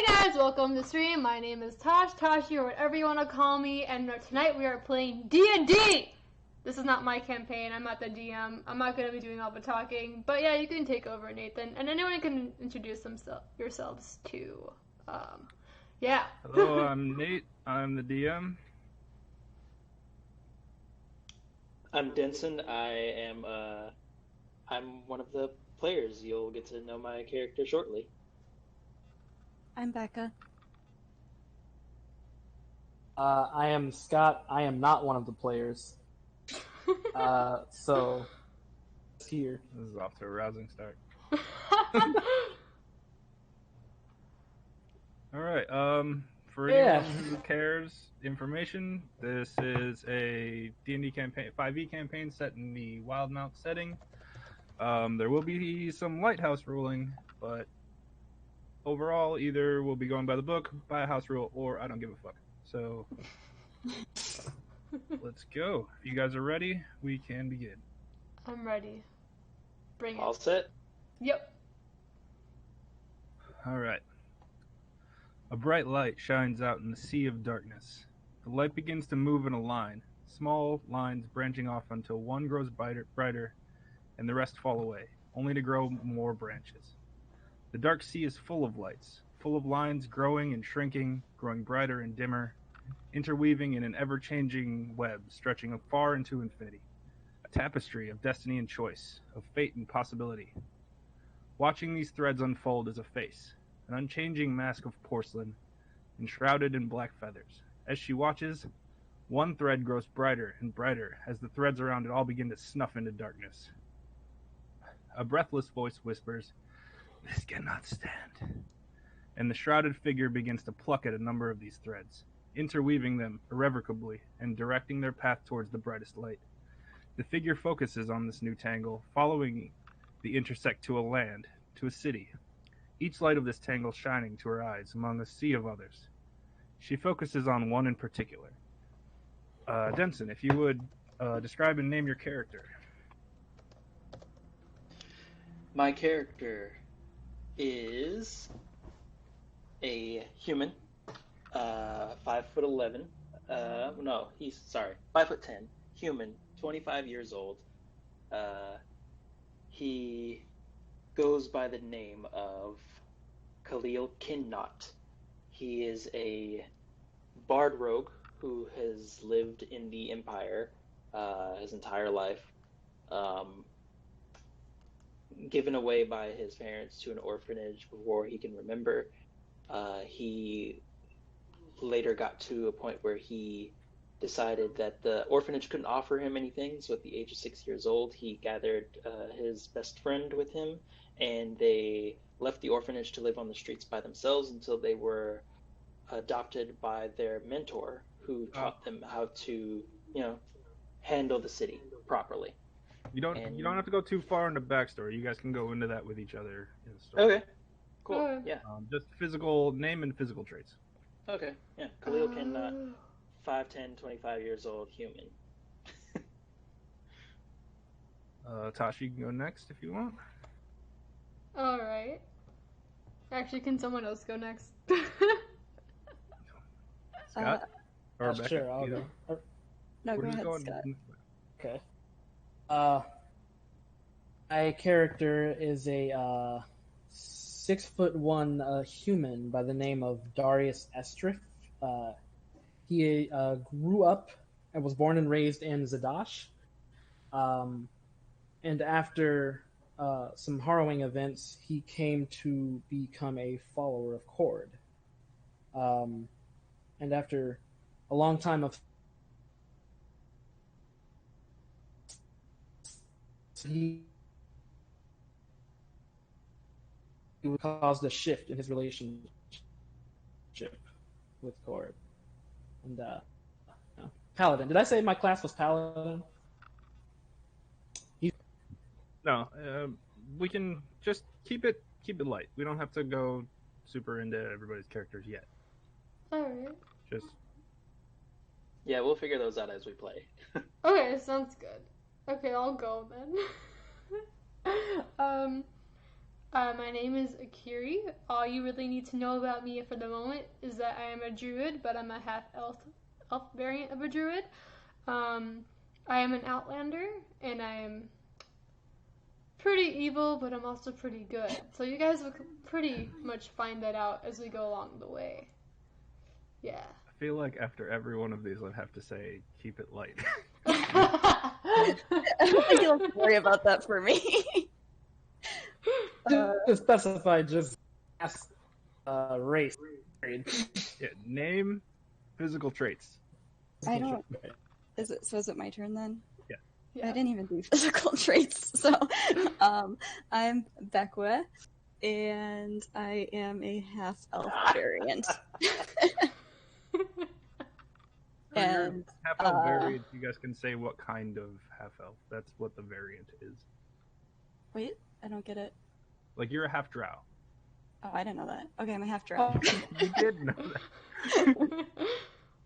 Hey guys, welcome to the stream. My name is Tashi, or whatever you want to call me, and tonight we are playing D&D! This is not my campaign, I'm not the DM. I'm not going to be doing all the talking, but yeah, you can take over, Nathan, and anyone can introduce yourselves too. Yeah. Hello, I'm Nate. I'm the DM. I'm Denson. I'm one of the players. You'll get to know my character shortly. I'm Becca. I am Scott. I am not one of the players. So here. This is off to a rousing start. All right. For anyone who cares information, this is a D&D campaign, 5e campaign set in the Wildemount setting. There will be some lighthouse ruling, but overall, either we'll be going by the book, by a house rule, or I don't give a fuck. So let's go. If you guys are ready, we can begin. I'm ready. Bring it. All set? Yep. All right. A bright light shines out in the sea of darkness. The light begins to move in a line, small lines branching off until one grows brighter and the rest fall away, only to grow more branches. The dark sea is full of lights, full of lines growing and shrinking, growing brighter and dimmer, interweaving in an ever-changing web stretching far into infinity. A tapestry of destiny and choice, of fate and possibility. Watching these threads unfold is a face, an unchanging mask of porcelain, enshrouded in black feathers. As she watches, one thread grows brighter and brighter as the threads around it all begin to snuff into darkness. A breathless voice whispers, "This cannot stand." And the shrouded figure begins to pluck at a number of these threads, interweaving them irrevocably and directing their path towards the brightest light. The figure focuses on this new tangle, following the intersect to a land, to a city, each light of this tangle shining to her eyes among a sea of others. She focuses on one in particular. Denson, if you would describe and name your character. My character is a human, 5'11". No, he's 5'10". Human, 25 years old. He goes by the name of Khalil Kinnot. He is a bard rogue who has lived in the Empire his entire life, given away by his parents to an orphanage before he can remember. He later got to a point where he decided that the orphanage couldn't offer him anything, so at the age of 6 years old, he gathered his best friend with him, and they left the orphanage to live on the streets by themselves until they were adopted by their mentor, who taught them how to, handle the city properly. You don't have to go too far into backstory. You guys can go into that with each other in the story. Okay, cool. Yeah. Just physical name and physical traits. Okay, yeah. Khalil Kinnot, 5'10", 25 years old, human. Tashi, you can go next if you want. Alright. Actually, can someone else go next? Scott? Or Rebecca? Sure, I'll go. No, go ahead, Scott. Okay. My character is a 6'1" human by the name of Darius Estrif. He grew up and was born and raised in Zadash. And after some harrowing events, he came to become a follower of Cord. And after a long time of he caused a shift in his relationship with Cord. And Paladin. Did I say my class was Paladin? No, we can just keep it light. We don't have to go super into everybody's characters yet. Alright. Just Yeah, we'll figure those out as we play. Okay, sounds good. Okay, I'll go then. My name is Akiri. All you really need to know about me for the moment is that I am a druid, but I'm a half elf variant of a druid. I am an outlander, and I am pretty evil, but I'm also pretty good. So you guys will pretty much find that out as we go along the way. Yeah. I feel like after every one of these, I'd have to say, keep it light. I don't think you'll have to worry about that for me. To specify, just ask race. Yeah, name, physical traits. I don't. Is it my turn then? Yeah. Yeah. I didn't even do physical traits. So, I'm Bekwe, and I am a half elf variant. And half elf variant, you guys can say what kind of half elf. That's what the variant is. wait, I don't get it. Like you're a half drow. Oh, I didn't know that. Okay, I'm a half drow. You did know that.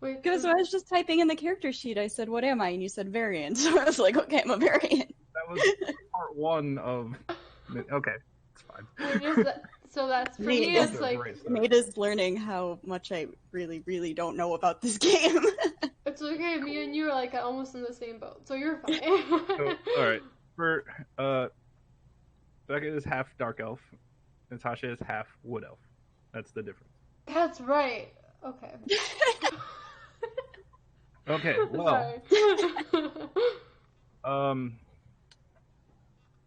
Wait, Because when I was just typing in the character sheet, I said, "What am I?" and you said variant. So I was like, "Okay, I'm a variant." That was part 1 of. Okay, it's fine. So that's for Nate me. is It's like Nate is learning how much I really, really don't know about this game. it's okay. Me and you are like almost in the same boat, so you're fine. So, all right, for Becca is half dark elf, Natasha is half wood elf. That's the difference. That's right. Okay. Okay, well, Sorry.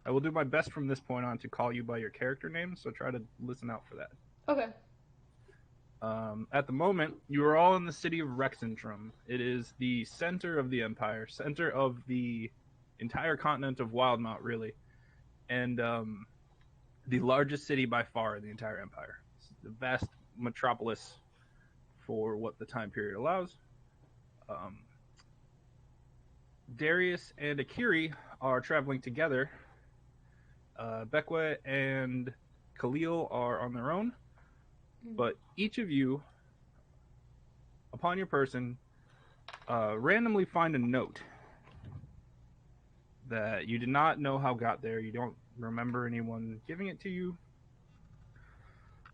I will do my best from this point on to call you by your character name, so try to listen out for that. Okay. At the moment, you are all in the city of Rexentrum. It is the center of the empire, center of the entire continent of Wildemount, really, and the largest city by far in the entire empire. It's the vast metropolis for what the time period allows. Darius and Akiri are traveling together. Bekwe and Khalil are on their own, but each of you, upon your person, randomly find a note that you did not know how got there. You don't remember anyone giving it to you.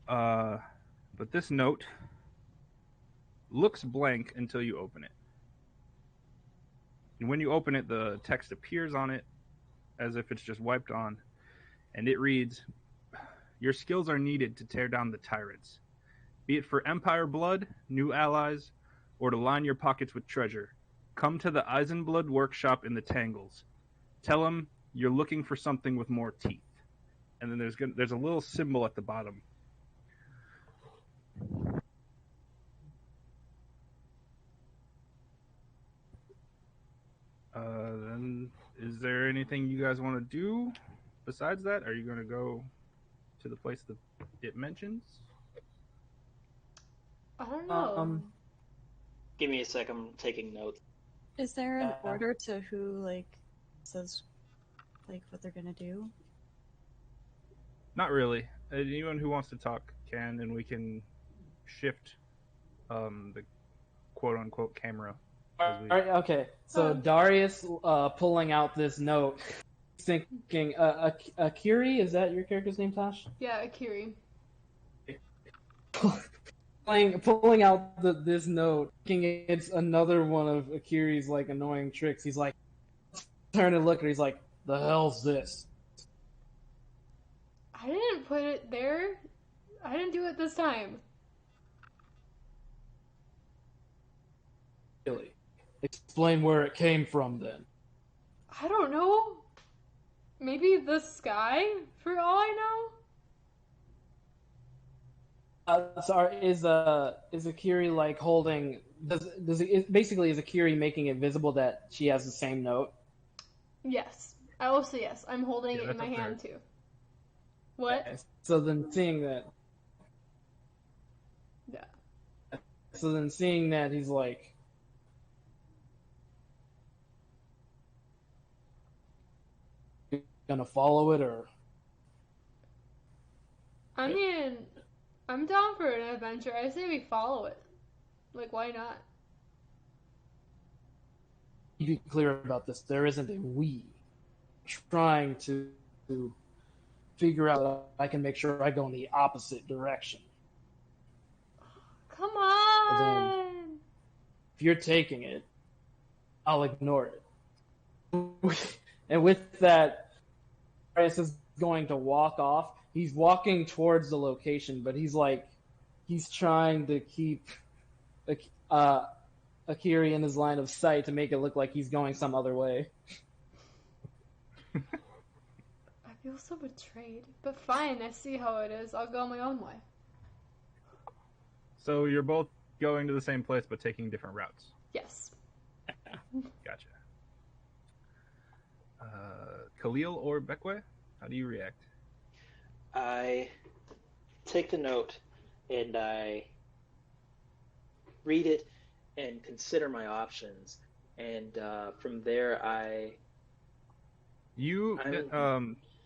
But this note looks blank until you open it. And when you open it, the text appears on it as if it's just wiped on. And it reads, "Your skills are needed to tear down the tyrants. Be it for Empire blood, new allies, or to line your pockets with treasure. Come to the Eisenblood workshop in the Tangles. Tell them you're looking for something with more teeth." And then there's a little symbol at the bottom. Then is there anything you guys want to do besides that? Are you going to go to the place that it mentions? I don't know. Give me a sec. I'm taking notes. Is there an order to who says what they're gonna do? Not really. Anyone who wants to talk can, and we can shift the quote-unquote camera. All right, okay. So Darius pulling out this note, thinking, Akiri, is that your character's name, Tosh? Yeah, Akiri. Pulling out this note, thinking it's another one of Akiri's annoying tricks. He's like, turn and look at her. He's like, "The hell's this?" I didn't put it there. I didn't do it this time. Really? Explain where it came from, then. I don't know. Maybe the sky, for all I know. Sorry, is Akiri holding? Basically is Akiri making it visible that she has the same note? Yes, I will say yes. I'm holding it in my hand too. What? Okay. So then seeing that. Yeah. So then seeing that, he's like, "You gonna follow it or?" I mean, I'm down for an adventure. I say we follow it. Why not? Be clear about this. There isn't a we. Trying to figure out I can make sure I go in the opposite direction. Come But then, on! if you're taking it, I'll ignore it. And with that, Darius is going to walk off. He's walking towards the location, but he's trying to keep Akiri in his line of sight to make it look like he's going some other way. I feel so betrayed. But fine, I see how it is. I'll go my own way. So you're both going to the same place but taking different routes. Yes. Gotcha. Khalil or Bekwe, how do you react? I take the note and I read it and consider my options, and from there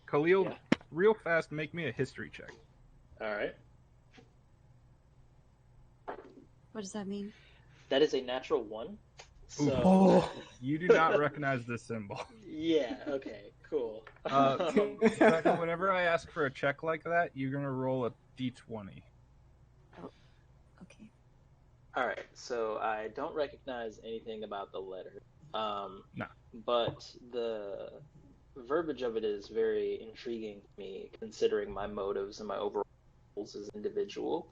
Khalil, Yeah. real fast, make me a history check. All right. What does that mean? That is a natural 1. So Oh. You do not recognize this symbol. yeah, okay, cool. Becca, whenever I ask for a check like that, you're gonna roll a d20. Okay. All right, so I don't recognize anything about the letter. No. But the verbiage of it is very intriguing to me, considering my motives and my overall goals as an individual.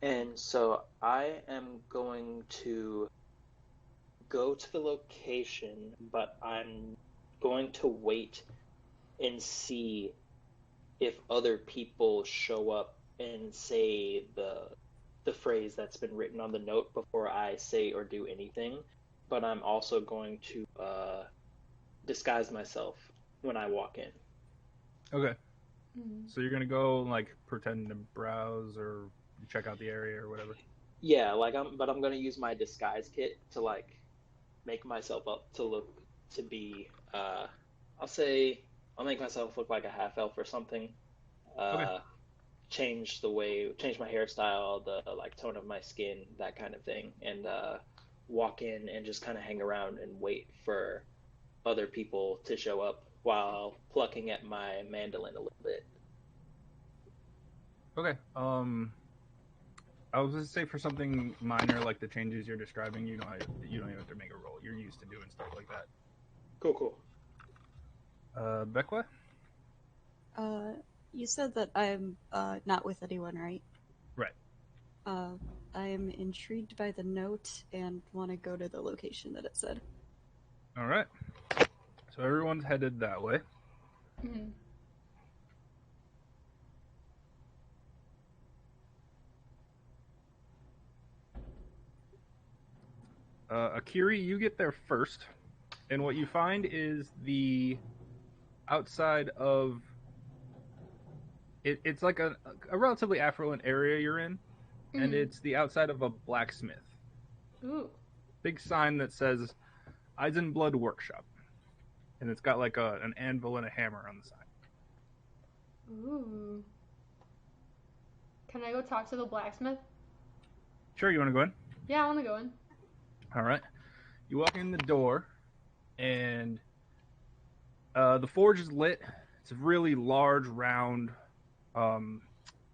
And so I am going to go to the location, but I'm going to wait and see if other people show up and say the phrase that's been written on the note before I say or do anything. But I'm also going to disguise myself when I walk in. Okay. So you're gonna go like pretend to browse or check out the area or whatever. Yeah, I'm going to use my disguise kit to like make myself up to look to be I'll make myself look like a half elf or something. Okay. Change my hairstyle, the like tone of my skin, that kind of thing, and walk in and just kind of hang around and wait for other people to show up while plucking at my mandolin a little bit. Okay. I was gonna say for something minor like the changes you're describing, you don't even have to make a roll. You're used to doing stuff like that. Cool. Bekwa? You said that I'm not with anyone, right? Right. I am intrigued by the note and want to go to the location that it said. All right. So everyone's headed that way. Mm-hmm. Akiri, you get there first, and what you find is the outside of it's like a relatively affluent area you're in, and it's the outside of a blacksmith. Ooh. Big sign that says Eisenblood Workshop, and it's got like an anvil and a hammer on the side. Ooh. Can I go talk to the blacksmith? Sure, you want to go in? Yeah, I want to go in. All right. You walk in the door, and the forge is lit. It's a really large, round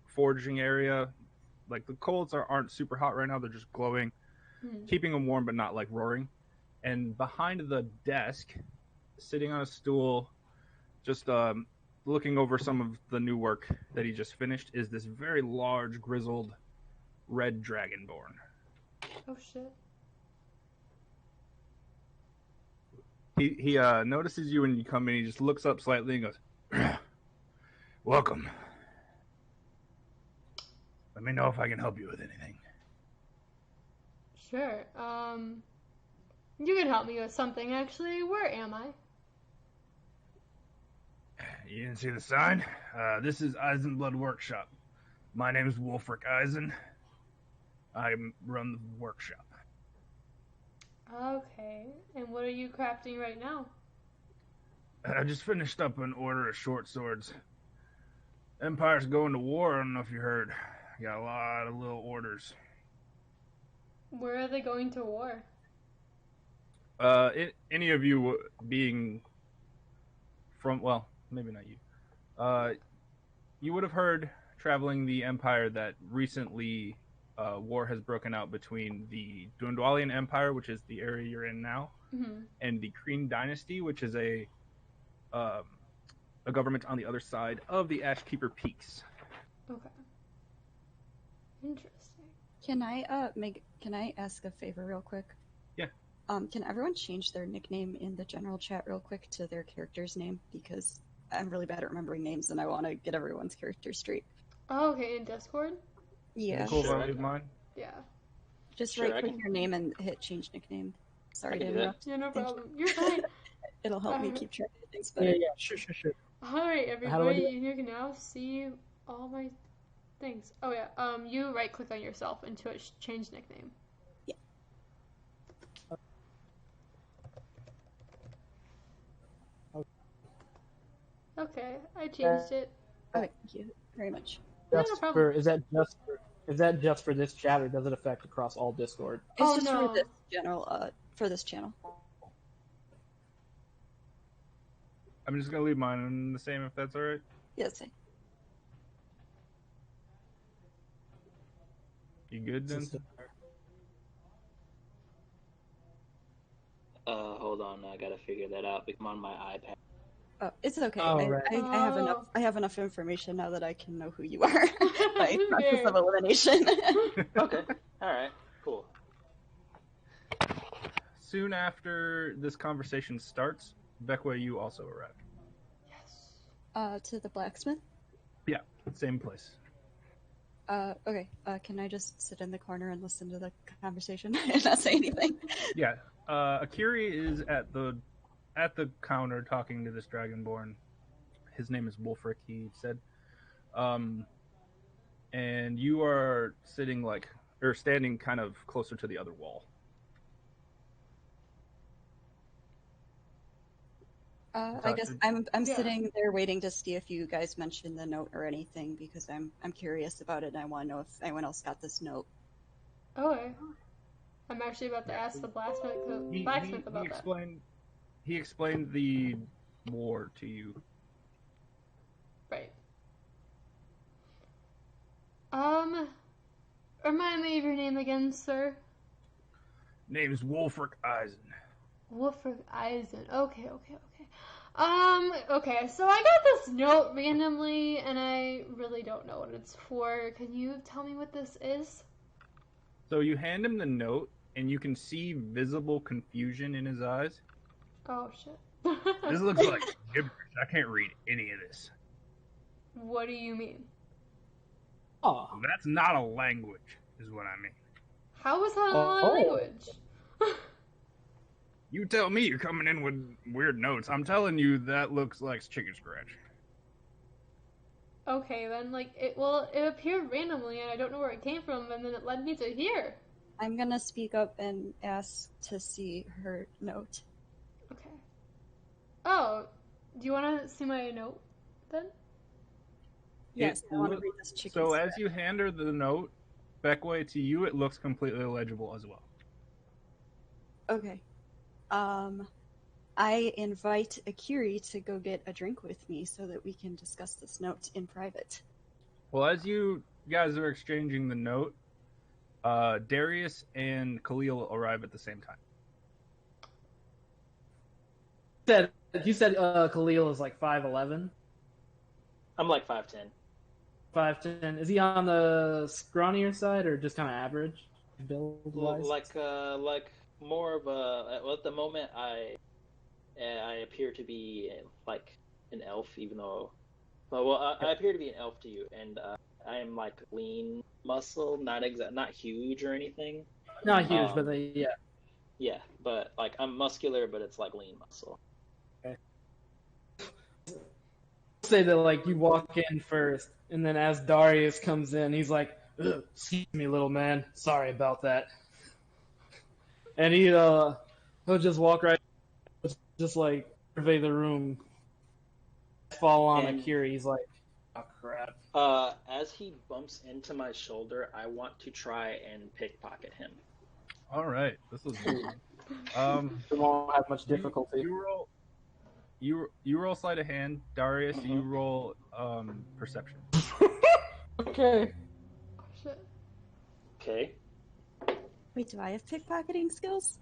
forging area. Like the coals aren't super hot right now; they're just glowing, keeping them warm, but not like roaring. And behind the desk, sitting on a stool, just looking over some of the new work that he just finished, is this very large, grizzled, red dragonborn. Oh shit. He notices you when you come in. He just looks up slightly and goes, "Welcome. Let me know if I can help you with anything." Sure. You can help me with something actually. Where am I? You didn't see the sign? This is Eisenblood Workshop. My name is Wolfric Eisen. I run the workshop. Okay. And what are you crafting right now? I just finished up an order of short swords. Empire's going to war. I don't know if you heard. Got a lot of little orders. Where are they going to war? Any of you being from, well, maybe not you. you would have heard traveling the Empire that recently war has broken out between the Dwendalian Empire, which is the area you're in now, and the Kreen Dynasty, which is a government on the other side of the Ashkeeper Peaks. Okay. Interesting. Can I ask a favor real quick? Yeah. Can everyone change their nickname in the general chat real quick to their character's name? Because I'm really bad at remembering names and I want to get everyone's character straight. Oh, okay, in Discord? Yeah. Cool, Sure, if I leave mine? Yeah. Just Sure, I right click can- your name and hit change nickname. Sorry I to can do that. interrupt. Yeah, no Thank you. problem. You're fine. It'll help me Alright. keep track of things Yeah, better. yeah, sure. Alright, How do I everybody, do you can now see all my things. Oh yeah, you right click on yourself and change nickname. Yeah. Okay, I changed it. Okay, thank you very much. No, no Just problem. is that just for this chat, or does it affect across all Discord? It's Oh, just no. for this for this channel. I'm just gonna leave mine the same if that's alright. Yes. You good then? Hold on, I gotta figure that out. I'm on my iPad. Oh, it's okay. Oh, right. I have enough. Oh. I have enough information now that I can know who you are by process Fair. of elimination. Okay. All right. Cool. Soon after this conversation starts, Bekwa, you also arrive. Yes. To the blacksmith. Same place. Okay. Can I just sit in the corner and listen to the conversation and not say anything? Yeah. Akiri is at the counter talking to this dragonborn. His name is Wolfric, he said. And you are standing kind of closer to the other wall. I guess I'm Yeah. sitting there waiting to see if you guys mentioned the note or anything because I'm curious about it and I want to know if anyone else got this note. Okay. I'm actually about to ask the blacksmith about that. He explained the war to you. Right. Remind me of your name again, sir. Name's Wolfric Eisen. Wolfric Eisen. Okay. Okay, so I got this note randomly, and I really don't know what it's for. Can you tell me what this is? So you hand him the note, and you can see visible confusion in his eyes. Oh, shit. This looks like gibberish. I can't read any of this. What do you mean? Oh, That's not a language, is what I mean. How is that Oh. not a language? You tell me you're coming in with weird notes. I'm telling you that looks like chicken scratch. Okay, then, it appeared randomly, and I don't know where it came from, and then it led me to here. I'm gonna speak up and ask to see her note. Okay. Oh, do you want to see my note, then? Yes, I want to look- read this chicken. So scratch. as you hand her the note, Beckway, to you it looks completely illegible as well. Okay. I invite Akiri to go get a drink with me so that we can discuss this note in private. Well, as you guys are exchanging the note, Darius and Khalil arrive at the same time. you said Khalil is like 5'11", I'm like 5'10". 5'10". Is he on the scrawnier side or just kind of average build Well, wise? like more of a. Well, at the moment, I appear to be like an elf, even though. I appear to be an elf to you, and I am like lean muscle, not huge or anything. Not huge, um, but yeah. Yeah, but like I'm muscular, but it's like lean muscle. Say that like you walk in first, and then as Darius comes in, he's like, "Ugh, "Excuse me, little man. Sorry about that." And he'll just walk right, just like survey the room, fall on And- Akira. He's like, "Oh crap." As he bumps into my shoulder, I want to try and pickpocket him. All right, this is It won't have much difficulty. You roll sleight of hand, Darius. You roll perception. Okay. Oh, shit. Okay. Wait, do I have pickpocketing skills?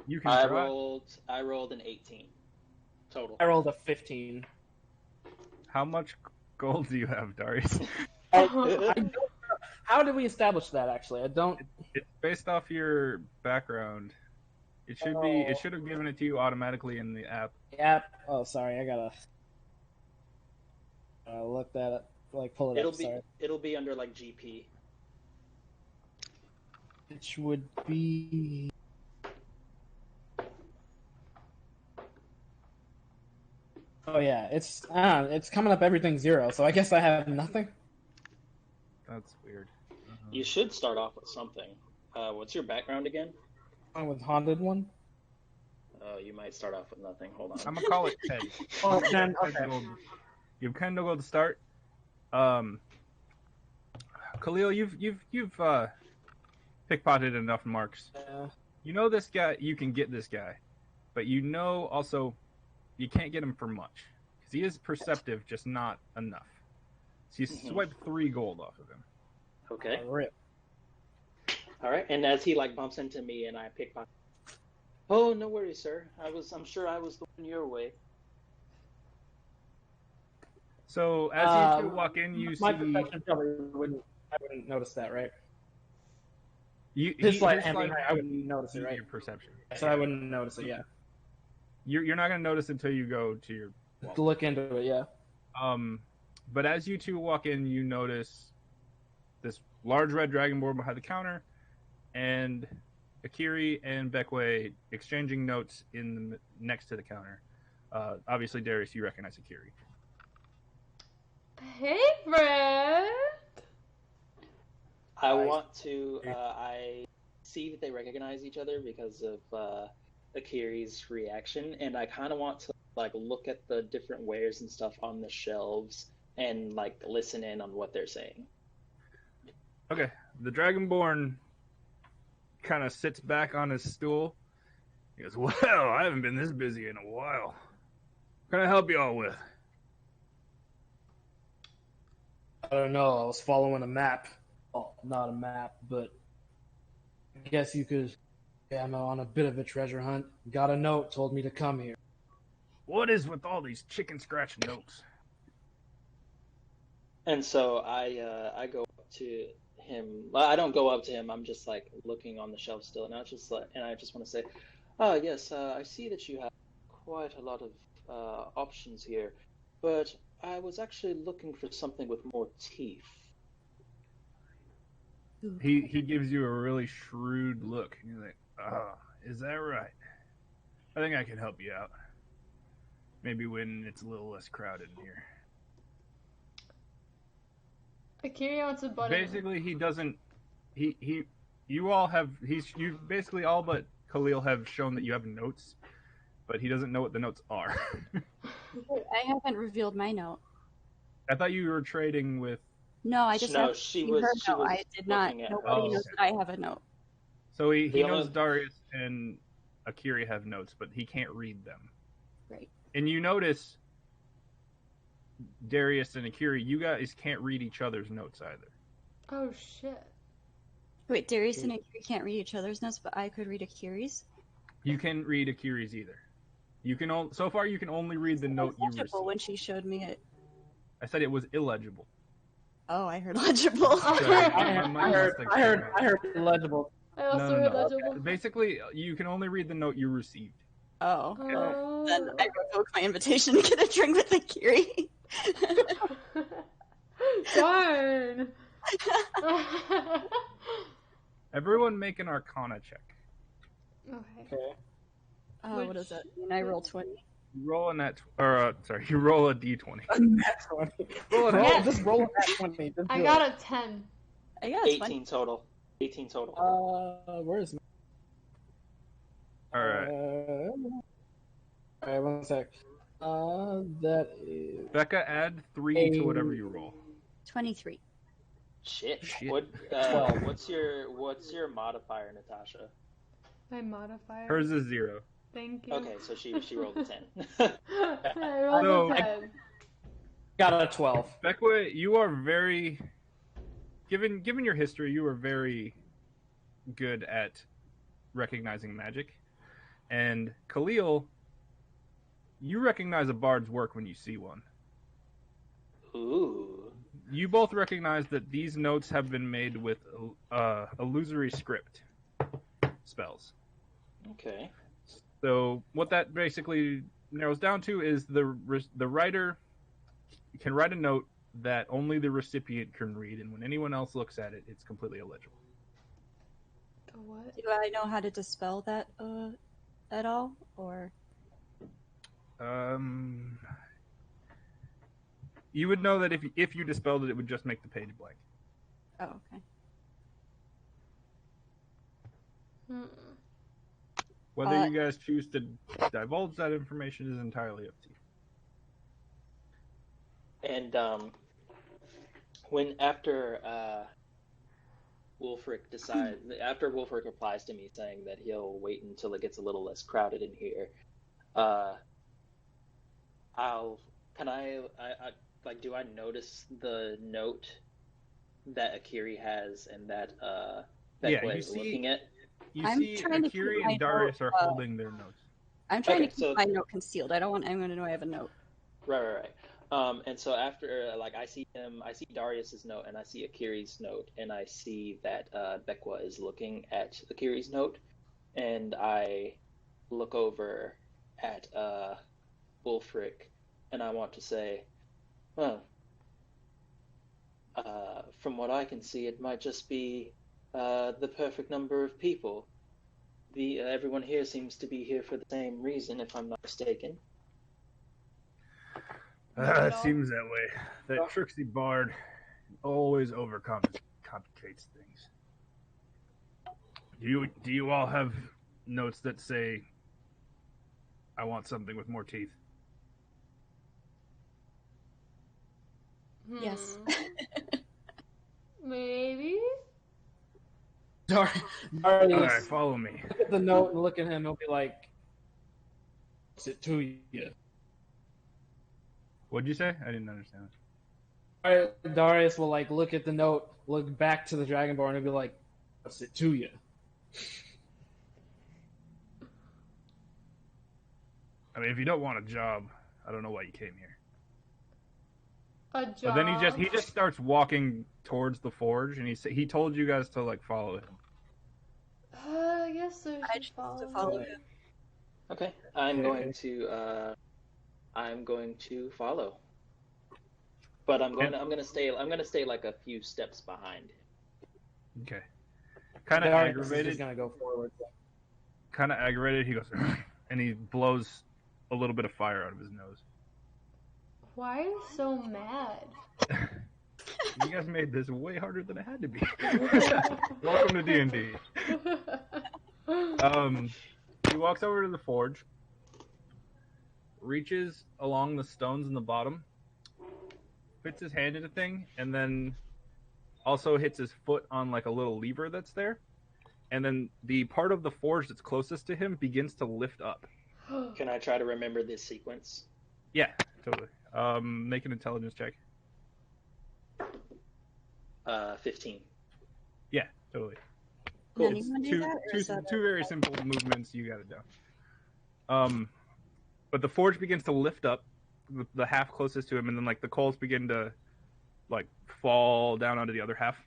You can I try. rolled an 18 total. I rolled a 15. How much gold do you have, Darius? I don't know. How did we establish that? Actually, I don't. It's based off your background. It should be. It should have given it to you automatically in the app. App. Oh, sorry. I gotta look that up. Like pull it It'll up. be Sorry. it'll be under like GP. Which would be. Oh yeah, it's coming up everything 0. So I guess I have nothing. That's weird. You should start off with something. What's your background again? One with haunted one. You might start off with nothing. Hold on. I'm gonna call it 10. Oh, 10. You have 10 gold. You have 10 gold to start. Khalil, you've pickpocketed enough marks. You know this guy. You can get this guy, but you know also you can't get him for much because he is perceptive, just not enough. So you swipe 3 gold off of him. Okay. Rip. All right. And as he like bumps into me and I pickpocket. Oh, no worries, sir. I'm sure I was going your way. So as you two walk in, you my see. perception probably wouldn't. I wouldn't notice that, right? You, Just like his I mean, sleight I wouldn't notice it, right? Your perception. So I wouldn't notice it. Yeah. You're not gonna notice until you go to your. To look into it, yeah. But as you two walk in, you notice this large red dragonborn behind the counter, and Akiri and Beckway exchanging notes next to the counter. Obviously, Darius, you recognize Akiri. Hey, Fred. I want to. I see that they recognize each other because of Akiri's reaction, and I kind of want to like look at the different wares and stuff on the shelves and like listen in on what they're saying. Okay, the dragonborn kind of sits back on his stool. He goes, "Well, I haven't been this busy in a while. What can I help you all with?" I don't know. I was following a map. Well, not a map, but I guess you could. Yeah, I'm on a bit of a treasure hunt. Got a note, told me to come here. What is with all these chicken scratch notes? And so I go up to him. Well, I don't go up to him. I'm just like looking on the shelf still, and I just want to say, "Oh yes, I see that you have quite a lot of options here, but I was actually looking for something with more teeth." He gives you a really shrewd look. He's like, "Oh, is that right? I think I can help you out. Maybe when it's a little less crowded in here." Akira wants a button. Basically, he doesn't. You all have. You basically all but Khalil have shown that you have notes, but he doesn't know what the notes are. I haven't revealed my note. I thought you were trading with. No, I just have she her was. note. Was I did not. looking at Nobody hers. knows that I have a note. So he The knows only- Darius and Akiri have notes, but he can't read them. Right. And you notice Darius and Akiri, you guys can't read each other's notes either. Oh shit. Wait, Darius and Akiri can't read each other's notes, but I could read Akiri's. You can't read Akiri's either. You can so far you can only read the note you received. Legible when she showed me it. I said it was illegible. Oh, I heard legible. I heard illegible. I also No. heard legible. Basically, you can only read the note you received. Oh. Oh. Then I revoke my invitation to get a drink with Akiri. Darn. Everyone make an Arcana check. Okay. Okay. Oh, what is that? And I roll 20. You roll a net, you roll a d20. Nat 20. Yes. Just roll a nat 20. Just I do got it. a 10. Yeah, it's fine. 18 total. 18 total. Where's my... Alright. Alright, one sec. That is... Becca, add 3 to whatever you roll. 23. Shit. Shit. What? 12. What's your modifier, Natasha? My modifier. Hers is 0. Thank you. Okay, so she rolled a 10. I rolled So- a 10. Got a 12. Becca, you are very given your history, you are very good at recognizing magic. And Khalil, you recognize a bard's work when you see one. Ooh. You both recognize that these notes have been made with illusory script spells. Okay. So what that basically narrows down to is the writer can write a note that only the recipient can read, and when anyone else looks at it, it's completely illegible. What? Do I know how to dispel that at all, or? You would know that if you dispelled it, it would just make the page blank. Oh, okay. Whether you guys choose to divulge that information is entirely up to you. And when after Wolfric replies to me saying that he'll wait until it gets a little less crowded in here, do I notice the note that Akiri has and that Beckway is looking at? You I'm see trying to Akiri keep my and Darius note, are holding their notes. I'm trying Okay, to keep my note concealed. I don't want anyone to know I have a note. Right. And so after, I see Darius's note, and I see Akiri's note, and I see that Bekwa is looking at Akiri's note, and I look over at Wolfric, and I want to say, well, from what I can see, it might just be the perfect number of people. Everyone here seems to be here for the same reason, if I'm not mistaken. It seems that way. That tricksy bard always overcomplicates things. Do you all have notes that say, "I want something with more teeth"? Yes. Maybe? Darius, All right, follow me. look at the note and look at him. He'll be like, "What's it to you?" What'd you say? I didn't understand. Darius will look at the note, look back to the Dragonborn, and be like, "What's it to you?" I mean, if you don't want a job, I don't know why you came here. A job? But then he just starts walking towards the forge, and he told you guys to follow him. I guess I I should choose follow to follow him. him. Okay, I'm going to follow. But I'm gonna stay like a few steps behind. Okay. Kind of Darius is aggravated. just gonna go forward. Kind of aggravated. He goes, and he blows a little bit of fire out of his nose. Why are you so mad? You guys made this way harder than it had to be. Welcome to D&D. He walks over to the forge, reaches along the stones in the bottom, puts his hand in a thing, and then also hits his foot on a little lever that's there. And then the part of the forge that's closest to him begins to lift up. Can I try to remember this sequence? Yeah, totally. Make an intelligence check. 15. Yeah, totally. Cool. Can anyone do that, or is that two very simple movements. You got it down. But the forge begins to lift up, the half closest to him, and then the coals begin to fall down onto the other half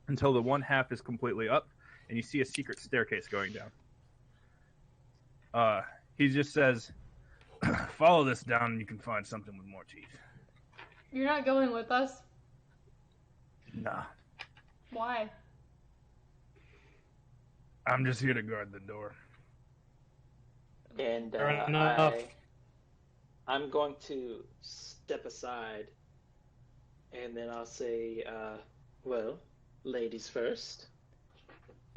until the one half is completely up, and you see a secret staircase going down. He just says, "Follow this down, and you can find something with more teeth." You're not going with us? Nah, Why? I'm just here to guard the door. And Fair enough. I'm going to step aside, and then I'll say, well, ladies first.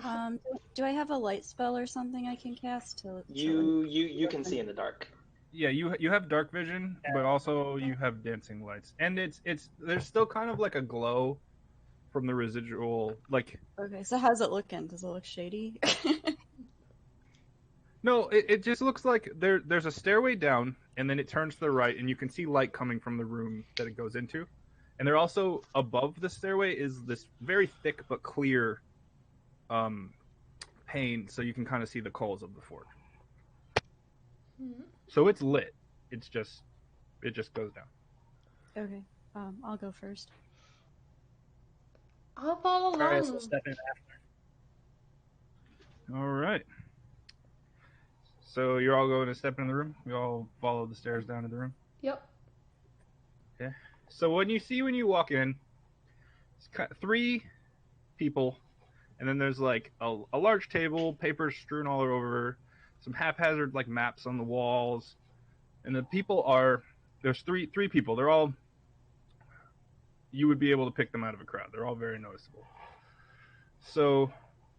Do I have a light spell or something I can cast to? You can see in the dark. Yeah, you have dark vision, but also you have dancing lights, and it's there's still kind of a glow from the residual Okay, so how's it looking? Does it look shady? No, it just looks like there's a stairway down, and then it turns to the right, and you can see light coming from the room that it goes into, And they're also above the stairway is this very thick but clear pane, so you can kind of see the coals of the forge. Mhm. So it's lit. It just goes down. Okay. I'll go first. I'll follow All right, along. so step in after. All right. So you're all going to step in the room. You all follow the stairs down to the room. Yep. Okay. So when you walk in, it's 3 people, and then there's like a large table, papers strewn all over, some haphazard like maps on the walls, and the people are there's three people. They're all you would be able to pick them out of a crowd. They're all very noticeable. So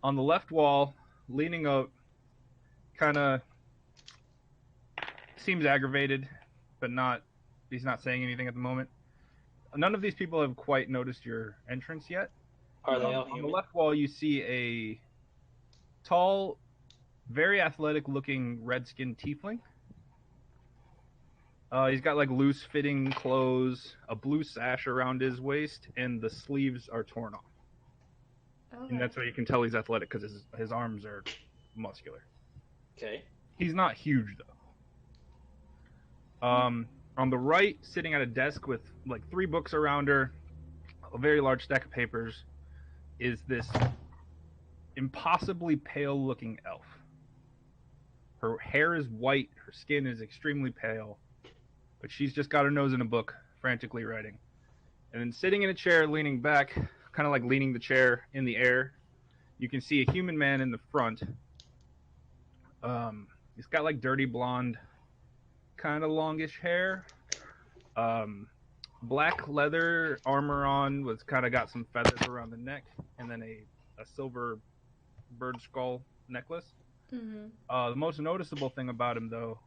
on the left wall, leaning up, kind of seems aggravated, but he's not saying anything at the moment. None of these people have quite noticed your entrance yet. Are they all On the human? left wall, you see a tall, very athletic-looking red-skinned tiefling. He's got like loose-fitting clothes, a blue sash around his waist, and the sleeves are torn off. Okay. And that's why you can tell he's athletic, because his arms are muscular. Okay. He's not huge though. On the right, sitting at a desk with like 3 books around her, a very large stack of papers, is this impossibly pale-looking elf. Her hair is white, her skin is extremely pale, but she's just got her nose in a book, frantically writing. And then sitting in a chair, leaning back, kind of like leaning the chair in the air, you can see a human man in the front. He's got like dirty blonde, kind of longish hair. Black leather armor on, was kind of got some feathers around the neck, and then a silver bird skull necklace. Mm-hmm. The most noticeable thing about him, though,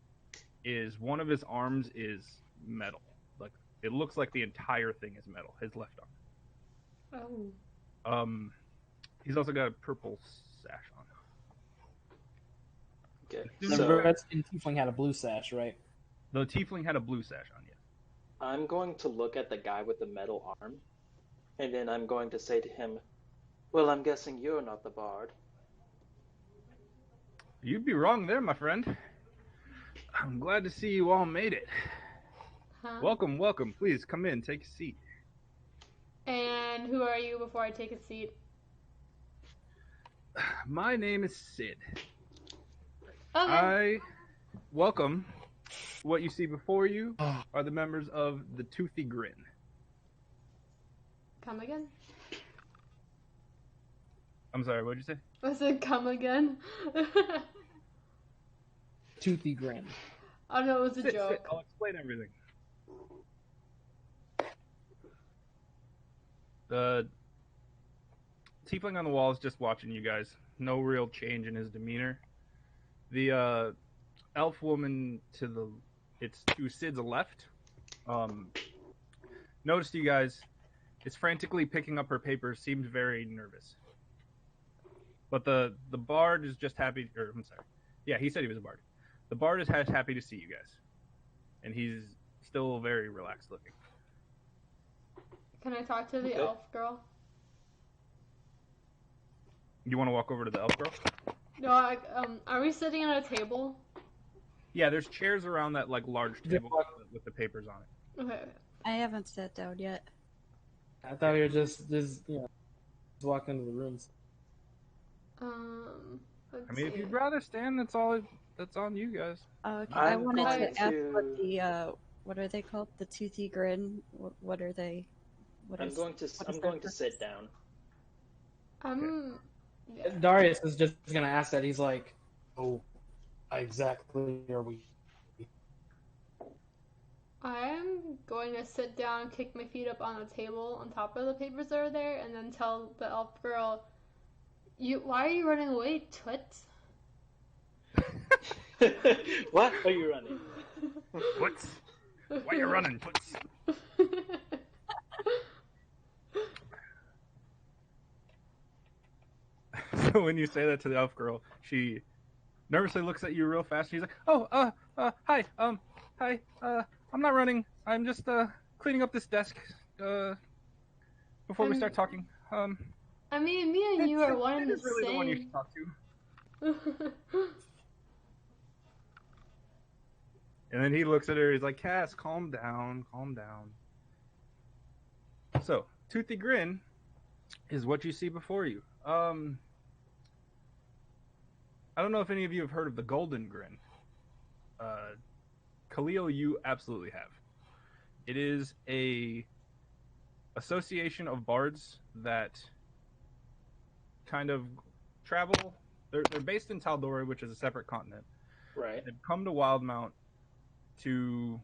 is one of his arms is metal. Like, it looks like the entire thing is metal. His left arm. Oh. He's also got a purple sash on. Okay. The So Redskin Tiefling had a blue sash, right? The tiefling had a blue sash on, yes. I'm going to look at the guy with the metal arm, and then I'm going to say to him, "Well, I'm guessing you're not the bard." You'd be wrong there, my friend. I'm glad to see you all made it. Huh? Welcome, welcome. Please come in, take a seat. And who are you before I take a seat? My name is Sid. Okay. Welcome. What you see before you are the members of the Toothy Grin. Come again? I'm sorry, what'd you say? I said come again. Toothy grin. Oh no, it was a Sit, joke. I'll explain everything. The tiefling on the wall is just watching you guys. No real change in his demeanor. The elf woman to Sid's left. Noticed you guys. Is frantically picking up her papers. Seemed very nervous. But the bard is just happy. Or I'm sorry. Yeah, he said he was a bard. The bard is happy to see you guys, and he's still very relaxed looking. Can I talk to the Okay. elf girl? You want to walk over to the elf girl? No, are we sitting at a table? Yeah, there's chairs around that like large table with the papers on it. Okay. I haven't sat down yet. I thought you were just just walking into the rooms. Let's I mean, if see. you'd rather stand, that's on you guys. Okay, I I'm wanted going to ask what to- what are they called? The Toothy Grin? What are they? I'm going to sit down. Yeah. Darius is just gonna ask that. He's like, "Oh, exactly are we?" I'm going to sit down, kick my feet up on the table on top of the papers that are there, and then tell the elf girl, why are you running away, twit? What are you running? What's? Why you running? What's? So when you say that to the elf girl, she nervously looks at you real fast. She's like, "Oh, hi, hi, I'm not running. I'm just cleaning up this desk. before we start talking, I mean, me and you are one and the Sid is really the one you same. should talk to. And then he looks at her. He's like, "Cass, calm down, calm down." So, Toothy Grin is what you see before you. I don't know if any of you have heard of the Golden Grin. Khalil, you absolutely have. It is a association of bards that kind of travel. They're based in Tal'Dorei, which is a separate continent. Right. They've come to Wildemount to.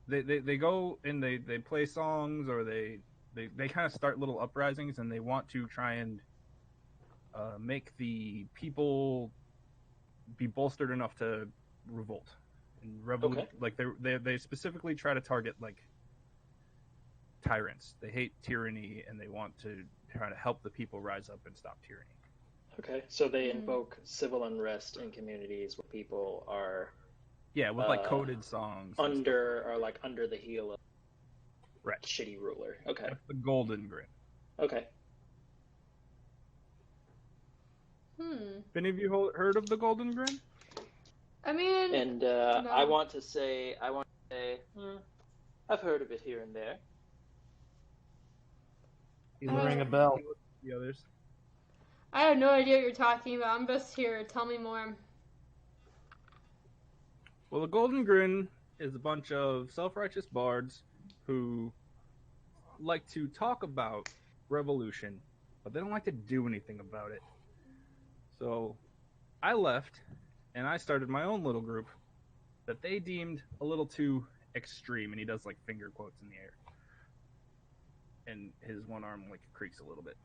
They go and they play songs, or they kind of start little uprisings, and they want to try and make the people be bolstered enough to revolt and Okay. Like they specifically try to target like tyrants. They hate tyranny, and they want to try to help the people rise up and stop tyranny. Okay. So they invoke civil unrest in communities where people are with like coded songs under the heel of right shitty ruler. Okay. That's the Golden Grin. Okay. Have any of you heard of the Golden Grin? I mean, And no. I want to say, I've heard of it here and there. He Ring looks a bell. at the others. I have no idea what you're talking about. I'm just here. Tell me more. Well, the Golden Grin is a bunch of self-righteous bards who like to talk about revolution, but they don't like to do anything about it. So I left, and I started my own little group that they deemed a little too extreme, and he does like finger quotes in the air. And his one arm like creaks a little bit.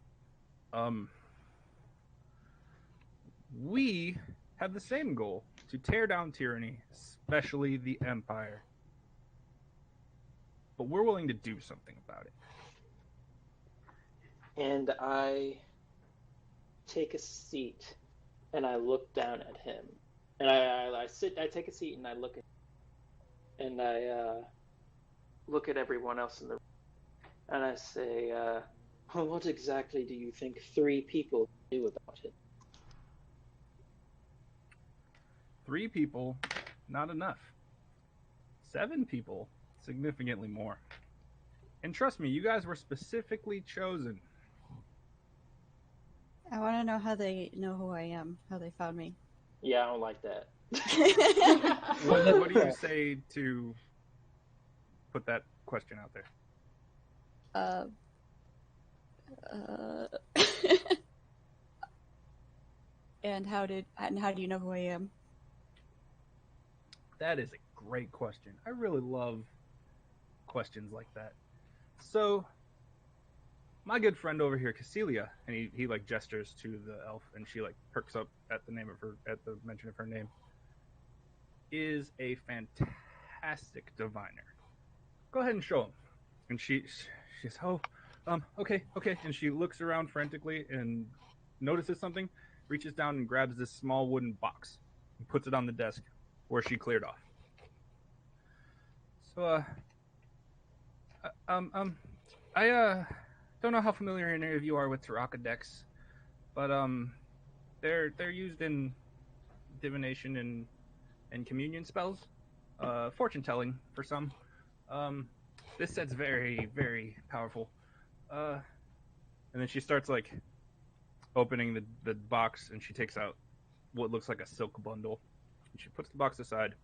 We have the same goal, to tear down tyranny, especially the Empire. But we're willing to do something about it. And I take a seat and I look down at him. And I take a seat and I look at him. And I look at everyone else in the room. And I say, well, what exactly do you think 3 people do about it? 3 people, not enough. 7 people, significantly more. And trust me, you guys were specifically chosen. I want to know how they know who I am, how they found me. Yeah, I don't like that. What do you say to put that question out there? And how do you know who I am? That is a great question. I really love questions like that. So, my good friend over here, Cassilia, and he like gestures to the elf, and she like perks up at the mention of her name, is a fantastic diviner. Go ahead and show him. And she's okay, and she looks around frantically and notices something, reaches down and grabs this small wooden box and puts it on the desk where she cleared off. So, I don't know how familiar any of you are with Taraka decks, but they're used in divination and communion spells, fortune telling for some. This set's very, very powerful. And then she starts like opening the box, and she takes out what looks like a silk bundle. And she puts the box aside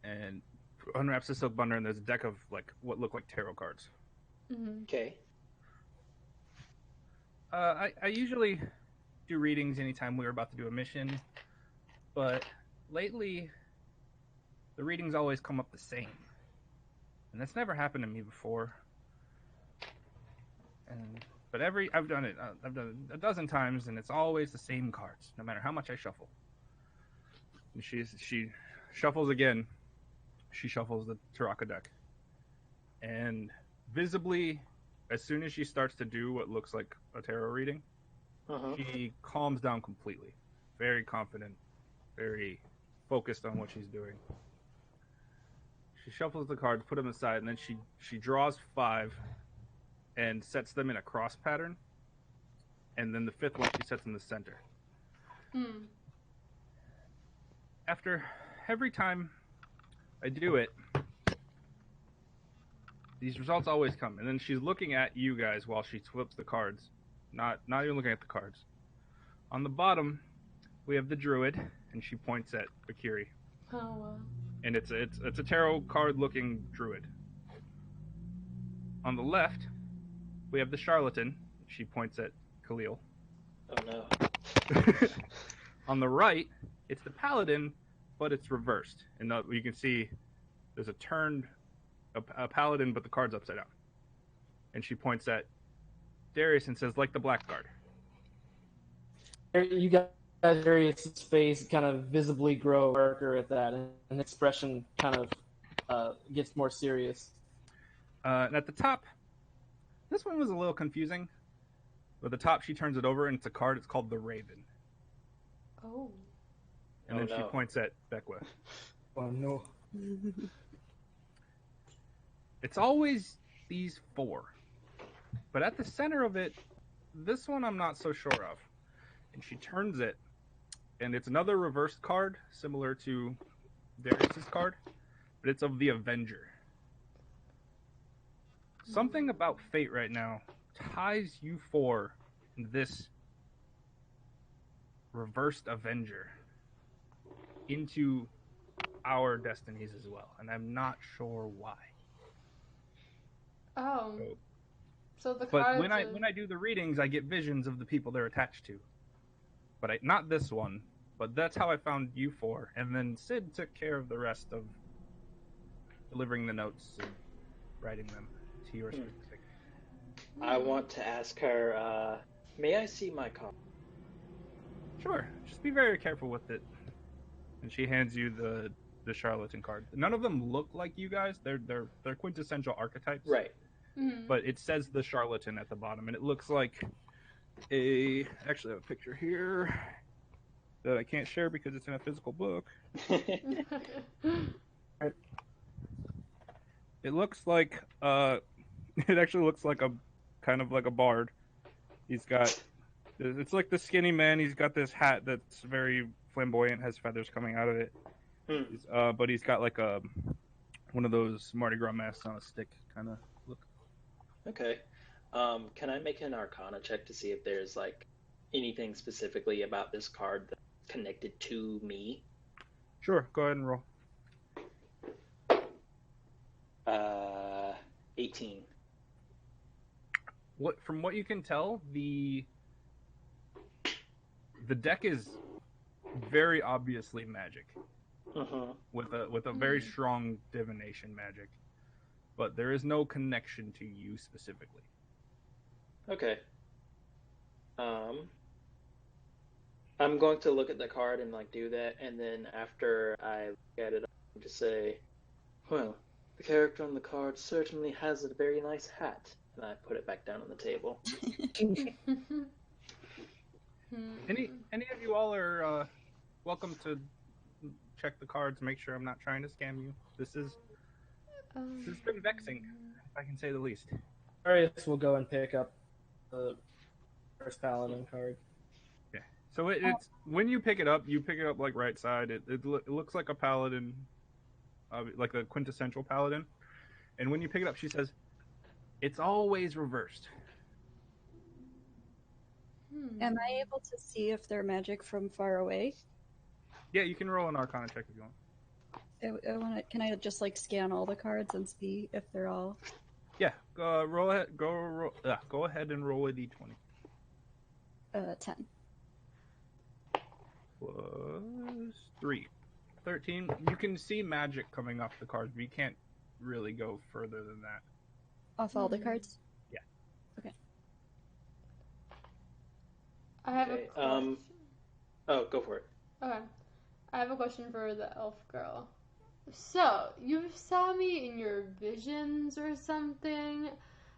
and unwraps the silk bundle, and there's a deck of like what look like tarot cards. Okay. I usually do readings anytime we're about to do a mission, but lately the readings always come up the same, and that's never happened to me before. But I've done it a dozen times, and it's always the same cards, no matter how much I shuffle. And she shuffles again. She shuffles the Taraka deck, and visibly, as soon as she starts to do what looks like a tarot reading, she calms down completely. Very confident, very focused on what she's doing. She shuffles the cards, put them aside, and then she draws 5 and sets them in a cross pattern. And then the 5th one she sets in the center. After every time I do it, these results always come. And then she's looking at you guys while she flips the cards. Not even looking at the cards. On the bottom, we have the druid, and she points at Bakiri. Oh, wow. And it's a tarot card looking druid. On the left, we have the charlatan. She points at Khalil. Oh no. On the right, it's the paladin, but it's reversed. And you can see there's a paladin, but the card's upside down. And she points at Darius and says, like the blackguard. You guys, Darius' face kind of visibly grow darker at that, and expression kind of gets more serious. And at the top, this one was a little confusing. But at the top, she turns it over, and it's a card. It's called the Raven. Oh. And then she points at Bekwa. Oh, no. It's always these 4. But at the center of it, this one I'm not so sure of. And she turns it, and it's another reversed card, similar to Darius's card, but it's of the Avenger. Something about fate right now ties you 4 in this reversed Avenger into our destinies as well, and I'm not sure why. Oh. So the But cards when I do the readings, I get visions of the people they're attached to. But not this one. But that's how I found you 4, and then Sid took care of the rest of delivering the notes and writing them to your specific. I want to ask her, may I see my card? Sure. Just be very careful with it. And she hands you the charlatan card. None of them look like you guys. They're quintessential archetypes. Right. But it says the charlatan at the bottom, and it looks like actually I have a picture here that I can't share because it's in a physical book. It looks like it actually looks like a kind of like a bard. It's like the skinny man. He's got this hat that's very flamboyant, has feathers coming out of it. But he's got like one of those Mardi Gras masks on a stick kind of look. Okay. Can I make an Arcana check to see if there's like anything specifically about this card that's connected to me? Sure, go ahead and roll. 18. From what you can tell, the deck is very obviously magic. With a very strong divination magic. But there is no connection to you specifically. Okay. I'm going to look at the card and like do that, and then after I look at it, I'm to say, well, the character on the card certainly has a very nice hat, and I put it back down on the table. Any of you all are welcome to check the cards, make sure I'm not trying to scam you. This has been vexing, if I can say the least. Darius will go and pick up the first paladin card. Yeah. So it's when you pick it up like right side. It looks like a paladin, like a quintessential paladin. And when you pick it up, she says, "It's always reversed." Am I able to see if they're magic from far away? Yeah, you can roll an Arcana check if you want. Can I just like scan all the cards and see if they're all? Yeah, roll ahead. Go ahead and roll a d20. 10. Plus 3. 13. You can see magic coming off the cards, but you can't really go further than that. Off all the cards? Yeah. Okay. I have a question. Oh, go for it. Okay. I have a question for the elf girl. So, you saw me in your visions or something?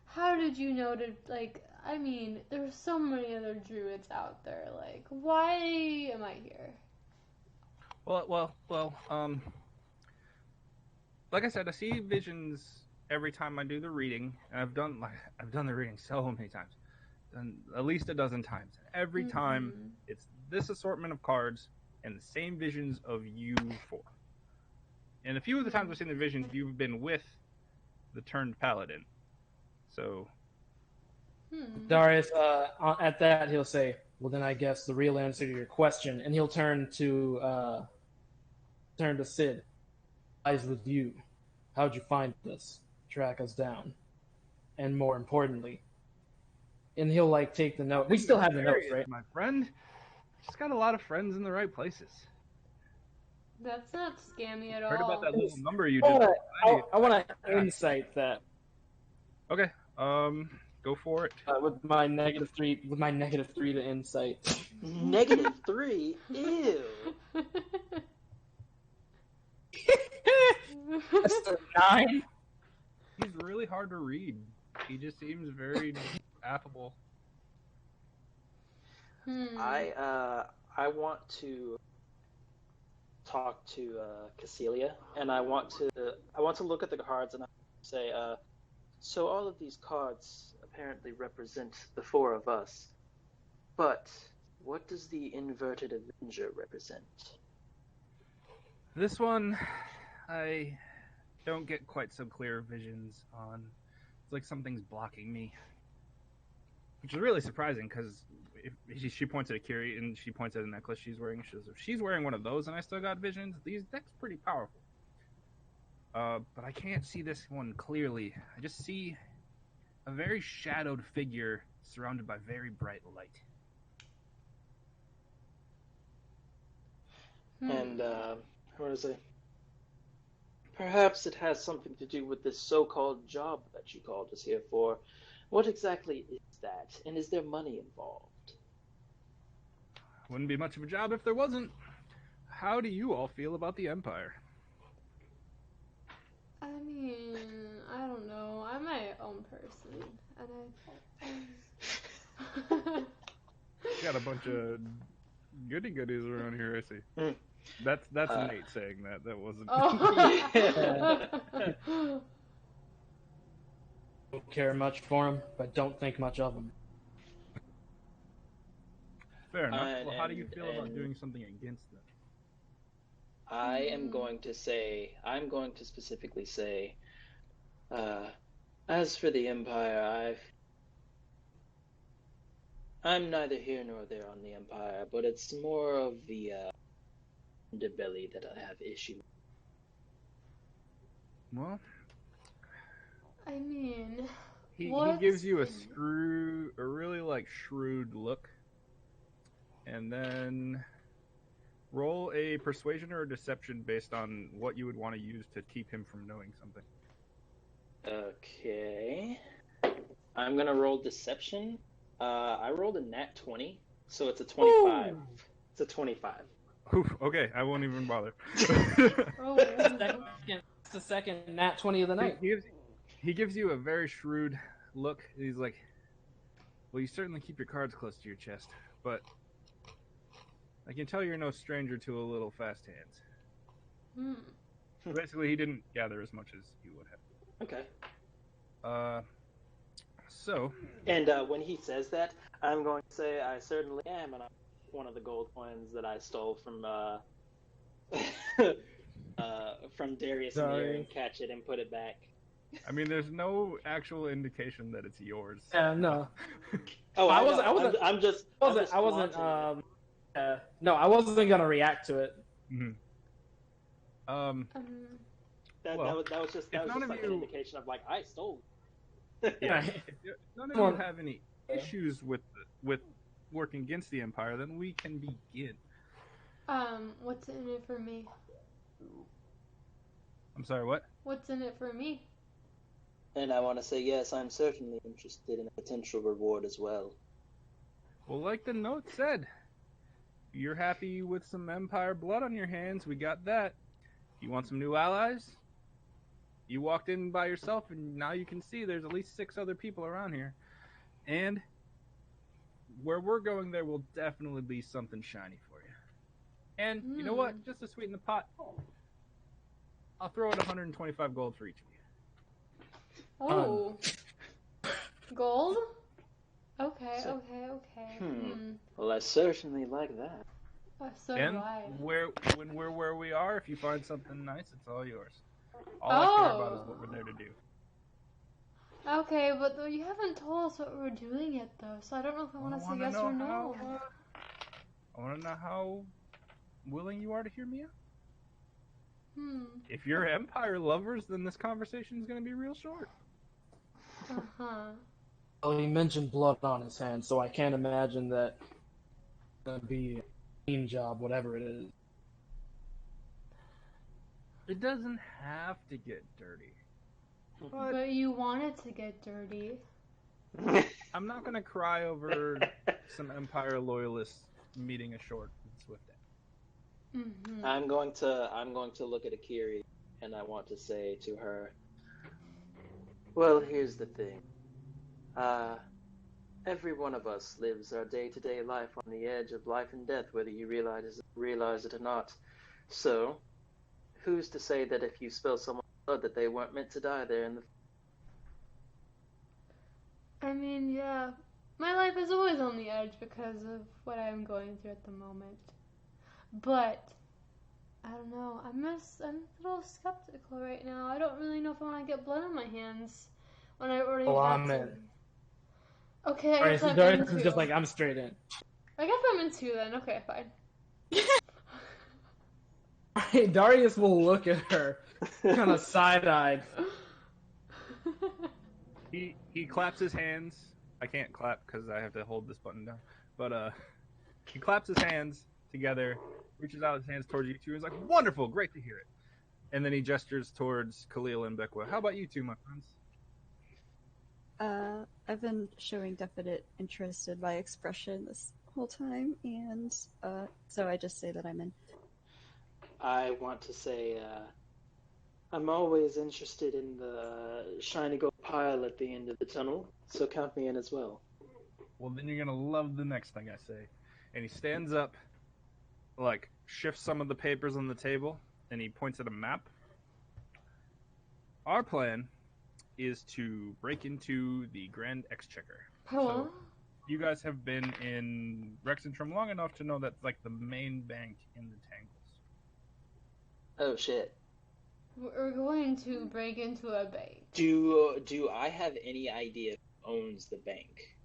How did you know to, like, I mean, there's so many other druids out there. Like, why am I here? Well, like I said, I see visions every time I do the reading, and I've done the reading so many times, done at least a dozen times. Every time, Mm-hmm. it's this assortment of cards and the same visions of you four. And a few of the times I've seen the visions, you've been with the turned paladin. So Hmm. Darius, at that, he'll say, "Well, then I guess the real answer to your question," and he'll turn to Sid. "Lies with you. How'd you find us? Track us down, and more importantly," and he'll like take the note. We still have the notes, Darius, right? my friend, just got a lot of friends in the right places. That's not scammy at Heard about all. that little number you I did. want to insight that Okay, go for it. with my -3 to insight. -3? Ew. That's a 9. He's really hard to read. He just seems very affable. I want to talk to Cassilia, and I want to look at the cards and say, so all of these cards apparently represent the four of us, but what does the inverted Avenger represent? This one, I don't get quite so clear visions on. It's like something's blocking me, which is really surprising because she points at Akiri and she points at a necklace she's wearing. She says, if she's wearing one of those and I still got visions, that's pretty powerful. But I can't see this one clearly. I just see a very shadowed figure surrounded by very bright light. And what is it? Perhaps it has something to do with this so-called job that you called us here for. What exactly is that? And is there money involved? Wouldn't be much of a job if there wasn't. How do you all feel about the Empire? I mean, I don't know. I'm my own person, and You got a bunch of goody goodies around here, I see. Mm. That's Nate saying that. That wasn't. Oh. Don't care much for him, but don't think much of him. Fair enough. Well, how do you feel about doing something against them? I'm going to specifically say, as for the Empire, I'm neither here nor there on the Empire, but it's more of the underbelly that I have issue. Well, I mean, he gives you a really like shrewd look, and then roll a persuasion or a deception based on what you would want to use to keep him from knowing something. Okay, I'm gonna roll deception. I rolled a nat 20, so it's a 25. Ooh. It's a 25. Oof, okay, I won't even bother. It's the second nat 20 of the night. He gives you a very shrewd look. He's like, well, you certainly keep your cards close to your chest, but I can tell you're no stranger to a little fast hands. Basically, he didn't gather as much as you would have. Okay. So. And when he says that, I'm going to say I certainly am, and I'm one of the gold coins that I stole from Darius in the air and catch it and put it back. I mean, there's no actual indication that it's yours. Yeah, no. Oh, I wasn't gonna react to it. Mm-hmm. That was just like an indication of like I stole. Yeah. If none of you have any issues with working against the Empire, then we can begin. What's in it for me? I'm sorry, what? What's in it for me? And I want to say, yes, I'm certainly interested in a potential reward as well. Well, like the note said, you're happy with some Empire blood on your hands, we got that. You want some new allies? You walked in by yourself, and now you can see there's at least 6 other people around here. And where we're going, there will definitely be something shiny for you. And you know what? Just to sweeten the pot, I'll throw it 125 gold for each of you. Oh. Gold? Okay, So- okay. Well, I certainly like that. So do And I. when we're where we are, if you find something nice, it's all yours. All I care about is what we're there to do. Okay, but you haven't told us what we're doing yet, though, so I don't know if I want to say yes or no. I want to know how willing you are to hear me out. Hmm. If you're Empire lovers, then this conversation is going to be real short. Uh-huh. Well, he mentioned blood on his hands, so I can't imagine that it's gonna be a clean job, whatever it is. It doesn't have to get dirty. But you want it to get dirty. I'm not going to cry over some Empire loyalists meeting a short and swift end. Mm-hmm. I'm going to look at Akiri, and I want to say to her, well, here's the thing. Every one of us lives our day-to-day life on the edge of life and death, whether you realize it or not. So, who's to say that if you spill someone's blood that they weren't meant to die there in the... I mean, yeah. My life is always on the edge because of what I'm going through at the moment. But, I don't know. I'm a little skeptical right now. I don't really know if I want to get blood on my hands when I already Oh, have I'm to. in. Okay, I guess I'm Darius in is too. just like, I'm straight in. I guess I'm in too then. Okay, fine. Darius will look at her, kind of side-eyed. He claps his hands. I can't clap because I have to hold this button down. But he claps his hands together, reaches out his hands towards you two, and is like, "Wonderful, great to hear it." And then he gestures towards Khalil and Bekwa. How about you two, my friends? I've been showing definite interest in my expression this whole time, and so I just say that I'm in. I want to say, I'm always interested in the shiny gold pile at the end of the tunnel, so count me in as well. Well, then you're gonna love the next thing I say. And he stands up, like shifts some of the papers on the table, and he points at a map. Our plan is to break into the Grand Exchequer. Hello? So, you guys have been in Rexentrum long enough to know that's like the main bank in the Tangles. Oh shit. We're going to break into a bank. Do I have any idea who owns the bank?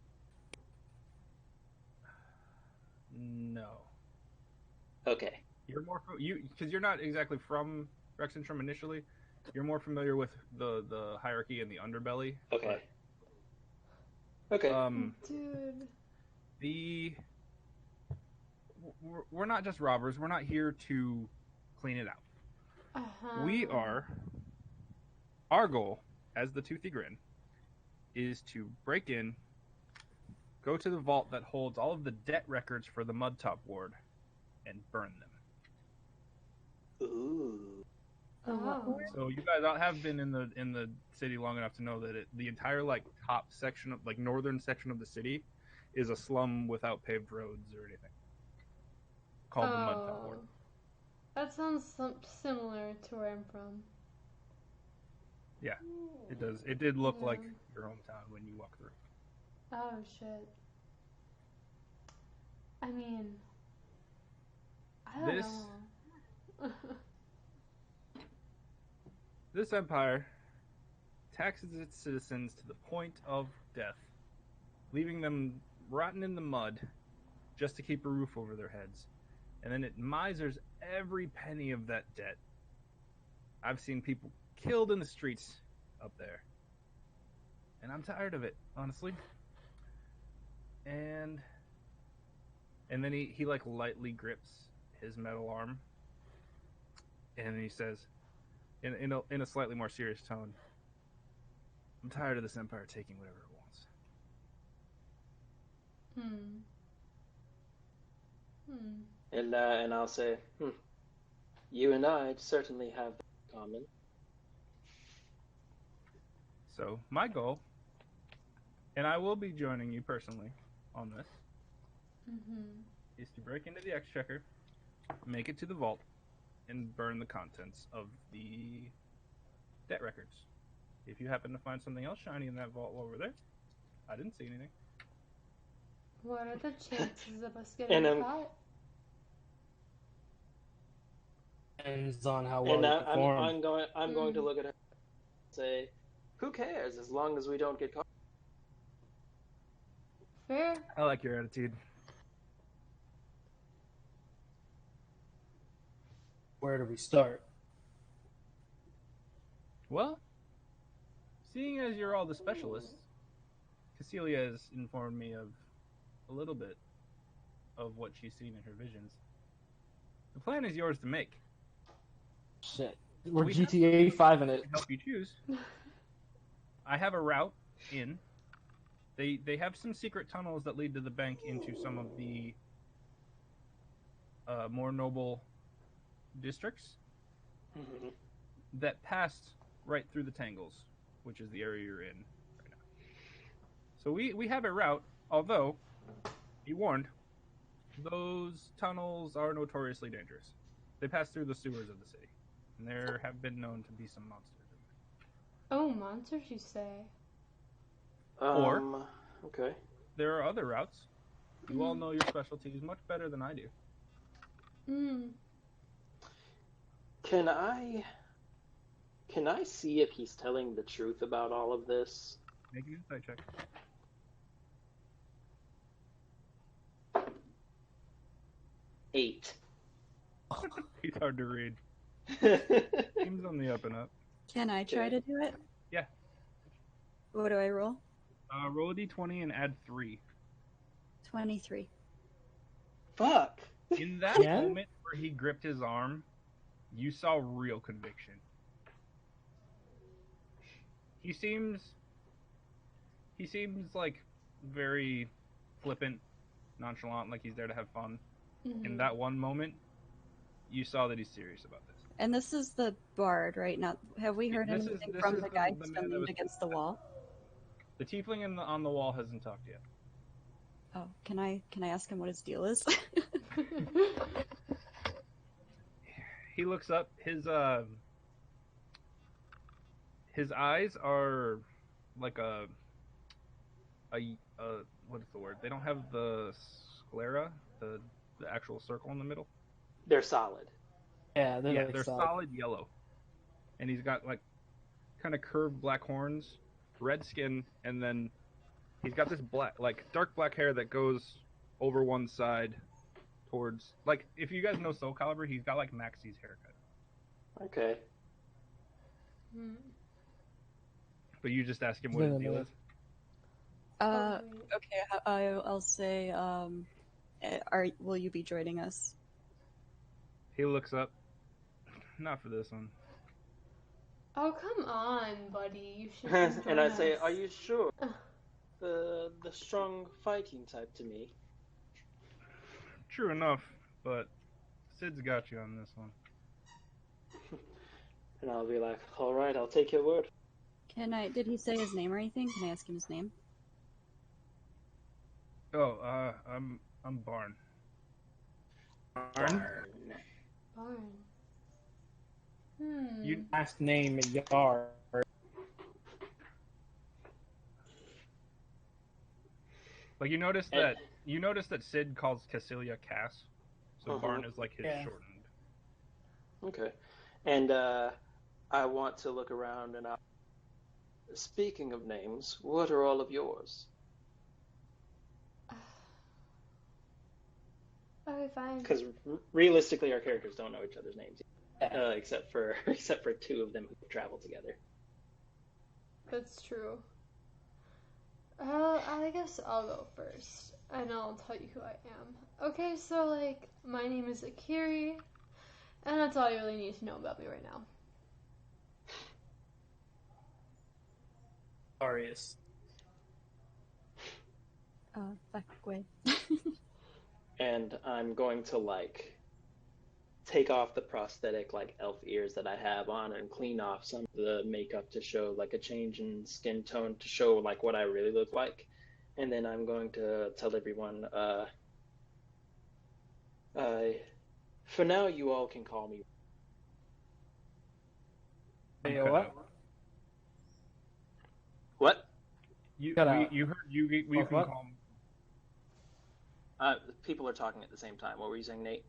No. Okay. You're more because you're not exactly from Rexentrum initially. You're more familiar with the hierarchy and the underbelly. Okay. Okay. Dude. We're not just robbers. We're not here to clean it out. Uh-huh. Our goal, as the Toothy Grin, is to break in, go to the vault that holds all of the debt records for the Mudtop Ward, and burn them. Ooh. Oh. So you guys have been in the city long enough to know that the entire like top section of like northern section of the city is a slum without paved roads or anything. Called the Mudtop Ward. That sounds similar to where I'm from. Yeah, it does. It did look Yeah. like your hometown when you walk through. Oh, shit. I mean, I don't know. This empire taxes its citizens to the point of death, leaving them rotten in the mud just to keep a roof over their heads. And then it misers every penny of that debt. I've seen people killed in the streets up there. And I'm tired of it, honestly. And then he like lightly grips his metal arm. And he says, in a slightly more serious tone, I'm tired of this empire taking whatever it wants. And I'll say, you and I certainly have that in common. So my goal, and I will be joining you personally on this, is to break into the Exchequer, make it to the vault, and burn the contents of the debt records. If you happen to find something else shiny in that vault while we're there, I didn't see anything. What are the chances of us getting caught? Depends on how well And you perform. I'm going to look at her and say, who cares as long as we don't get caught? Fair. I like your attitude. Where do we start? Well, seeing as you're all the specialists, Cecilia has informed me of a little bit of what she's seen in her visions. The plan is yours to make. Shit. We're We GTA 5 in it. To help you choose. I have a route in. They have some secret tunnels that lead to the bank into some of the more noble districts Mm-hmm. that pass right through the Tangles, which is the area you're in right now. So we have a route, although, be warned, those tunnels are notoriously dangerous. They pass through the sewers of the city, and there have been known to be some monsters in there. Oh, monsters, you say? Or- Okay. There are other routes. You all know your specialties much better than I do. Can I see if he's telling the truth about all of this? Make an insight check. Eight. He's hard to read. Seems on the up and up. Can I try to do it? Yeah. What do I roll? Roll a d20 and add 3. 23. Fuck. In that Yeah? moment where he gripped his arm, you saw real conviction. He seems like very flippant, nonchalant, like he's there to have fun. In that one moment, you saw that he's serious about this. And this is the bard, right? Not have we heard This is- anything this from is the the- guy the who's man been that leaned was- against the wall? The tiefling on the wall hasn't talked yet. Oh, can I ask him what his deal is? He looks up. His eyes are like a what is the word? They don't have the sclera, the actual circle in the middle. They're solid. Yeah, They're solid yellow, and he's got like kind of curved black horns, red skin, and then he's got this dark black hair that goes over one side towards, like, if you guys know Soul Calibur, he's got like Maxi's haircut. Okay. But you just ask him what his deal is. Okay, I'll say, will you be joining us? He looks up. Not for this one. Oh, come on, buddy. You should. And I say, us. are you sure? The strong fighting type to me. True enough, but Sid's got you on this one. And I'll be like, all right, I'll take your word. Did he say his name or anything? Can I ask him his name? Oh, I'm Barn. Barn? Barn. You Last name Yar. like you notice that Sid calls Cassilia Cass, so Barn is like his shortened. Okay. And I want to look around and speaking of names, what are all of yours? Okay, fine. Because realistically, our characters don't know each other's names, except for two of them who travel together. That's true. I guess I'll go first, and I'll tell you who I am. Okay, so, like, my name is Akiri, and that's all you really need to know about me right now. Arius. Back way. And I'm going to, like, take off the prosthetic, like, elf ears that I have on and clean off some of the makeup to show, like, a change in skin tone to show, like, what I really look like. And then I'm going to tell everyone, for now you all can call me. Wait, cut what? out. What? Cut out. You heard you What? can call me. People are talking at the same time. What were you saying, Nate?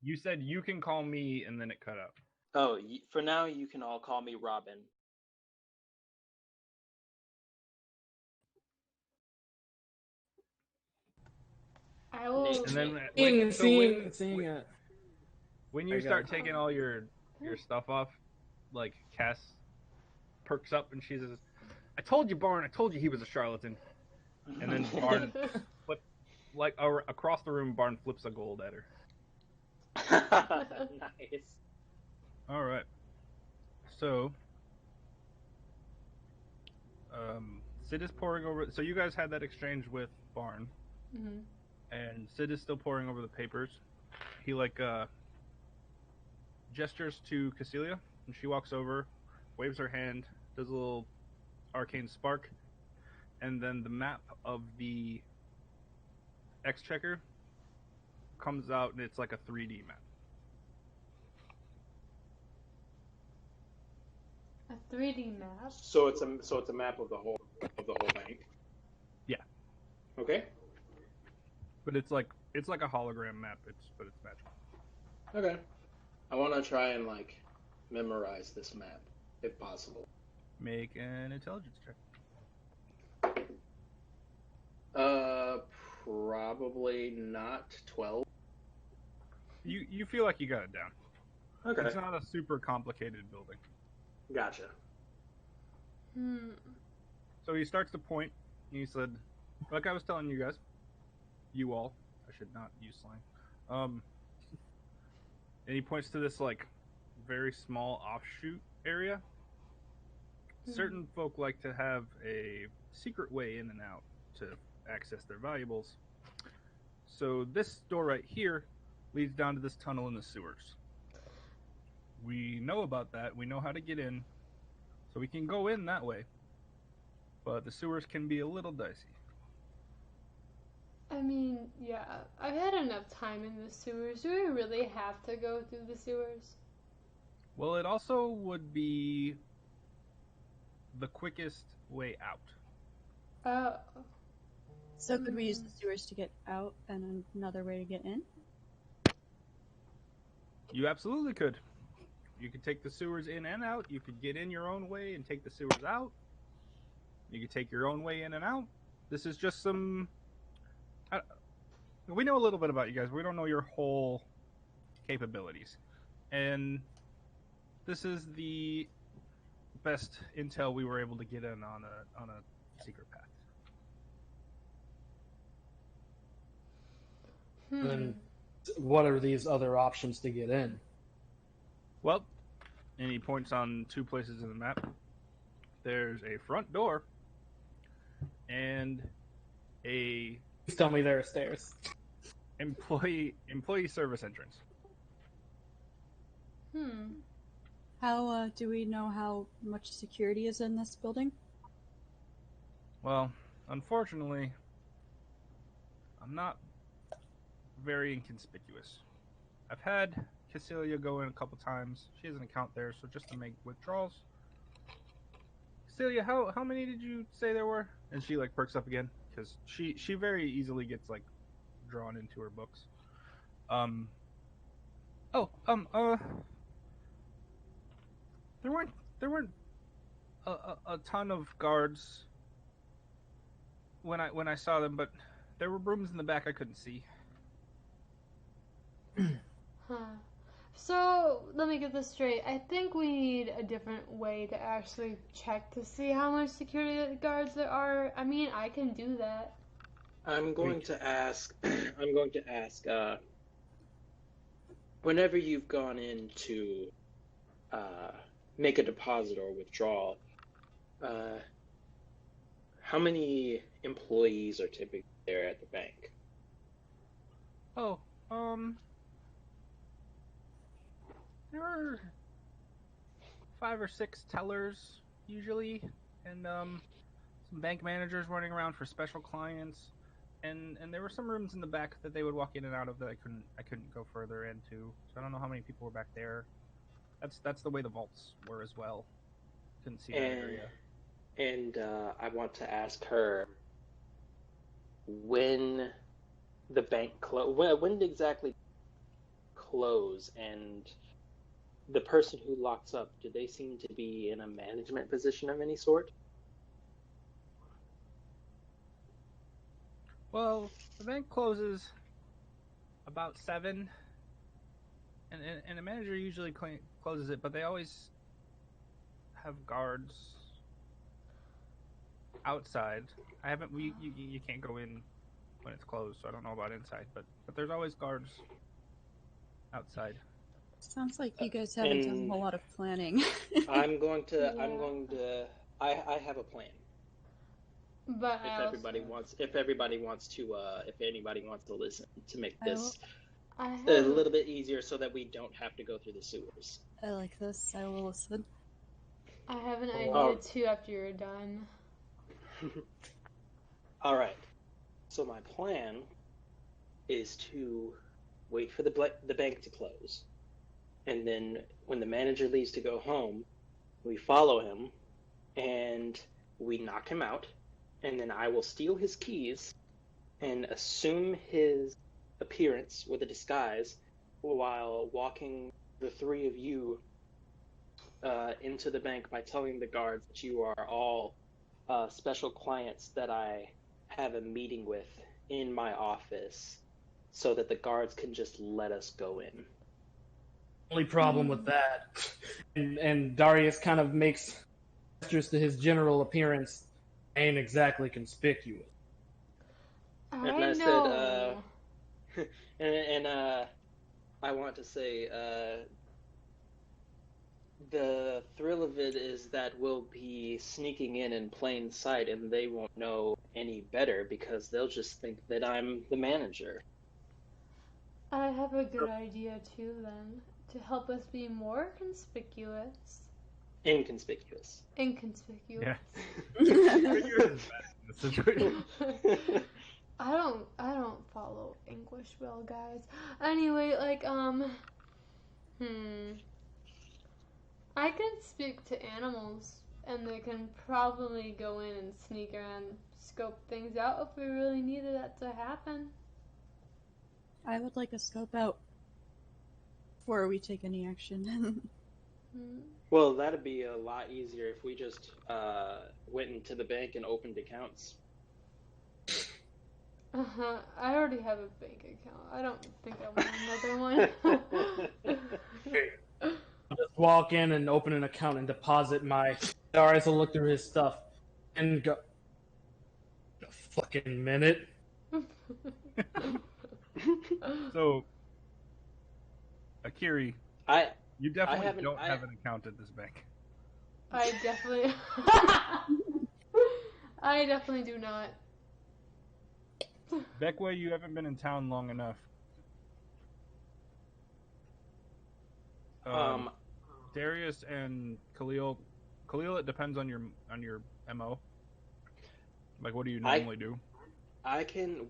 You said you can call me, and then it cut out. Oh, for now, you can all call me Robin. I will. Nate. And then Seeing it. when There you you start go. taking all your stuff off, like Cass perks up and she says, "I told you, Barn. I told you he was a charlatan." And then Barn across the room, Barn flips a gold at her. Nice. All right. So, Sid is pouring over. So you guys had that exchange with Barn, Mhm. and Sid is still pouring over the papers. He gestures to Cassilia, and she walks over, waves her hand, does a little arcane spark, and then the map of the exchequer comes out, and it's like a 3D map. A 3D map. So it's a map of the whole bank. Yeah. Okay. But it's like a hologram map. But it's magical. Okay. I want to try and memorize this map if possible. Make an intelligence check. Probably not 12. You feel like you got it down. Okay. It's not a super complicated building. Gotcha. So he starts to point, and he said, like I was telling you guys, you all, I should not use slang. And he points to this very small offshoot area. Certain folk like to have a secret way in and out to access their valuables. So this door right here leads down to this tunnel in the sewers. We know about that. We know how to get in. So we can go in that way. But the sewers can be a little dicey. I mean, yeah, I've had enough time in the sewers. Do we really have to go through the sewers? Well, it also would be the quickest way out. Oh. So could we use the sewers to get out and another way to get in? You absolutely could. You could take the sewers in and out. You could get in your own way and take the sewers out. You could take your own way in and out. This is just some... we know a little bit about you guys. We don't know your whole capabilities. And this is the best intel we were able to get in on a secret path. Then what are these other options to get in? Well, and he points on two places in the map. There's a front door and a Please tell me there are stairs. employee service entrance. How do we know how much security is in this building? Well, unfortunately, I'm not very inconspicuous. I've had Cassilia go in a couple times. She has an account there, so just to make withdrawals. Cassilia, how many did you say there were? And she perks up again because she very easily gets drawn into her books. There weren't a ton of guards when I saw them, but there were rooms in the back I couldn't see. So, let me get this straight. I think we need a different way to actually check to see how much security guards there are. I mean, I can do that. I'm going to ask, whenever you've gone in to make a deposit or withdrawal, how many employees are typically there at the bank? Oh, there are 5 or 6 tellers usually, and some bank managers running around for special clients, and there were some rooms in the back that they would walk in and out of that I couldn't go further into. So I don't know how many people were back there. That's the way the vaults were as well. Couldn't see that And area. I want to ask her when the bank when did exactly close, and the person who locks up, do they seem to be in a management position of any sort? Well, the bank closes about 7, and the manager usually closes it, but they always have guards outside. I haven't. You can't go in when it's closed, so I don't know about inside. But there's always guards outside. Sounds like you guys haven't done And a lot of planning. I'm going to. I'm Yeah. going to. I have a plan. But If I everybody also, wants, if everybody wants to, if anybody wants to listen, to make I this I a have, little bit easier, so that we don't have to go through the sewers. I like this. I will listen. I have an Oh, idea wow. too after you're done. All right. So my plan is to wait for the bank to close, and then when the manager leaves to go home, we follow him and we knock him out, and then I will steal his keys and assume his appearance with a disguise while walking the three of you into the bank by telling the guards that you are all special clients that I have a meeting with in my office, so that the guards can just let us go in. Only problem with that, and Darius kind of makes gestures to his general appearance, ain't exactly conspicuous. And I I know. said, and I want to say, the thrill of it is that we'll be sneaking in plain sight, and they won't know any better because they'll just think that I'm the manager. I have a good idea too then, to help us be more conspicuous. Inconspicuous. Inconspicuous. Yeah. Yours is bad in this situation. I don't follow English well, guys. Anyway, like I can speak to animals and they can probably go in and sneak around, scope things out if we really needed that to happen. I would like a scope out before we take any action. Well, that'd be a lot easier if we just went into the bank and opened accounts. I already have a bank account. I don't think I want another one. I'll just walk in and open an account and deposit my. Darius will look through his stuff and go. A fucking minute. So, Akiri, I you definitely haven't- don't have an account at this bank. I definitely I definitely do not. Beckway, you haven't been in town long enough. Darius and Khalil, it depends on your MO. Like, what do you normally do?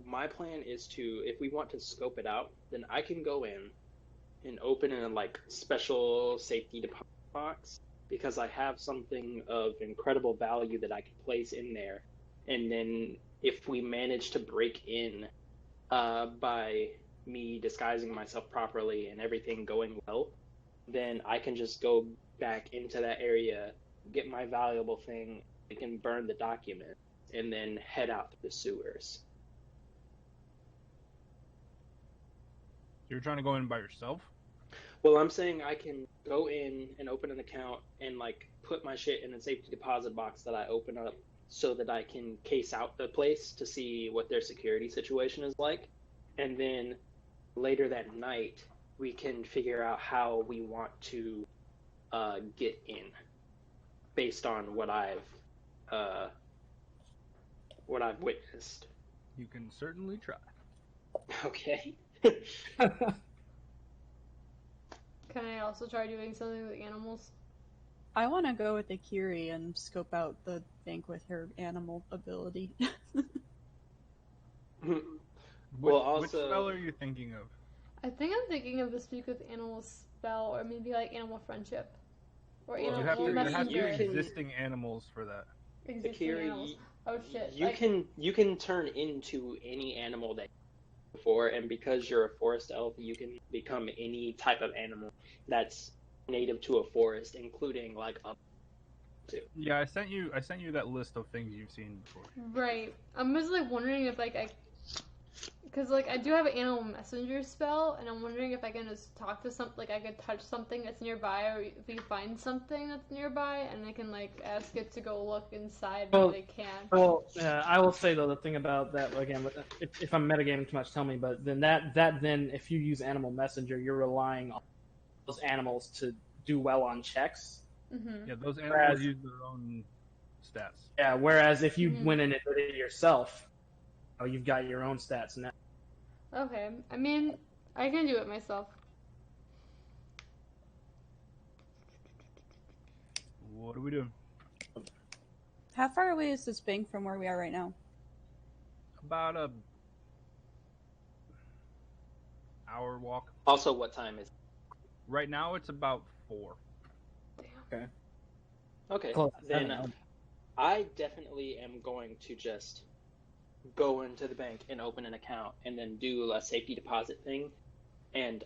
my plan is to, if we want to scope it out, then I can go in and open a like special safety deposit box, because I have something of incredible value that I can place in there, and then if we manage to break in by me disguising myself properly and everything going well, then I can just go back into that area, get my valuable thing, I can burn the document, and then head out to the sewers. You're trying to go in by yourself? Well, I'm saying I can go in and open an account and like put my shit in a safety deposit box that I open up, so that I can case out the place to see what their security situation is like, and then later that night we can figure out how we want to get in, based on what I've witnessed. You can certainly try. Okay. Can I also try doing something with animals? I want to go with Akiri and scope out the bank with her animal ability. Well, Which also, spell are you thinking of? I think I'm thinking of the speak with animals spell, or maybe like animal friendship, or Well, animal You have to. There has to be you messenger. can- existing animals for that. Existing Akira, animals. Oh shit! you Like, can turn into any animal that you're before, and because you're a forest elf, you can become any type of animal that's native to a forest, including like a too. Yeah, I sent you. I sent you that list of things you've seen before. right. I'm just like wondering if like because like I do have an animal messenger spell, and I'm wondering if I can just talk to something, like I could touch something that's nearby, or if we find something that's nearby, and I can like ask it to go look inside, but it can. Well, I will say though the thing about that again, if I'm metagaming too much, tell me. But then then if you use Animal Messenger, you're relying on those animals to do well on checks. Mm-hmm. Yeah, those animals Whereas- use their own stats. Yeah. Whereas if you Mhm. went in and did it yourself, you've got your own stats now. Okay. I mean, I can do it myself. What are we doing? How far away is this bank from where we are right now? About a hour walk. Also, what time is it? Right now, it's about 4. Okay, Close. then I don't know. I definitely am going to just go into the bank and open an account, and then do a safety deposit thing, and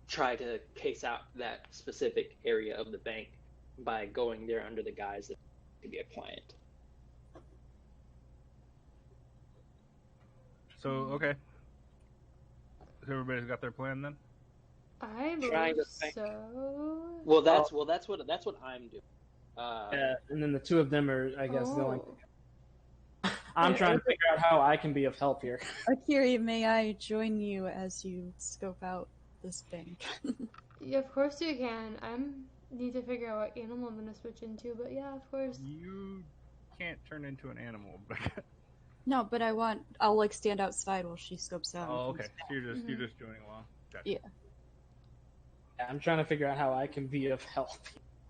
try to case out that specific area of the bank by going there under the guise that to be a client. So okay. So everybody's got their plan then. I Trying believe to think. so. Well, that's what I'm doing. And then the two of them are, I guess, going. Oh. I'm trying to figure out how I can be of help here. Akiri, may I join you as you scope out this bank? Yeah, of course you can. Need to figure out what animal I'm gonna switch into, but yeah, of course. You can't turn into an animal. No, but I'll like stand outside while she scopes out. and Oh, comes okay. back. So you're Mm-hmm. just joining along. Gotcha. Yeah. Yeah, I'm trying to figure out how I can be of help.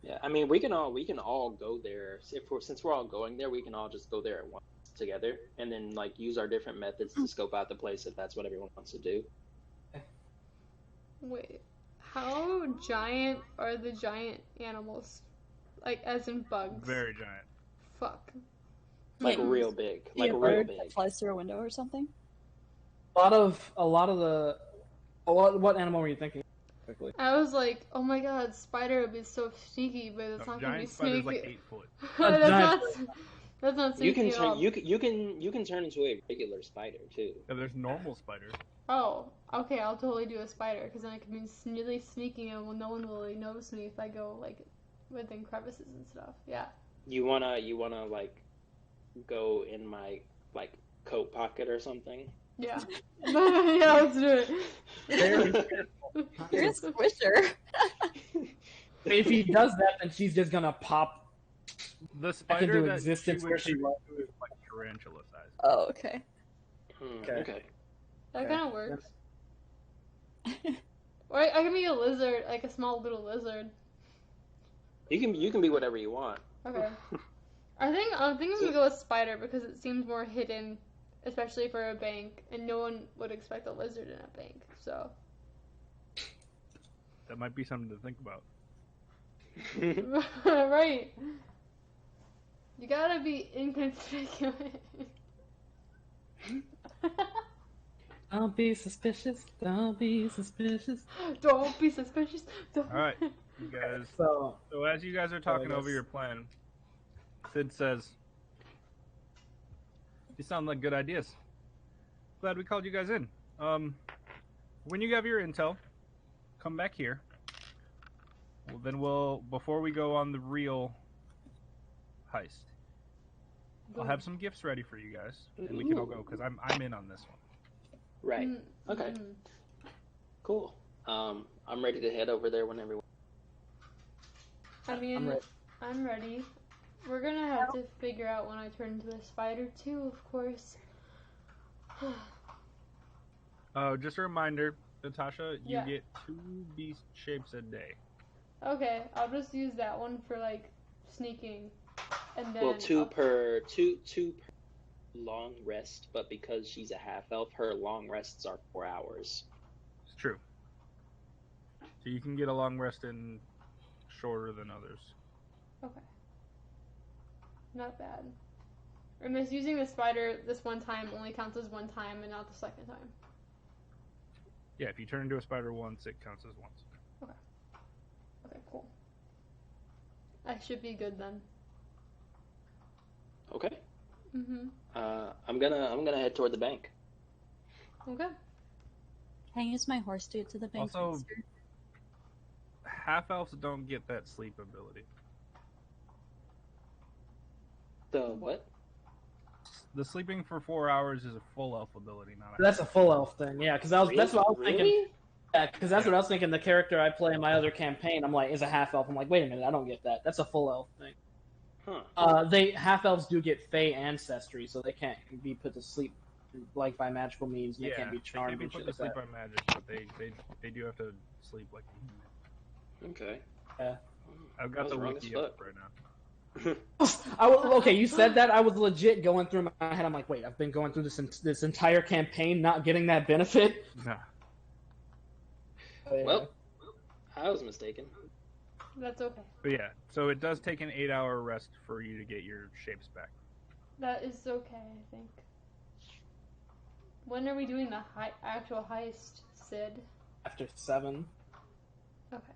Yeah, I mean, we can all go there. Since we're all going there, we can all just go there at once together, and then like use our different methods to scope out the place if that's what everyone wants to do. Wait, how giant are the giant animals? Like, as in bugs? Very giant. Fuck. Like Hmm. real big, See like a real bird big. that flies through a window or something? A lot of the. What animal were you thinking? Quickly. I was like, oh my god, spider would be so sneaky, but it's No, not gonna be giant spider's sneaky. like 8 foot. that's giant not sneaky You can at all. turn you can turn into a regular spider too. Yeah, there's normal spiders. Oh, okay, I'll totally do a spider, because then I can be really sneaky and no one will really notice me if I go, like, within crevices and stuff. Yeah. You wanna like go in my like coat pocket or something? Yeah. Yeah, let's do it. You're a squisher. If he does that, then she's just gonna pop The back into spider that existence she where would she turn was. into is like tarantula size. Oh, okay. Okay. That Okay. kind of works. Or I can be a lizard, like a small little lizard. You can be whatever you want. Okay. I think I'm gonna go with spider because it seems more hidden, especially for a bank, and no one would expect a lizard in a bank. So. That might be something to think about. Right. You gotta be inconspicuous. Don't be suspicious. Don't be suspicious. Don't be suspicious. Don't. All right, you guys. So So as you guys are talking guess- over your plan, Sid says, "You sound like good ideas. Glad we called you guys in. When you have your intel, come back here. Well, then before we go on the real heist, I'll have some gifts ready for you guys, and we can all go because I'm in on this one. Right. Mm, Okay. mm. Cool. I'm ready to head over there when everyone. I mean, I'm ready. I'm ready. We're gonna have to figure out when I turn into a spider too, of course. Just a reminder, Natasha, you Yeah. get 2 beast shapes a day. Okay, I'll just use that one for like sneaking, and then Well, two I'll- per long rest, but because she's a half elf, her long rests are 4 hours. True. So you can get a long rest in shorter than others. Okay. Not bad. Or misusing the spider this one time only counts as one time and not the second time. Yeah, if you turn into a spider once, it counts as once. Okay, cool. I should be good then. Okay. Mm-hmm. I'm gonna head toward the bank. Okay. Can I use my horse to get to the bank Also- faster? Half elves don't get that sleep ability. The what? The sleeping for 4 hours is a full elf ability, not a That's a full elf thing, yeah. Because that's what I was thinking. Really? Yeah, because that's what I was thinking. The character I play in my other campaign, I'm like, is a half elf. I'm like, wait a minute, I don't get that. That's a full elf thing. Huh. They half elves do get Fey ancestry, so they can't be put to sleep like by magical means. They can't be charmed They and can't shit be put to like sleep that. by magic, but they do have to sleep like a human. Okay. Yeah. I've I got was the wrong as wiki fuck. up right now. Okay, you said that. I was legit going through my head. I'm like, wait, I've been going through this entire campaign not getting that benefit. Nah. Well, I was mistaken. That's okay. But yeah, so it does take an 8-hour rest for you to get your shapes back. That is okay, I think. When are we doing the actual heist, Sid? After 7. Okay,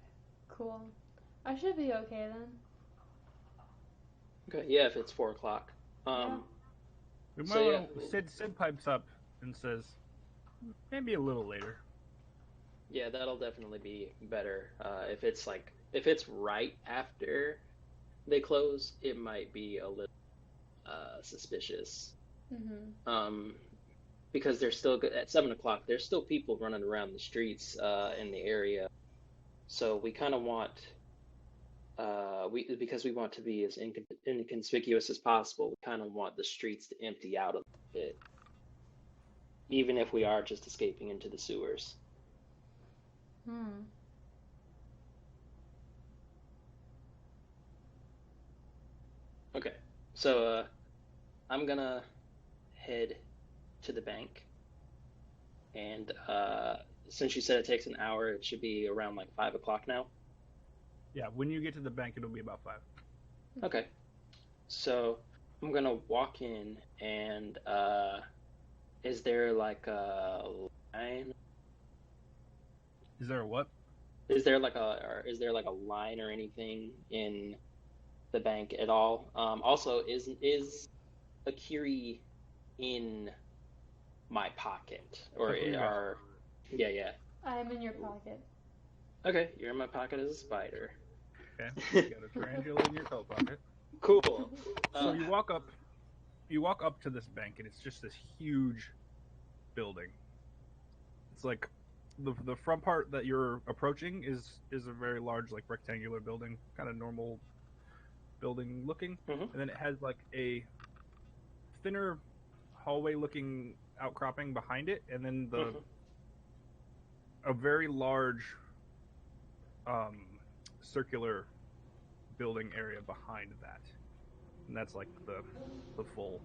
cool. I should be okay then. Okay. Yeah, if it's 4 o'clock. We might So, wanna- Sid pipes up and says, maybe a little later. Yeah, that'll definitely be better. If it's right after they close, it might be a little suspicious. Mm-hmm. Because there's still at 7 o'clock. There's still people running around the streets in the area, so we kind of want because we want to be as inconspicuous as possible. We kind of want the streets to empty out a bit, even if we are just escaping into the sewers. Hmm. Okay, so I'm gonna head to the bank, and since you said it takes an hour, it should be around like 5 o'clock now. Yeah, when you get to the bank, it'll be about 5. Okay, so I'm gonna walk in, and is there like a line? Is there a what? Is there like a line or anything in the bank at all? Also, is Akiri in my pocket, or Akiri. are yeah? I am in your pocket. Okay, you're in my pocket as a spider. Okay, you got a tarantula in your coat pocket. Cool. So you walk up to this bank, and it's just this huge building. It's like the front part that you're approaching is a very large, like, rectangular building, kind of normal building looking, Mhm. and then it has like a thinner hallway looking outcropping behind it, and then a very large circular building area behind that, and that's like the full,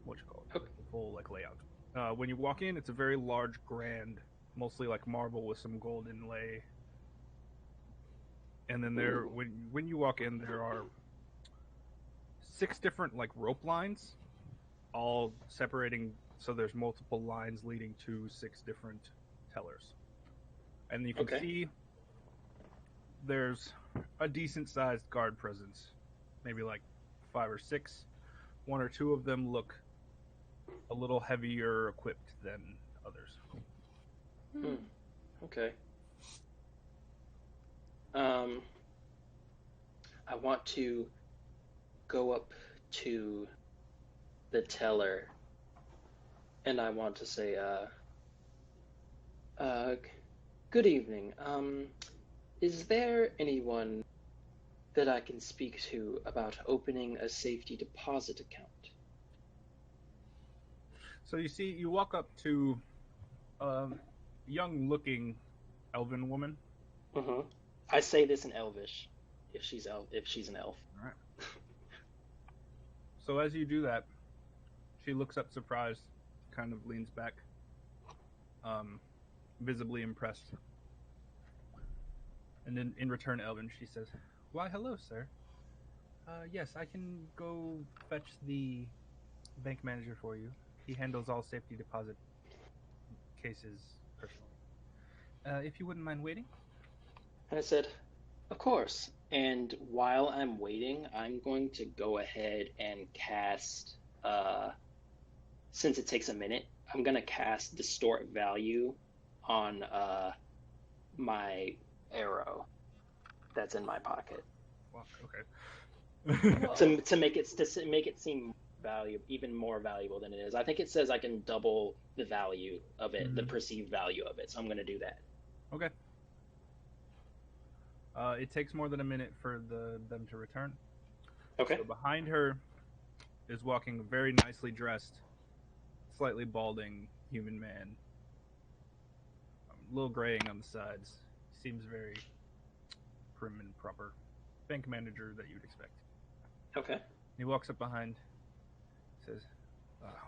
what you call it, Okay. the full like layout. When you walk in, it's a very large, grand, mostly like marble with some gold inlay. And then there, when you walk in, there are 6 different like rope lines, all separating. So there's multiple lines leading to 6 different tellers, and you can see there's a decent-sized guard presence, maybe like 5 or 6. 1 or 2 of them look a little heavier equipped than others. Okay. I want to go up to the teller, and I want to say, good evening. Is there anyone that I can speak to about opening a safety deposit account? So you walk up to a young-looking elven woman. Mm-hmm. I say this in Elvish, if she's an elf. All right. So as you do that, she looks up surprised, kind of leans back. visibly impressed. And then in return, Elvin, she says, "Why, hello, sir. Yes, I can go fetch the bank manager for you. He handles all safety deposit cases personally. If you wouldn't mind waiting." And I said, of course. And while I'm waiting, I'm going to go ahead and cast, since it takes a minute, I'm going to cast Distort Value on my arrow that's in my pocket. Well, okay. To make it seem even more valuable than it is. I think it says I can double the value of it, the perceived value of it. So I'm going to do that. Okay. It takes more than a minute for them to return. Okay. So behind her is walking a very nicely dressed, slightly balding human man. A little graying on the sides. Seems very prim and proper. Bank manager that you'd expect. Okay. He walks up behind, says,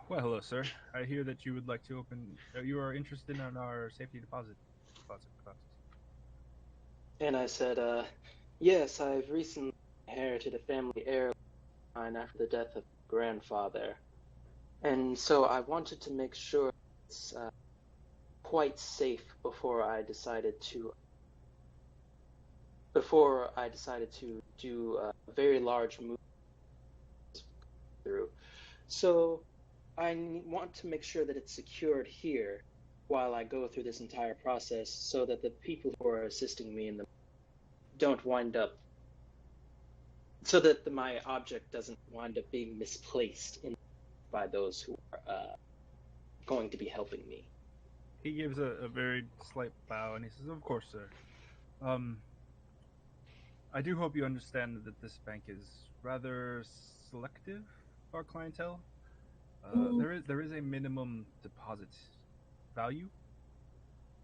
"Well, hello, sir. I hear that you would like to open. You are interested in our safety deposit. And I said, yes, I've recently inherited a family heirloom after the death of grandfather. And so I wanted to make sure it's quite safe before I decided to do a very large move through. So I want to make sure that it's secured here while I go through this entire process so that the people who are assisting me in the don't wind up so that my object doesn't wind up being misplaced by those who are going to be helping me. He gives a very slight bow and he says, "Of course, sir. I do hope you understand that this bank is rather selective of our clientele. There is a minimum deposit value.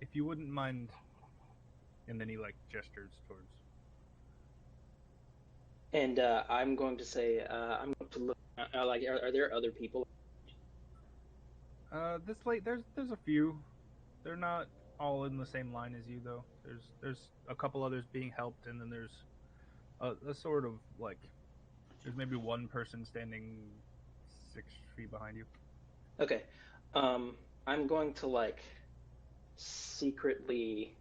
If you wouldn't mind," and then he gestures towards. And I'm going to say, I'm going to look. Are there other people? There's a few. They're not all in the same line as you though. There's a couple others being helped, and then there's a sort of there's maybe one person standing 6 feet behind you. Okay. I'm going to secretly.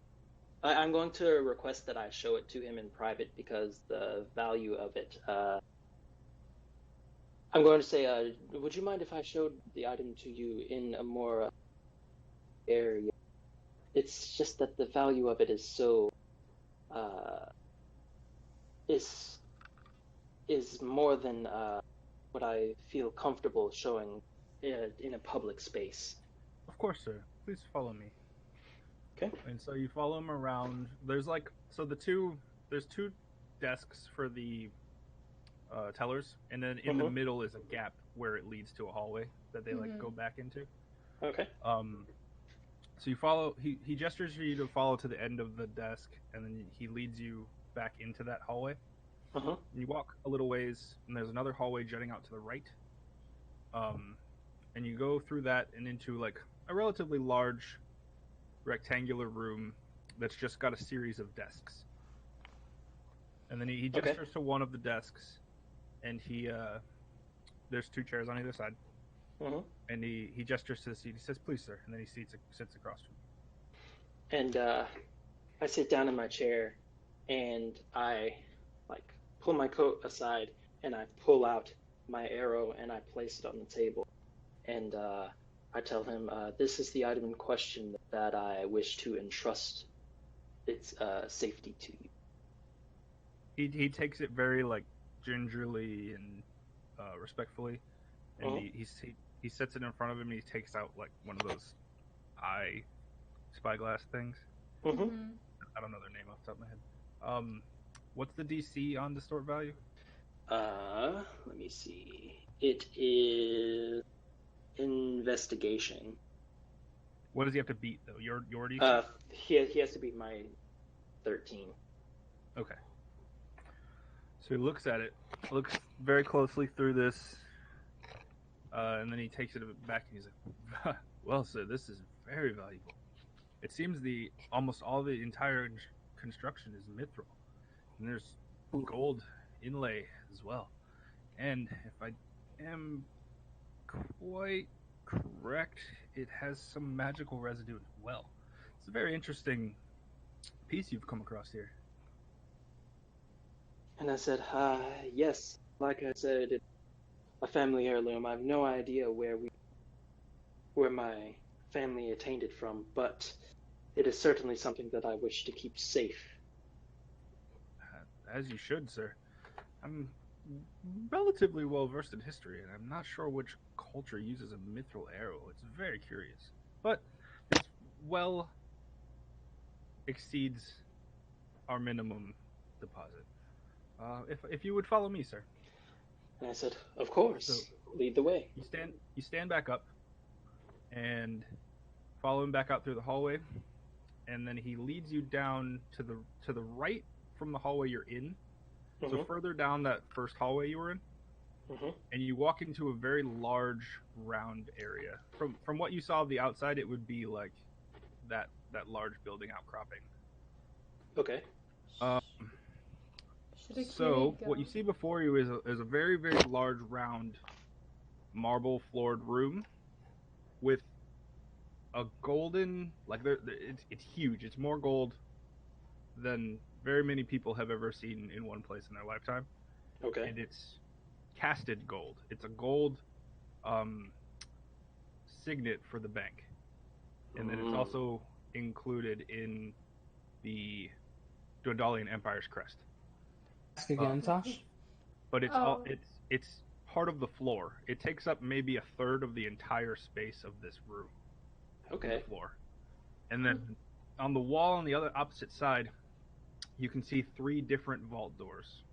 I'm going to request that I show it to him in private because the value of it. I'm going to say, would you mind if I showed the item to you in a more area? It's just that the value of it is so is more than what I feel comfortable showing in a public space. Of course, sir. Please follow me. Okay. And so you follow him around. There's there's two desks for the tellers, and then in the middle is a gap where it leads to a hallway that they go back into. Okay. So you follow. He gestures for you to follow to the end of the desk, and then he leads you back into that hallway. And you walk a little ways, and there's another hallway jutting out to the right. And you go through that and into a relatively large rectangular room that's just got a series of desks. And then he gestures to one of the desks, and there's 2 chairs on either side. And he gestures to the seat. He says, "Please, sir," and then he sits across from you. And I sit down in my chair, and I pull my coat aside, and I pull out my arrow, and I place it on the table. And I tell him, this is the item in question that I wish to entrust its safety to you. He takes it very gingerly and respectfully, and he sets it in front of him, and he takes out one of those eye spyglass things. I don't know their name off the top of my head. What's the DC on Distort Value? Let me see. It is investigation. What does he have to beat though? Your DC? He has to beat my 13. Okay. So he looks at it, looks very closely through this, and then he takes it back and he's like, "Well, sir, this is Very valuable. It seems almost all the entire construction is mithril, and there's gold inlay as well. And if I am quite correct, it has some magical residue as well. It's a very interesting piece you've come across here. And I said, yes, like I said, it's a family heirloom. I have no idea where my family attained it from, but it is certainly something that I wish to keep safe. As you should, sir. I'm relatively well versed in history, and I'm not sure which culture uses a mithril arrow. It's very curious, but it's well exceeds our minimum deposit. If you would follow me, sir. And I said, of course, So, lead the way. You stand back up, and follow him back out through the hallway, and then he leads you down to the right from the hallway you're in. So further down that first hallway you were in, and you walk into a very large round area. From what you saw of the outside, it would be like that large building outcropping. Okay. So what you see before you is a very, very large round marble floored room with a golden, like it's huge. It's more gold than very many people have ever seen in one place in their lifetime. Okay. And it's casted gold. It's a gold signet for the bank. And then it's also included in the Dwendalian Empire's crest. Ask again, Tosh. But it's part of the floor. It takes up maybe a third of the entire space of this room. Okay. The floor. And then on the wall on the other opposite side, you can see 3 different vault doors.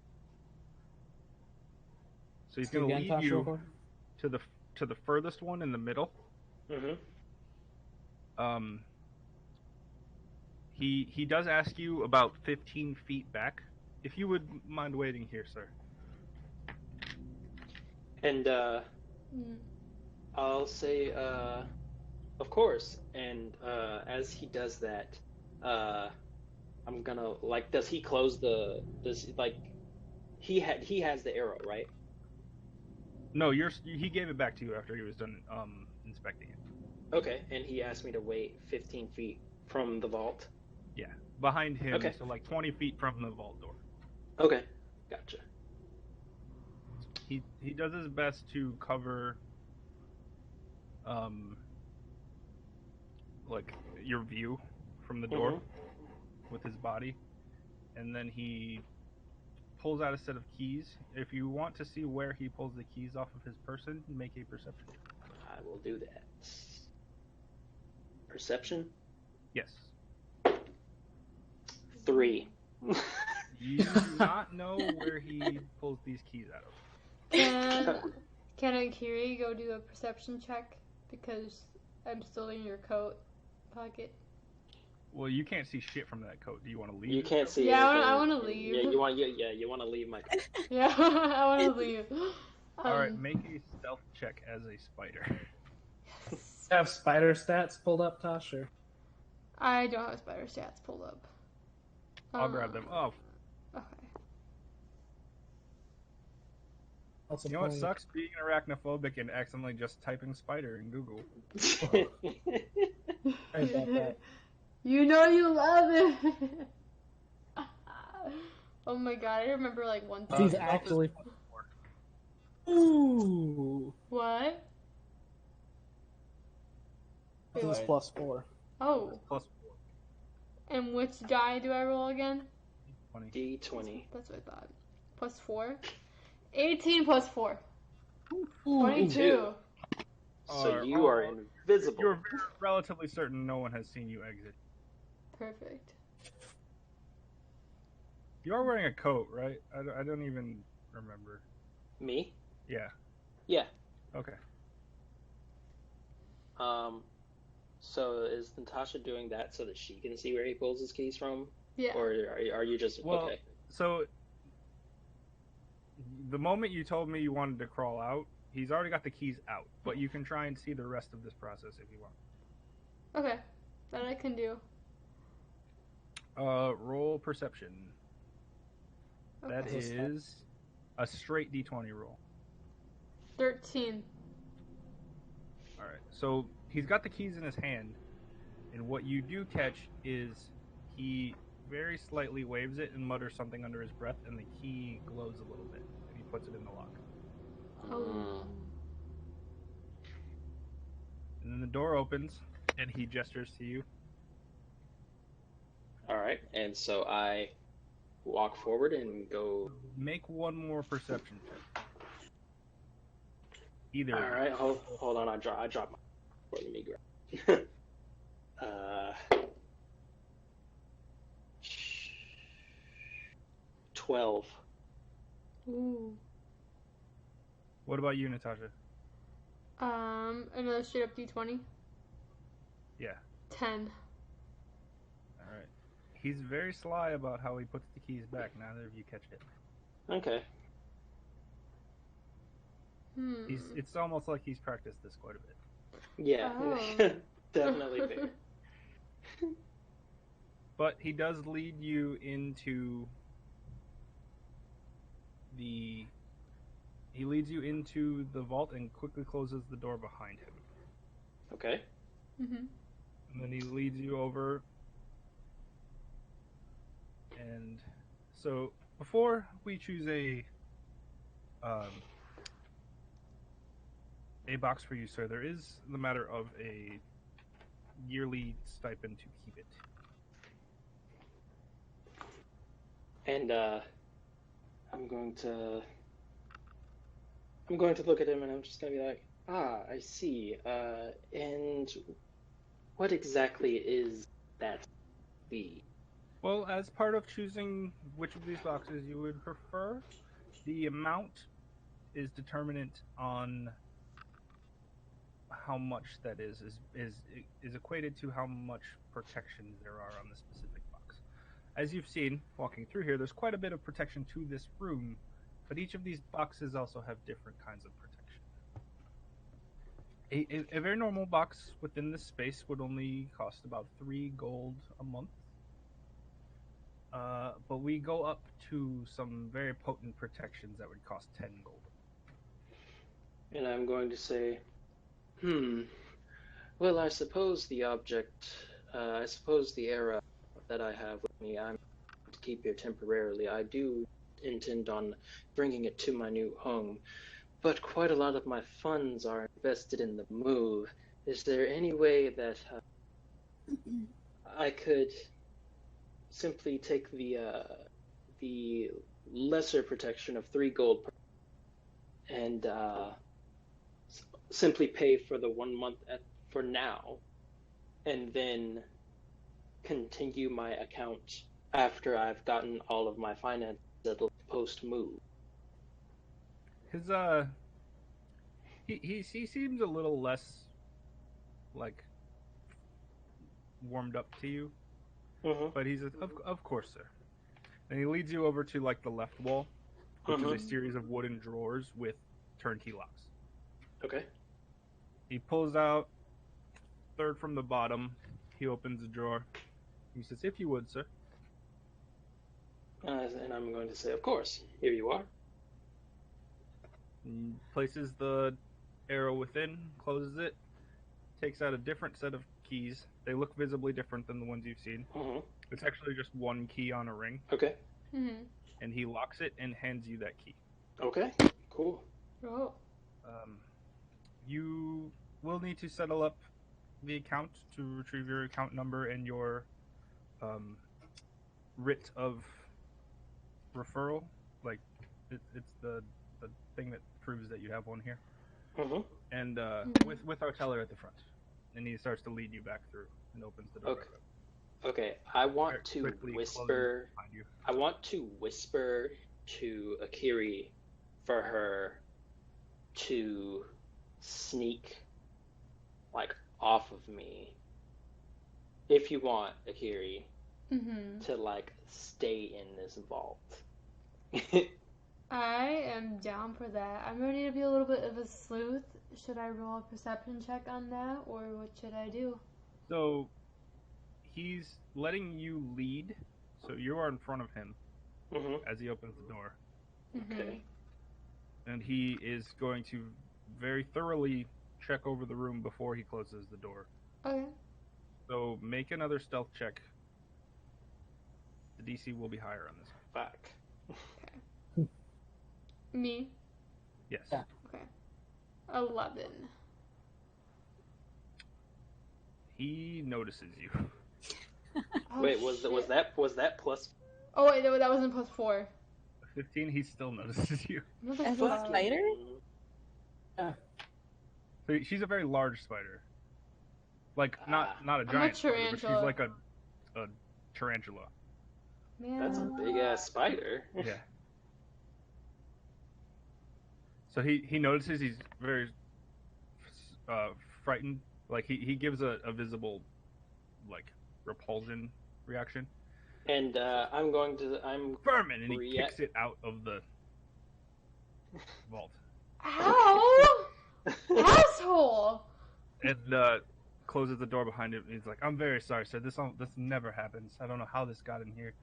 So he's going to lead you to the furthest one in the middle. He does ask you about 15 feet back. If you would mind waiting here, sir. And I'll say, of course. And as he does that, I'm gonna does he close he has the arrow, right? No, he gave it back to you after he was done inspecting it. Okay, and he asked me to wait 15 feet from the vault. Yeah, behind him, okay. So like 20 feet from the vault door. Okay, gotcha. He does his best to cover like your view from the door with his body, and then he pulls out a set of keys. If you want to see where he pulls the keys off of his person, make a perception. I will do that. Perception? Yes. 3. You do not know where he pulls these keys out of. Can Akiri go do a perception check? Because I'm still in your coat pocket. Well, you can't see shit from that coat. Do you want to leave? You can't see. Yeah, I want to leave. Yeah, you want. Yeah, you want to leave my. Yeah, I want to leave. All right, make a stealth check as a spider. Yes. Have spider stats pulled up, Tosh? Or? I don't have spider stats pulled up. I'll grab them. Oh. Okay. You know what sucks? Being arachnophobic and accidentally just typing spider in Google. Sorry about that. You know you love it. Oh my god, I remember like one time. He's actually. Ooh. What? This is +4. Oh. +4. And which die do I roll again? D20. That's what I thought. +4. 18 plus 4. Ooh. 22. So you are invisible. You're relatively certain no one has seen you exit. Perfect. You are wearing a coat, right? I don't even remember. Me? Yeah. Yeah. Okay. So is Natasha doing that so that she can see where he pulls his keys from? Yeah. Or are you just okay? So the moment you told me you wanted to crawl out, he's already got the keys out, but you can try and see the rest of this process if you want. Okay, that I can do. Roll perception. Okay. That is a straight d20 roll. 13. All right. So he's got the keys in his hand, and what you do catch is he very slightly waves it and mutters something under his breath, and the key glows a little bit, and he puts it in the lock. Oh. And then the door opens, and he gestures to you. All right, and so I walk forward and go. Make one more perception check. Either. All right, hold on. I drop my. Let me grab. 12. Ooh. What about you, Natasha? Another straight up D20. Yeah. 10. All right. He's very sly about how he puts the keys back. Neither of you catch it. Okay. It's almost like he's practiced this quite a bit. Yeah, Oh. definitely fair. But he does lead you into the vault and quickly closes the door behind him. Okay. Mm-hmm. And then he leads you over. And so before we choose a box for you, sir, there is the matter of a yearly stipend to keep it. And I'm going to look at him and I'm just going to be like, I see. And what exactly is that fee? Well, as part of choosing which of these boxes you would prefer, the amount is determinant on how much that is equated to how much protection there are on the specific box. As you've seen walking through here, there's quite a bit of protection to this room, but each of these boxes also have different kinds of protection. A very normal box within this space would only cost about 3 gold a month. But we go up to some very potent protections that would cost 10 gold. And I'm going to say, well, I suppose the era that I have with me, I'm to keep here temporarily. I do intend on bringing it to my new home, but quite a lot of my funds are invested in the move. Is there any way that I could simply take the lesser protection of 3 gold and simply pay for the 1 month for now, and then continue my account after I've gotten all of my finances settled post move? His he seems a little less like warmed up to you, but he's of course, sir. And he leads you over to like the left wall, which is a series of wooden drawers with turnkey locks. Okay. He pulls out third from the bottom. He opens the drawer. He says, "If you would, sir." And I'm going to say, of course. Here you are. And places the arrow within, closes it, takes out a different set of keys. They look visibly different than the ones you've seen. It's actually just one key on a ring. Okay. And he locks it and hands you that key. Okay. Cool. Oh. You will need to settle up the account to retrieve your account number and your writ of referral. Like, it's the thing that proves that you have one here. And with our teller at the front. And he starts to lead you back through and opens the door. Okay. I want to whisper to Akiri for her to sneak like off of me. If you want, Akiri, to like stay in this vault. I am down for that. I'm ready to be a little bit of a sleuth. Should I roll a perception check on that, or what should I do? So he's letting you lead, so you are in front of him Mm-hmm. as he opens the door, Okay. and he is going to very thoroughly check over the room before he closes the door. Okay. So make another stealth check. The DC will be higher on this. Fuck. Me. Yes. Yeah. Okay. 11. He notices you. Oh, Wait, was shit. that plus? Oh wait, that wasn't plus 4. 15, he still notices you. As a Motherfucker. spider? So she's a very large spider. Like, not a I'm a giant spider, but she's tarantula. like a tarantula. Man. That's a big ass spider. Yeah. So he notices he's very frightened. Like, he gives a visible, like, repulsion reaction. And I'm Vermin! And he React- kicks it out of the vault. Ow! Asshole! And closes the door behind him. He's like, "I'm very sorry, sir. This never happens. I don't know how this got in here.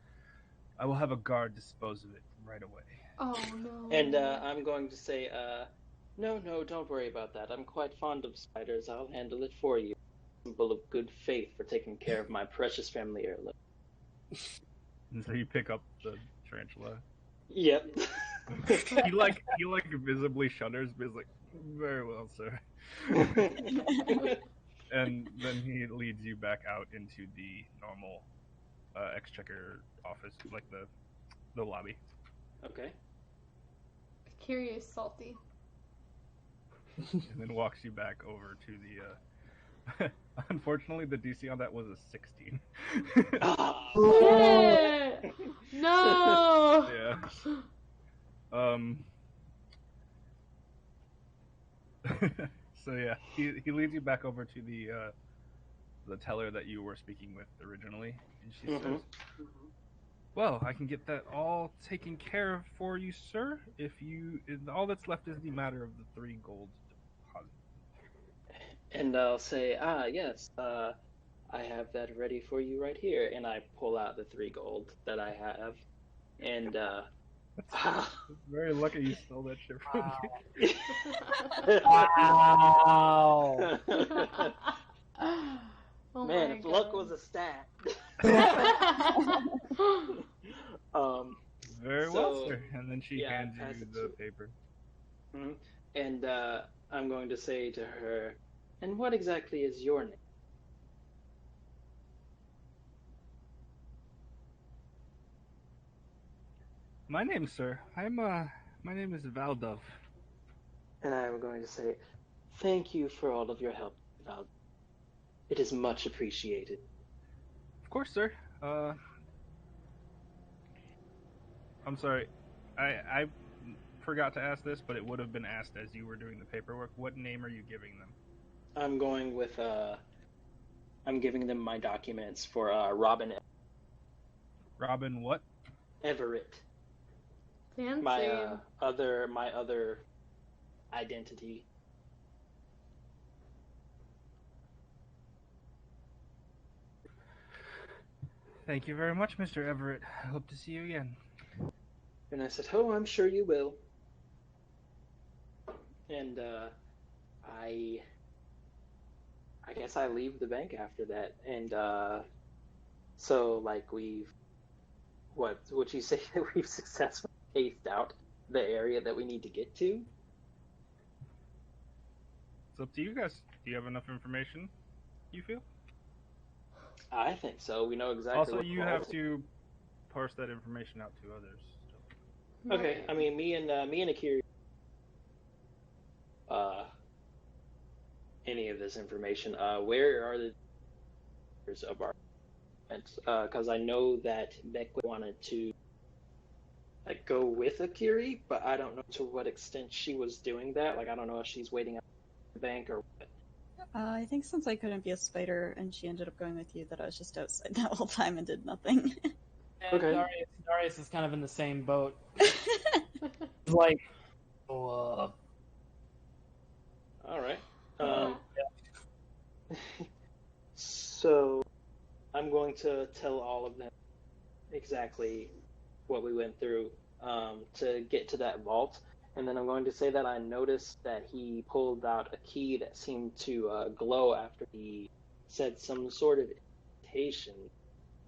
I will have a guard dispose of it right away." Oh no. And I'm going to say, no, don't worry about that. I'm quite fond of spiders. I'll handle it for you. Symbol of good faith for taking care of my precious family heirloom. And so you pick up the tarantula. Yep. He like visibly shudders, but he's like, "Very well, sir." And then he leads you back out into the normal exchequer office, like the lobby. Okay. Curious, salty. And then walks you back over to the unfortunately the DC on that was a 16. Shit! No! Yeah. So yeah, he leads you back over to the teller that you were speaking with originally, and she says, "Well, I can get that all taken care of for you, sir. All that's left is the matter of the 3 gold deposit." And I'll say, yes, I have that ready for you right here. And I pull out the 3 gold that I have. And, Very lucky you stole that shit from me. Wow. Oh Man, my if luck God. was a stat. Very well, So, sir. And then she yeah, I hands pass you it the to- paper. And I'm going to say to her, and what exactly is your name? My name, sir. My name is Valdov. And I'm going to say, thank you for all of your help, Val. It is much appreciated. Of course, sir. I'm sorry. I forgot to ask this, but it would have been asked as you were doing the paperwork. What name are you giving them? I'm going with, I'm giving them my documents for Robin Robin what? Everett. Fancy. My other identity. Thank you very much, Mr. Everett. I hope to see you again. And I said, oh, I'm sure you will. And I guess I leave the bank after that. And so like what would you say that we've successfully paced out the area that we need to get to? It's up to you guys. Do you have enough information, you feel? I think so. We know exactly Also, what you have to parse that information out to others. Okay, I mean, me and Akira, any of this information. Where are the of our events? Because I know that Beck wanted to like go with Akiri, but I don't know to what extent she was doing that. Like, I don't know if she's waiting at the bank or what. I think since I couldn't be a spider and she ended up going with you, that I was just outside that whole time and did nothing. Okay. Darius is kind of in the same boat. Like, All right. So I'm going to tell all of them exactly what we went through to get to that vault. And then I'm going to say that I noticed that he pulled out a key that seemed to glow after he said some sort of invitation,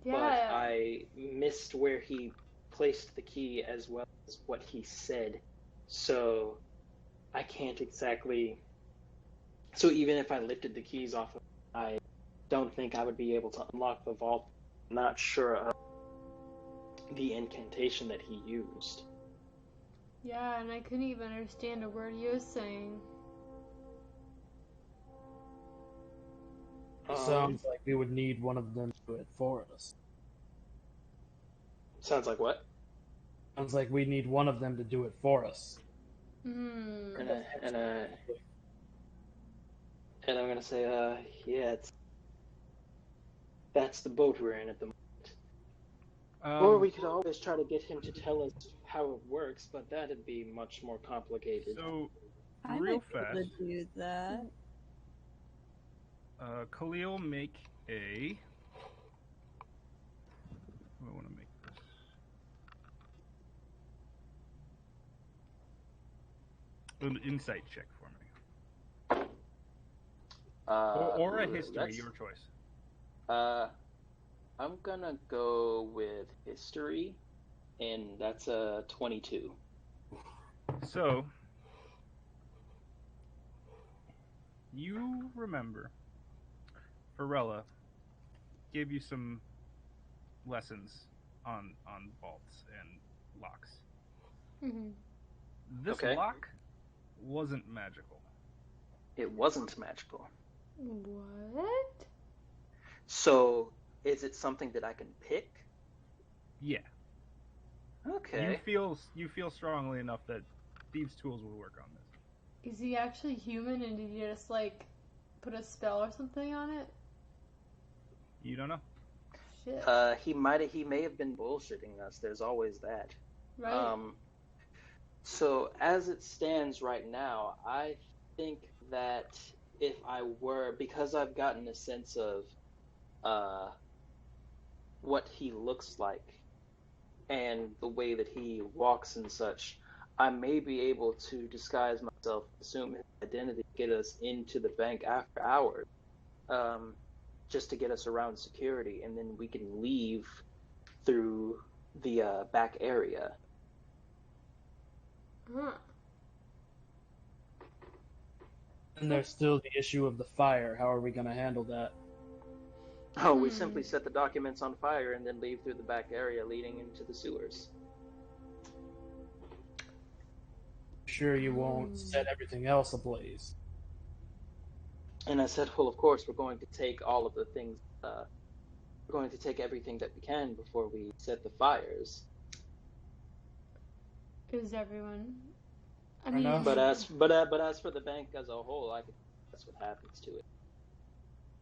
but Yeah. I missed where he placed the key as well as what he said. So I can't exactly. So even if I lifted the keys off of him, I don't think I would be able to unlock the vault. I'm not sure of the incantation that he used. Yeah, and I couldn't even understand a word he was saying. Sounds like we would need one of them to do it for us. Sounds like what? Sounds like we need one of them to do it for us. Hmm. And I'm gonna say, yeah, that's the boat we're in at the moment. Or we could always try to get him to tell us how it works, but that'd be much more complicated. So, I real might be able fast, to do that. Khalil, make a. I want to make this. An insight check for me. Or a history, your choice. I'm gonna go with history, and that's a 22. So, you remember Varela gave you some lessons on vaults and locks. Mm-hmm. This Okay. lock wasn't magical. It wasn't magical. What? So, is it something that I can pick? Yeah. Okay. You feel strongly enough that thieves' tools will work on this. Is he actually human and did you just like put a spell or something on it? You don't know. Shit. He may have been bullshitting us. There's always that. Right. So as it stands right now, I think that if I were, because I've gotten a sense of what he looks like and the way that he walks and such, I may be able to disguise myself, assume his identity, get us into the bank after hours, just to get us around security, and then we can leave through the back area. Huh. And there's still the issue of the fire. How are we going to handle that? Oh, we simply set the documents on fire and then leave through the back area leading into the sewers. Sure you won't set everything else ablaze. And I said, well, of course, we're going to take all of the things, we're going to take everything that we can before we set the fires. Is everyone? I Fair enough. But as for the bank as a whole, I could guess what happens to it.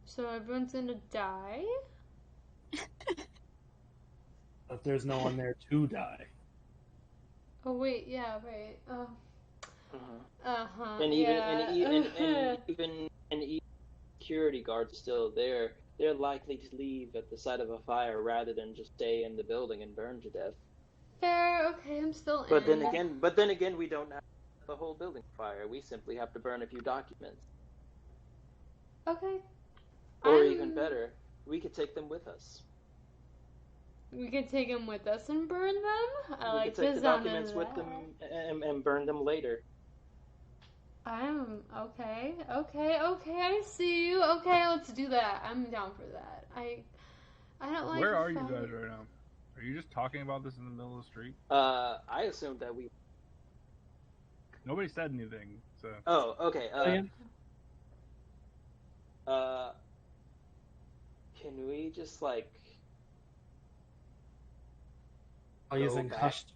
So everyone's gonna die? But there's no one there to die. Oh wait, yeah, right. And even security guards still there. They're likely to leave at the sight of a fire rather than just stay in the building and burn to death. Fair. Okay, I'm still But in. then again, we don't have the whole building fire. We simply have to burn a few documents. Okay. Or even better, we could take them with us. We could take them with us and burn them? I We like could take the the sound documents of with that. them and burn them later. I'm okay. I see you. Okay, let's do that. I'm down for that. I don't like. Where are you guys right now? Are you just talking about this in the middle of the street? I assumed that we. Nobody said anything, so. Oh, okay. Can we just like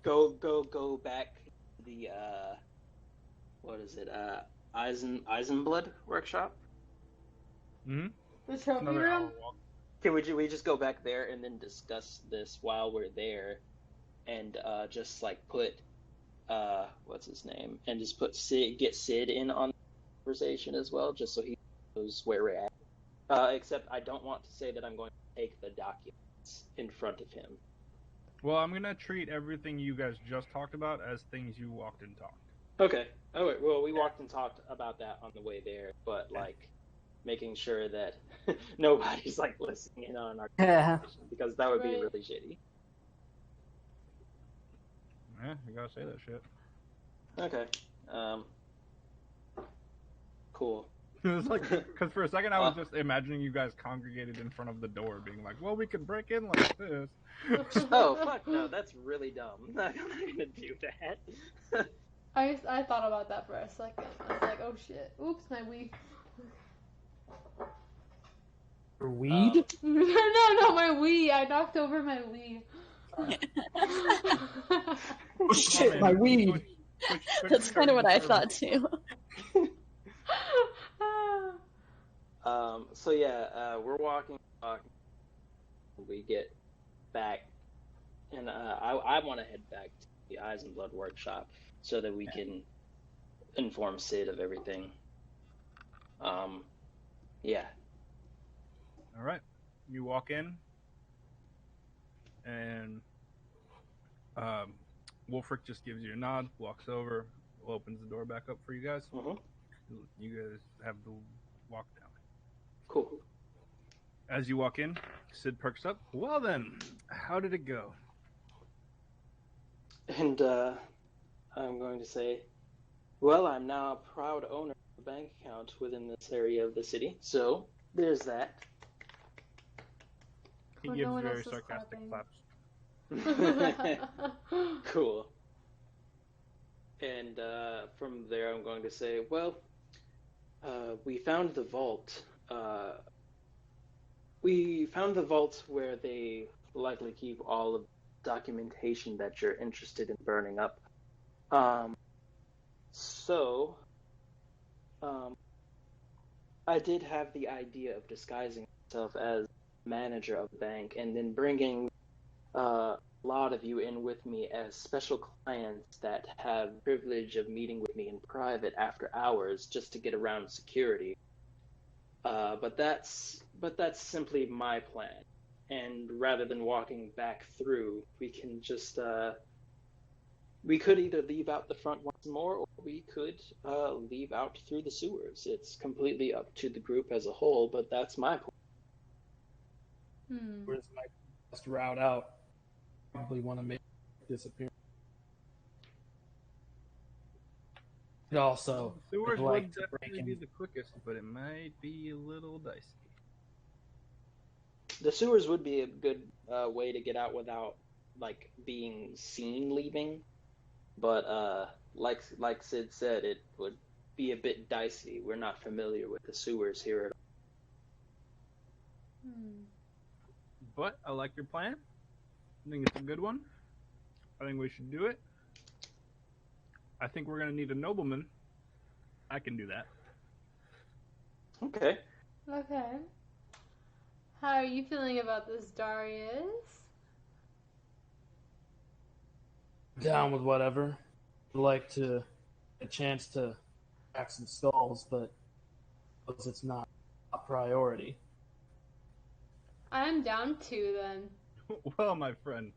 go back to the what is it? Eisenblood workshop? Mm-hmm. The trophy Another room? hour walk. Can we just go back there and then discuss this while we're there, and just like put what's his name, and just put get Sid in on the conversation as well, just so he knows where we're at. Except I don't want to say that I'm going to take the documents in front of him. Well, I'm gonna treat everything you guys just talked about as things you walked and talked. Okay. Oh, wait, well, we walked and talked about that on the way there, but like making sure that nobody's like listening in on our Yeah. conversation because that would be Right. really shitty. Yeah, you gotta say that shit. Okay. Cool. It was like, because for a second I was just imagining you guys congregated in front of the door, being like, "Well, we could break in like this." Oh fuck no, that's really dumb. I'm not gonna do that. I thought about that for a second. I was like, oh shit. Oops, my Wii. Weed? No, my Wii. I knocked over my Wii. Oh shit, my weed. That's kind of what I thought too. So yeah, we're walking. We get back, and I want to head back to the Eyes and Blood workshop so that we can inform Sid of everything. Yeah. All right, you walk in, and Wolfric just gives you a nod, walks over, opens the door back up for you guys. Mm-hmm. You guys have the walk down. Cool. As you walk in, Sid perks up. Well then, how did it go? And I'm going to say, well, I'm now a proud owner of a bank account within this area of the city, so there's that. He Oh, gives no one very else is sarcastic clapping. claps. Cool. And from there, I'm going to say, well, we found the vault. We found the vault where they likely keep all of the documentation that you're interested in burning up. So, I did have the idea of disguising myself as manager of the bank and then bringing a lot of you in with me as special clients that have privilege of meeting with me in private after hours just to get around security. But that's simply my plan. And rather than walking back through, we can just we could either leave out the front once more, or we could leave out through the sewers. It's completely up to the group as a whole, but that's my plan. Where's my best route out? Probably want to make it disappear. It also Sewers would like would to break definitely be in. the quickest, but it might be a little dicey. The sewers would be a good way to get out without like being seen leaving, but like Sid said, it would be a bit dicey. We're not familiar with the sewers here at all. But I like your plan. I think it's a good one. I think we should do it. I think we're gonna need a nobleman. I can do that. Okay. Okay. How are you feeling about this, Darius? Down with whatever. I'd like to get a chance to crack some skulls, but it's not a priority. I'm down too then. Well, my friend,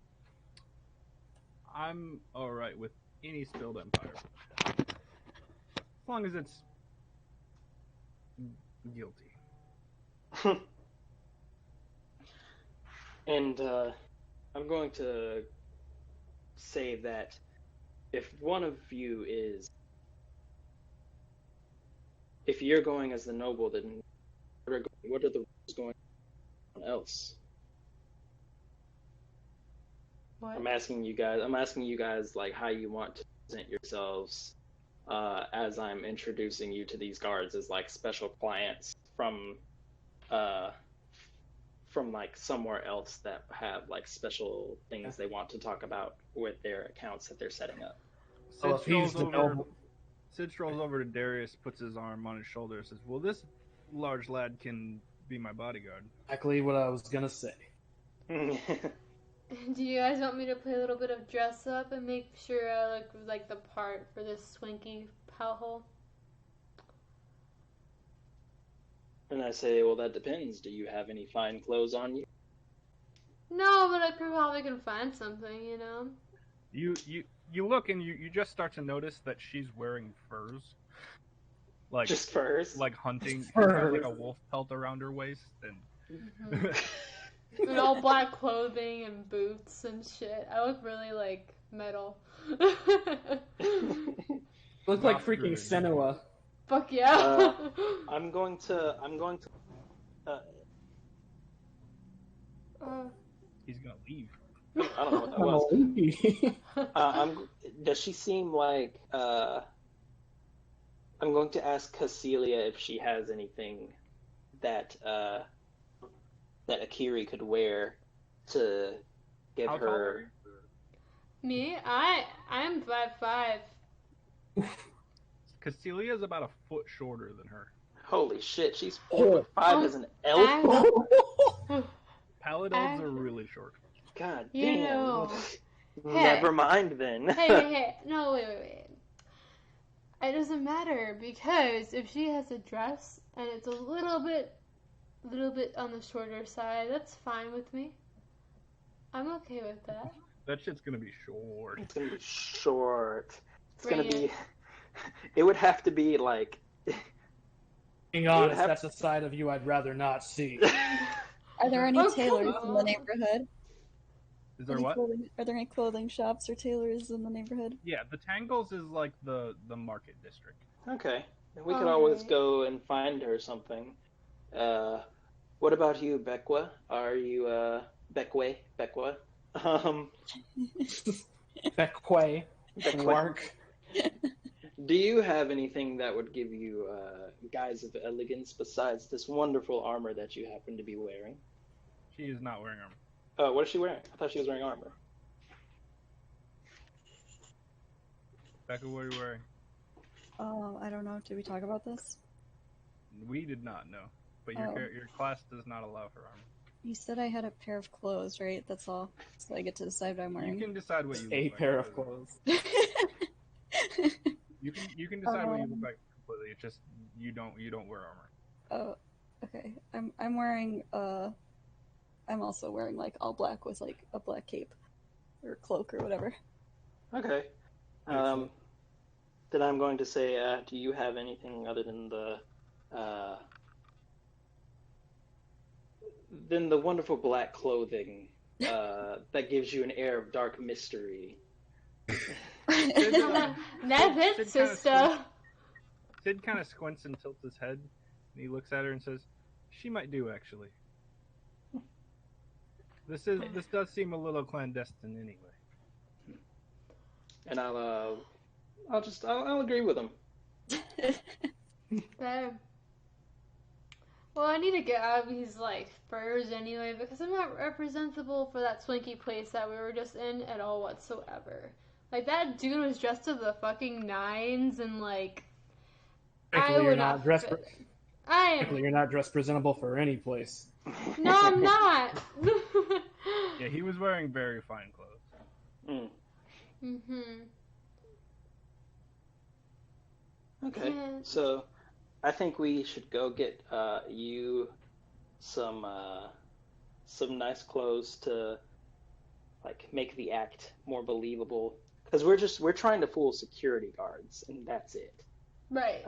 I'm alright with any spilled empire. As long as it's guilty. And I'm going to say that if one of you is, if you're going as the noble, then what are the rules going on else? What? I'm asking you guys like how you want to present yourselves as I'm introducing you to these guards as like special clients from like somewhere else that have like special things they want to talk about with their accounts that they're setting up. So if he's the noble, Sid strolls over to Darius, puts his arm on his shoulder, and says, "Well, this large lad can be my bodyguard." exactly what I was gonna say. Do you guys want me to play a little bit of dress up and make sure I look like the part for this swanky hellhole? And I say, well, that depends. Do you have any fine clothes on you? No, but I probably can find something, you know? You look and you just start to notice that she's wearing furs. Like Just furs? like hunting. She's Furs. got like a wolf pelt around her waist and Mhm. And all black clothing and boots and shit. I look really, like, metal. Look like Not freaking good. Senua. Fuck yeah. I'm going to. he's gonna leave. I don't know what that was. Does she seem like? I'm going to ask Cecilia if she has anything that that Akiri could wear to give How tall are her. Me? I'm 5'5". Cecilia's about a foot shorter than her. Holy shit, she's Oh. 4'5" as an elf. Paladins are really short. God You damn. know. Never mind then. Hey. No, wait. It doesn't matter because if she has a dress and it's a little bit on the shorter side, that's fine with me. I'm okay with that. That shit's gonna be short. It's gonna be short. It's Bring gonna be. it. It would have to be like. Being honest, have- that's a side of you I'd rather not see. Are there any Okay. tailors in the neighborhood? Is there Any what? Are there any clothing shops or tailors in the neighborhood? Yeah, the Tangles is like the market district. Okay. We could always Alright. go and find her something. What about you, Bekwa? Are you Bekwe? Um, Bekwe. Bekwe. Work. Do you have anything that would give you guise of elegance besides this wonderful armor that you happen to be wearing? She is not wearing armor. What is she wearing? I thought she was wearing armor. Becca, what are you wearing? Oh, I don't know. Did we talk about this? We did not know, but your Oh. your class does not allow for armor. You said I had a pair of clothes, right? That's all. So I get to decide what I'm You wearing. can decide what you look A like. pair of clothes. You can decide what you look like completely. It's just you don't wear armor. Oh, okay. I'm wearing I'm also wearing like all black with like a black cape or cloak or whatever. Okay. Then I'm going to say, do you have anything other than the wonderful black clothing that gives you an air of dark mystery? That's it, sister. Sid kind of squints and tilts his head, and he looks at her and says, "She might do actually. This does seem a little clandestine anyway." And I'll agree with him. Fair. Well, I need to get out of these, like, furs anyway, because I'm not representable for that swanky place that we were just in at all whatsoever. Like, that dude was dressed to the fucking nines, and, like, Frankly, you're not dressed. fit. I Frankly, am. you're not dressed presentable for any place. No, I'm not. Yeah, he was wearing very fine clothes. Mhm. Okay, Yeah. so I think we should go get you some nice clothes to like make the act more believable. Because we're trying to fool security guards, and that's it. Right.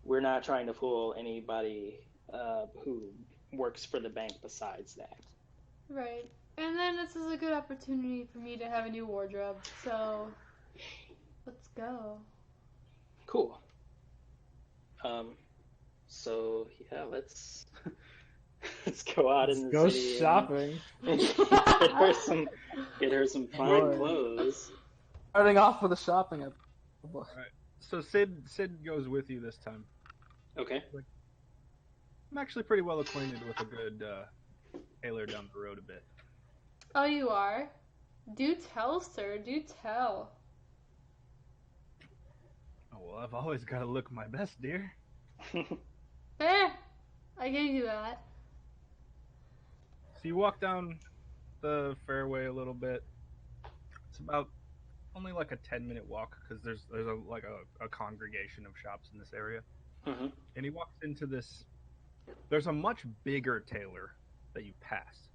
We're not trying to fool anybody who works for the bank besides that. Right. And then this is a good opportunity for me to have a new wardrobe. So, let's go. Cool. So yeah, let's go out in the Go city shopping. and get her some fine Boy. clothes. Starting off with a shopping. So Sid goes with you this time. Okay. I'm actually pretty well acquainted with a good tailor down the road a bit. Oh, you are? Do tell, sir. Do tell. Oh well, I've always got to look my best, dear. Fair. I give you that. So you walk down the fairway a little bit. It's about only like a 10-minute walk because there's a congregation of shops in this area. Mm-hmm. And he walks into this there's a much bigger tailor that you pass.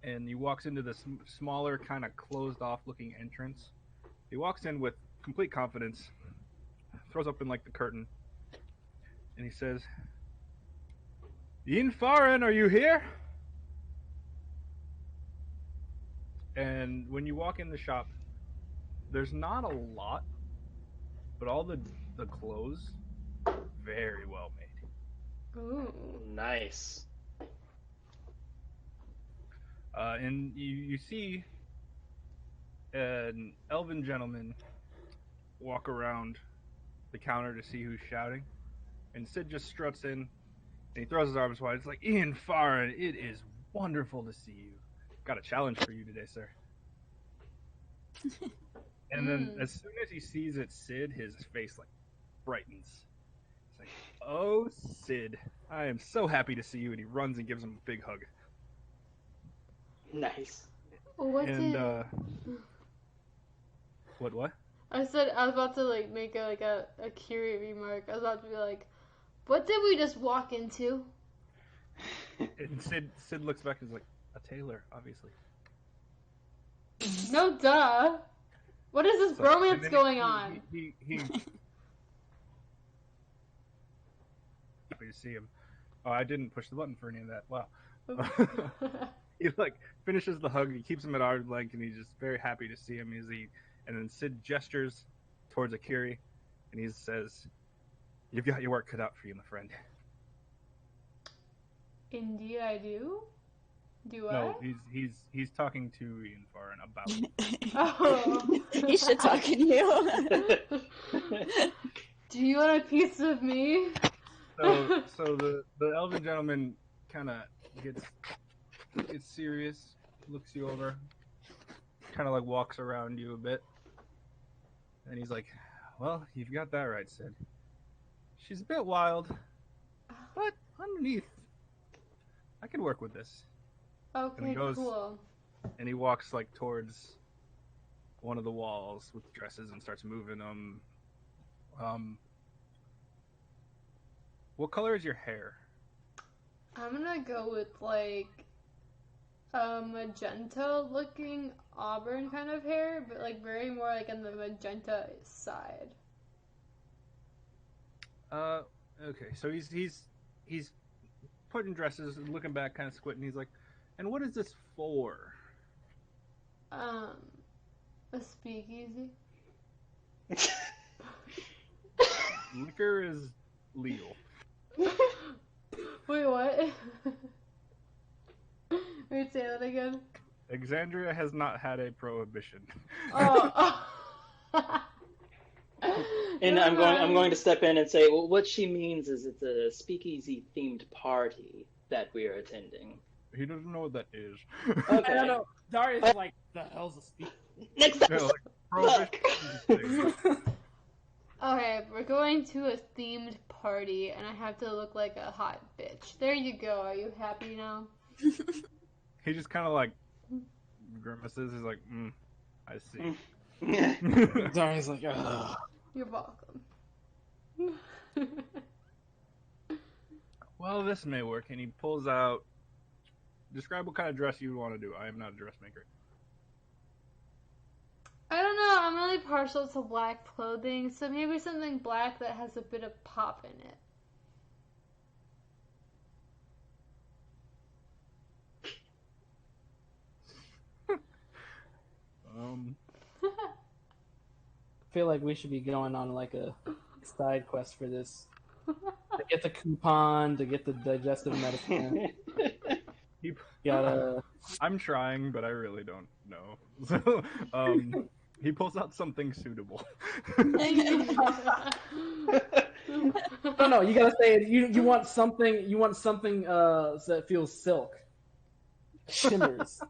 And he walks into this smaller, kind of closed off looking entrance. He walks in with complete confidence, throws open like the curtain, and he says, Ian Farin, are you here? And when you walk in the shop, there's not a lot, but all the clothes, very well made. Ooh. Nice. And you see an elven gentleman walk around the counter to see who's shouting. And Sid just struts in, and he throws his arms wide. It's like, Ian Farin, it is wonderful to see you. Got a challenge for you today, sir. And then as soon as he sees it's Sid, his face like brightens. It's like, oh, Sid, I am so happy to see you. And he runs and gives him a big hug. Nice. What And did... what? I said I was about to like make a curious remark. I was about to be like, what did we just walk into? And Sid looks back and is like, a tailor, obviously. No, duh. What is this romance going on? He happy to see him. Oh, I didn't push the button for any of that. Wow. He like finishes the hug. He keeps him at arm's length, and he's just very happy to see him. And then Sid gestures towards Akiri, and he says, "You've got your work cut out for you, my friend." Indeed, I do. Do No, I? he's talking to Ian Farin about. Oh. He should talk to you. Do you want a piece of me? So the elven gentleman kind of gets serious, looks you over, kind of like walks around you a bit, and he's like, "Well, you've got that right, Sid. She's a bit wild, but underneath, I can work with this." Okay, And he goes, cool. and he walks like towards one of the walls with dresses and starts moving them. What color is your hair? I'm gonna go with like a magenta looking auburn kind of hair, but like very more like on the magenta side. Okay, so he's putting dresses and looking back, kind of squinting. He's like, "And what is this for?" A speakeasy. Liquor is legal. Wait, what? Wait, say that again. Exandria has not had a prohibition. Oh. And I'm going to step in and say, well, what she means is it's a speakeasy themed party that we are attending. He doesn't know what that is. Okay. I don't know. Darius is like, the hell's a speak? Next Yeah, episode. like, prohibition. Okay, we're going to a themed party, and I have to look like a hot bitch. There you go. Are you happy now? He just kind of like grimaces. He's like, I see. Darius is like, ugh. You're welcome. Well, this may work. And he pulls out. Describe what kind of dress you want to do. I am not a dressmaker. I don't know. I'm really partial to black clothing, so maybe something black that has a bit of pop in it. I feel like we should be going on like a side quest for this. To get the coupon, to get the digestive medicine. He, Gotta. I'm trying, but I really don't know. So, he pulls out something suitable. No, you gotta say it. You want something. You want something that feels silk, shimmers.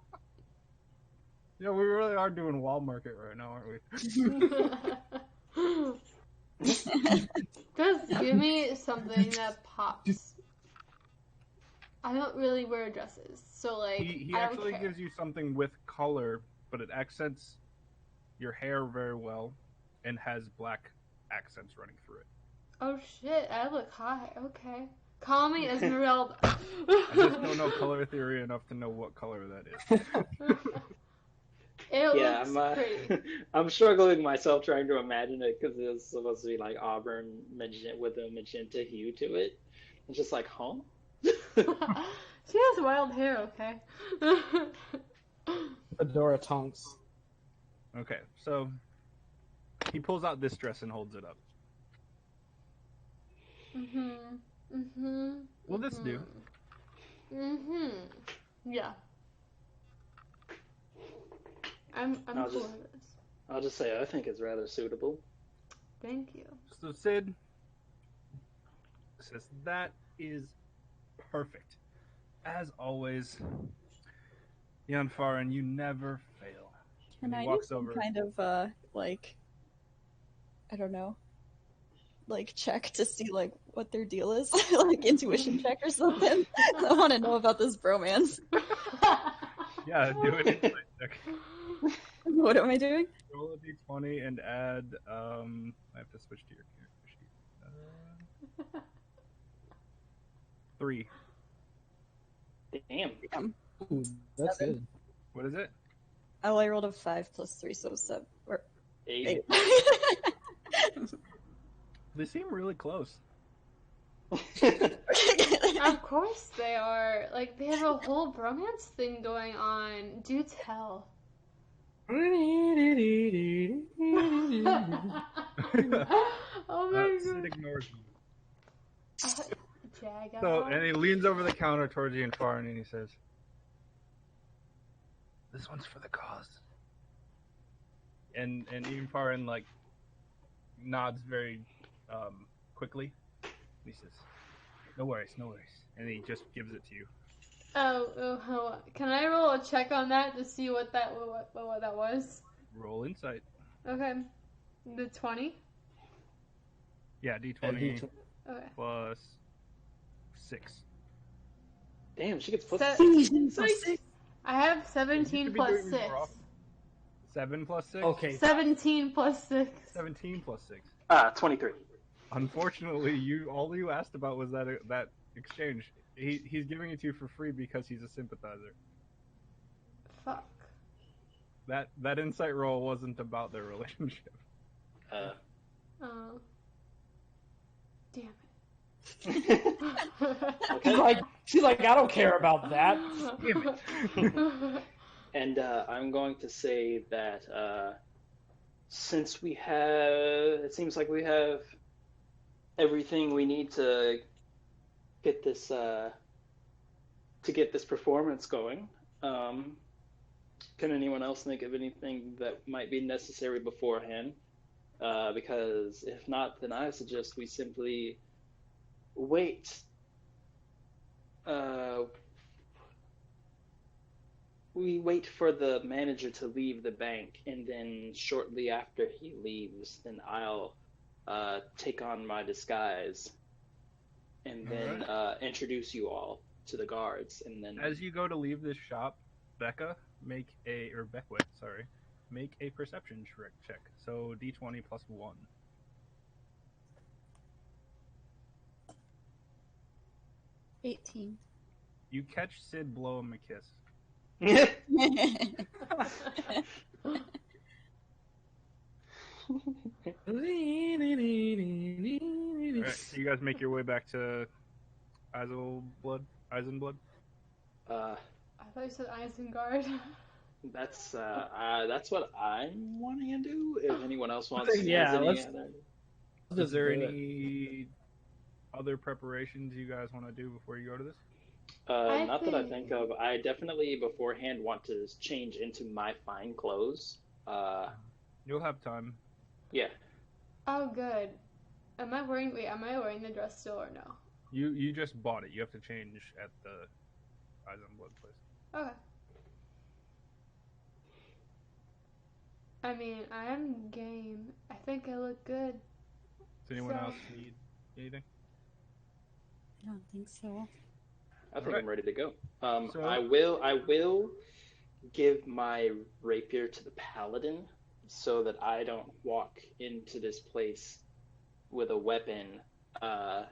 Yeah, we really are doing wall market right now, aren't we? Just give me something that pops. I don't really wear dresses, so like He I don't actually care. gives you something with color, but it accents your hair very well and has black accents running through it. Oh shit, I look hot. Okay. Call me Esmeralda. I just don't know color theory enough to know what color that is. It Yeah, looks pretty. I'm struggling myself trying to imagine it because it's supposed to be like auburn with a magenta hue to it. It's just like, huh? She has wild hair, okay? Fedora Tonks. Okay, so he pulls out this dress and holds it up. Will this do? Yeah. I'm I'll cool just- with this. I'll just say I think it's rather suitable. Thank you. So Sid says that is perfect. As always, Jan Farin, you never fail. Can And he I do walks some over. kind of like, I don't know, like check to see like what their deal is, like intuition check or something? I want to know about this bromance. Yeah, do an insight check. What am I doing? Roll a d20 and add. I have to switch to your character sheet. 3. Damn. Ooh, that's 7. good. What is it? Oh, I rolled a 5 plus 3, so 7 or 8. 8. They seem really close. Of course they are. Like, they have a whole bromance thing going on. Do tell. Oh my Sid god. ignores me. Jag So, out. and he leans over the counter towards Ian Farin and he says, "This one's for the cause." And Ian Farin like nods very quickly. He says, "No worries, no worries," and he just gives it to you. Oh, can I roll a check on that to see what that was? Roll insight. Okay. The 20? Yeah, d20 Okay. plus 6. Damn, she gets plus Se- 6. I have You 17 should be plus doing this 6. more often. 7 plus 6? Okay. 17 plus 6. 17 plus 6. 23. Unfortunately, all you asked about was that exchange. He's giving it to you for free because he's a sympathizer. Fuck. That insight roll wasn't about their relationship. Oh. Damn Okay. She's like, I don't care about that. it. And I'm going to say that since it seems like we have everything we need to get this performance going. Can anyone else think of anything that might be necessary beforehand? Because if not, then I suggest we simply wait. We wait for the manager to leave the bank, and then shortly after he leaves, then I'll take on my disguise, and then introduce you all to the guards, and then As you go to leave this shop, Beckwith, make a perception check. So d20 plus 1. 18. You catch Sid blow him a kiss. Alright, so you guys make your way back to Eisenblood? uh, I thought you said Isengard. that's what I'm wanting to do. If anyone else wants, Yeah, has any let's- other... Is there do it. any other preparations you guys want to do before you go to this? Not that I think of. I definitely beforehand want to change into my fine clothes. You'll have time. Yeah. Oh, good. Am I wearing the dress still or no? You just bought it. You have to change at the Eisenblood place. Okay. I mean, I am game. I think I look good. Does anyone So- else need anything? I don't think so. I think Alright. I'm ready to go. So- I will give my rapier to the paladin so that I don't walk into this place with a weapon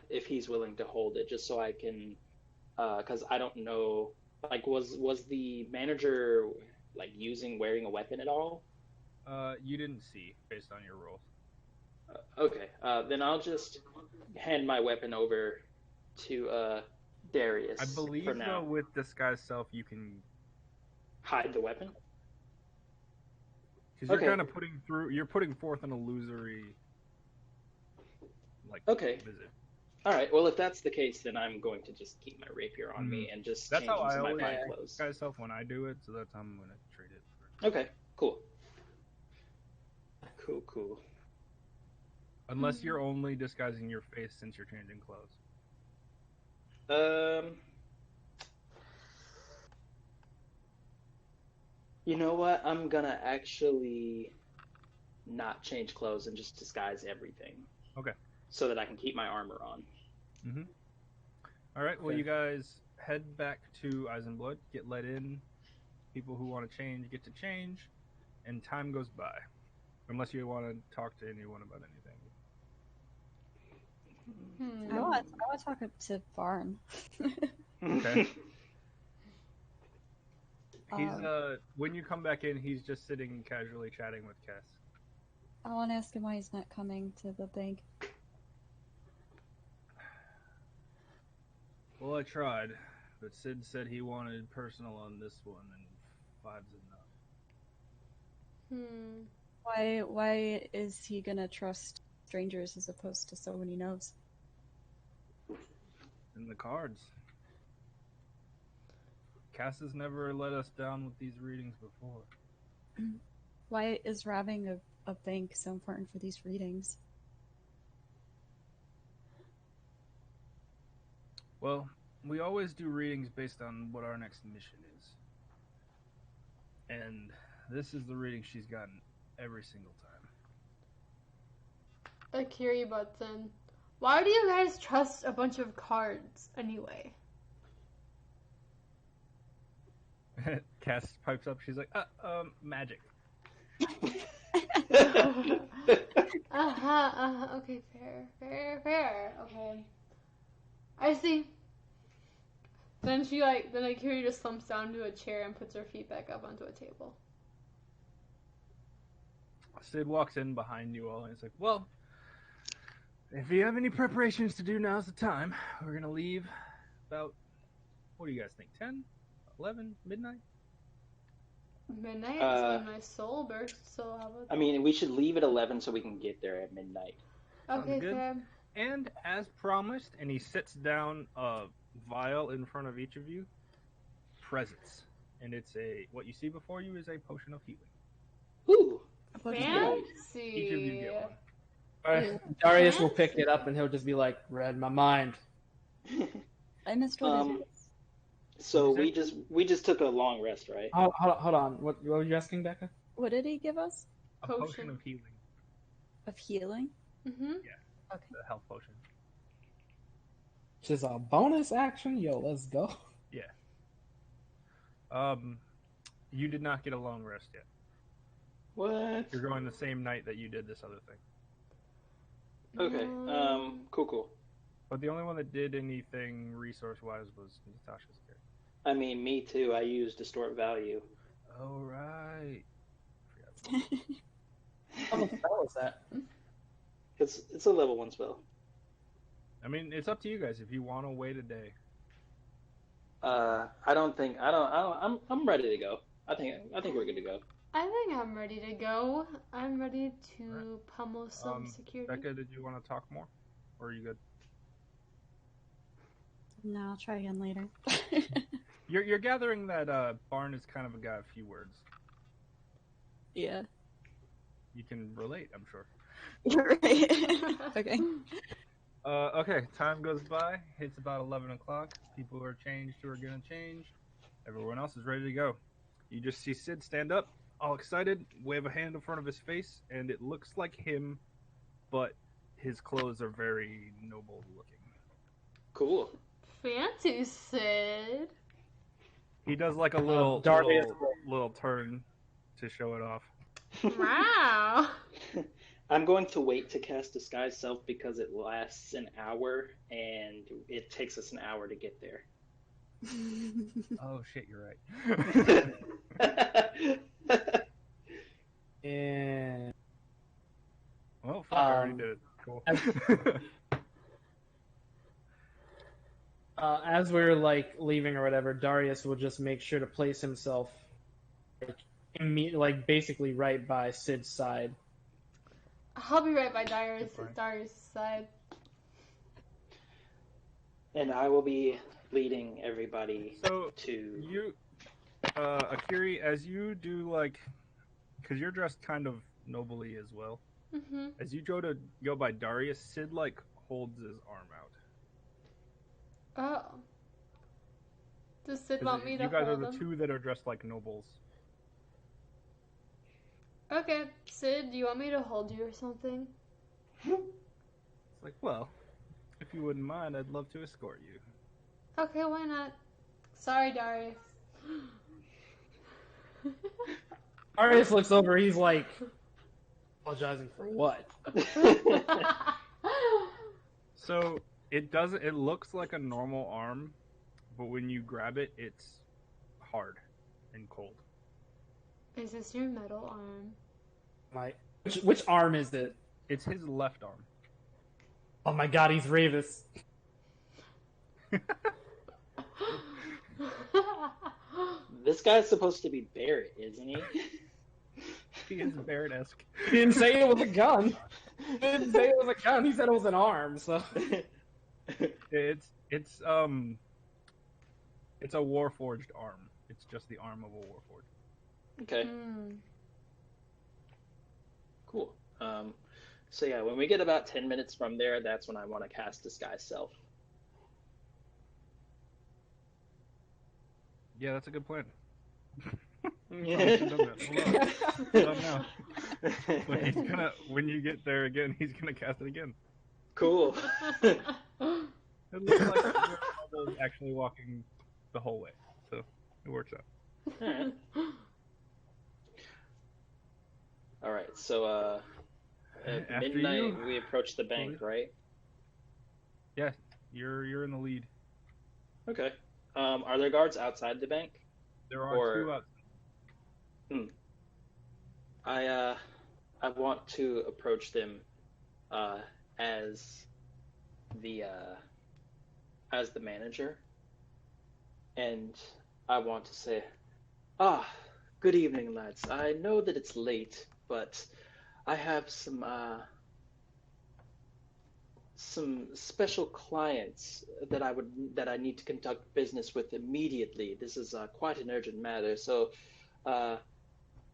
if he's willing to hold it, just so I can, because I don't know. Like, was the manager like wearing a weapon at all? You didn't see based on your rolls. Okay, then I'll just hand my weapon over to Darius I for believe now. though with disguise self you can, Hide the weapon. because you're Okay. kind of you're putting forth an illusory like Okay. visit. All right. Well, if that's the case, then I'm going to just keep my rapier on me and just That's change how I into my always fine do clothes. disguise self when I do it, so that's how I'm gonna treat it. Okay. Cool. Cool. Unless you're only disguising your face since you're changing clothes. You know what? I'm gonna actually not change clothes and just disguise everything. Okay. So that I can keep my armor on. Mm-hmm. All right. Well, Okay. you guys head back to Eisenblood, get let in. People who want to change get to change, and time goes by. Unless you want to talk to anyone about anything. I want to talk to Varn. Okay. He's Um, when you come back in, he's just sitting casually chatting with Cass. I want to ask him why he's not coming to the bank. Well, I tried, but Sid said he wanted personal on this one, and 5's enough. Why is he gonna trust strangers as opposed to someone he knows? In the cards. Cass has never let us down with these readings before. Why is robbing a bank so important for these readings? Well, we always do readings based on what our next mission is. And this is the reading she's gotten every single time. Akiri butts in. Why do you guys trust a bunch of cards anyway? Cass pipes up, she's like, magic. Okay, fair. Okay. I see. Then Akiri just slumps down to a chair and puts her feet back up onto a table. Sid walks in behind you all and he's like, well, if you have any preparations to do, now's the time. We're going to leave about, what do you guys think, 10? 11? Midnight? Midnight is when my soul bursts, so how about that? I mean, we should leave at 11 so we can get there at midnight. Okay, good. fair. And as promised, and he sits down a vial in front of each of you, presents. And it's what you see before you is a potion of healing. Ooh. Fancy. Each of you get one. Alright, Darius will pick it up and he'll just be like, read my mind. I missed what it is. So we just took a long rest, right? Hold on. What were you asking, Becca? What did he give us? A potion of healing. Of healing? Mm-hmm. Yeah. Okay. The health potion. Just a bonus action? Yo, let's go. Yeah. You did not get a long rest yet. What? You're going the same night that you did this other thing. Okay. Cool. But the only one that did anything resource-wise was Natasha's character. I mean, me too. I used distort value. Oh, right. How the spell was that? It's a level 1 spell. I mean, it's up to you guys if you want to wait a day. I'm ready to go. I think we're good to go. I think I'm ready to go. I'm ready to pummel some security. Becca, did you want to talk more? Or are you good? No, I'll try again later. You're gathering that Barn is kind of a guy of few words. Yeah. You can relate, I'm sure. You're right. Okay. Okay, time goes by. It's about 11 o'clock. People are changed who are going to change. Everyone else is ready to go. You just see Sid stand up, all excited, wave a hand in front of his face, and it looks like him, but his clothes are very noble looking. Cool. Fancy, Sid. He does like a little turn to show it off. Wow. I'm going to wait to cast Disguise Self because it lasts an hour, and it takes us an hour to get there. Oh shit, you're right. And Well, fuck, I already did it. Cool. As we're like leaving or whatever, Darius will just make sure to place himself like basically right by Sid's side. I'll be right by Fine. Darius' side. And I will be leading everybody So to. you, Akiri, as you do like, because you're dressed kind of nobly as well. Mm-hmm. As you go by Darius, Sid like holds his arm out. Oh. Does Sid 'Cause want me to you guys are hold the him? two that are dressed like nobles. Okay, Sid, do you want me to hold you or something? It's like, well, if you wouldn't mind, I'd love to escort you. Okay, why not? Sorry, Darius. Darius looks over. He's like, apologizing for what? So it doesn't. It looks like a normal arm, but when you grab it, it's hard and cold. Is this your metal arm? Like, which arm is it? It's his left arm. Oh my god, he's Ravis. This guy's supposed to be Barrett, isn't he? He is Barrett-esque. He didn't say it was a gun. He didn't say it was a gun. He said it was an arm. So It's a warforged arm. It's just the arm of a warforged. Okay, Hmm. cool. So yeah, when we get about 10 minutes from there, that's when I want to cast Disguise Self. Yeah, that's a good plan. Yeah. When you get there again, he's gonna cast it again. Cool. It looks like Ronaldo's actually walking the whole way, so it works out. Alright. Alright, so at After midnight you, we approach the bank, right? yeah, you're in the lead. Okay. Are there guards outside the bank? There are Or- two outside. I want to approach them as the manager, and I want to say, good evening, lads. I know that it's late, but I have some special clients that I need to conduct business with immediately. This is quite an urgent matter, so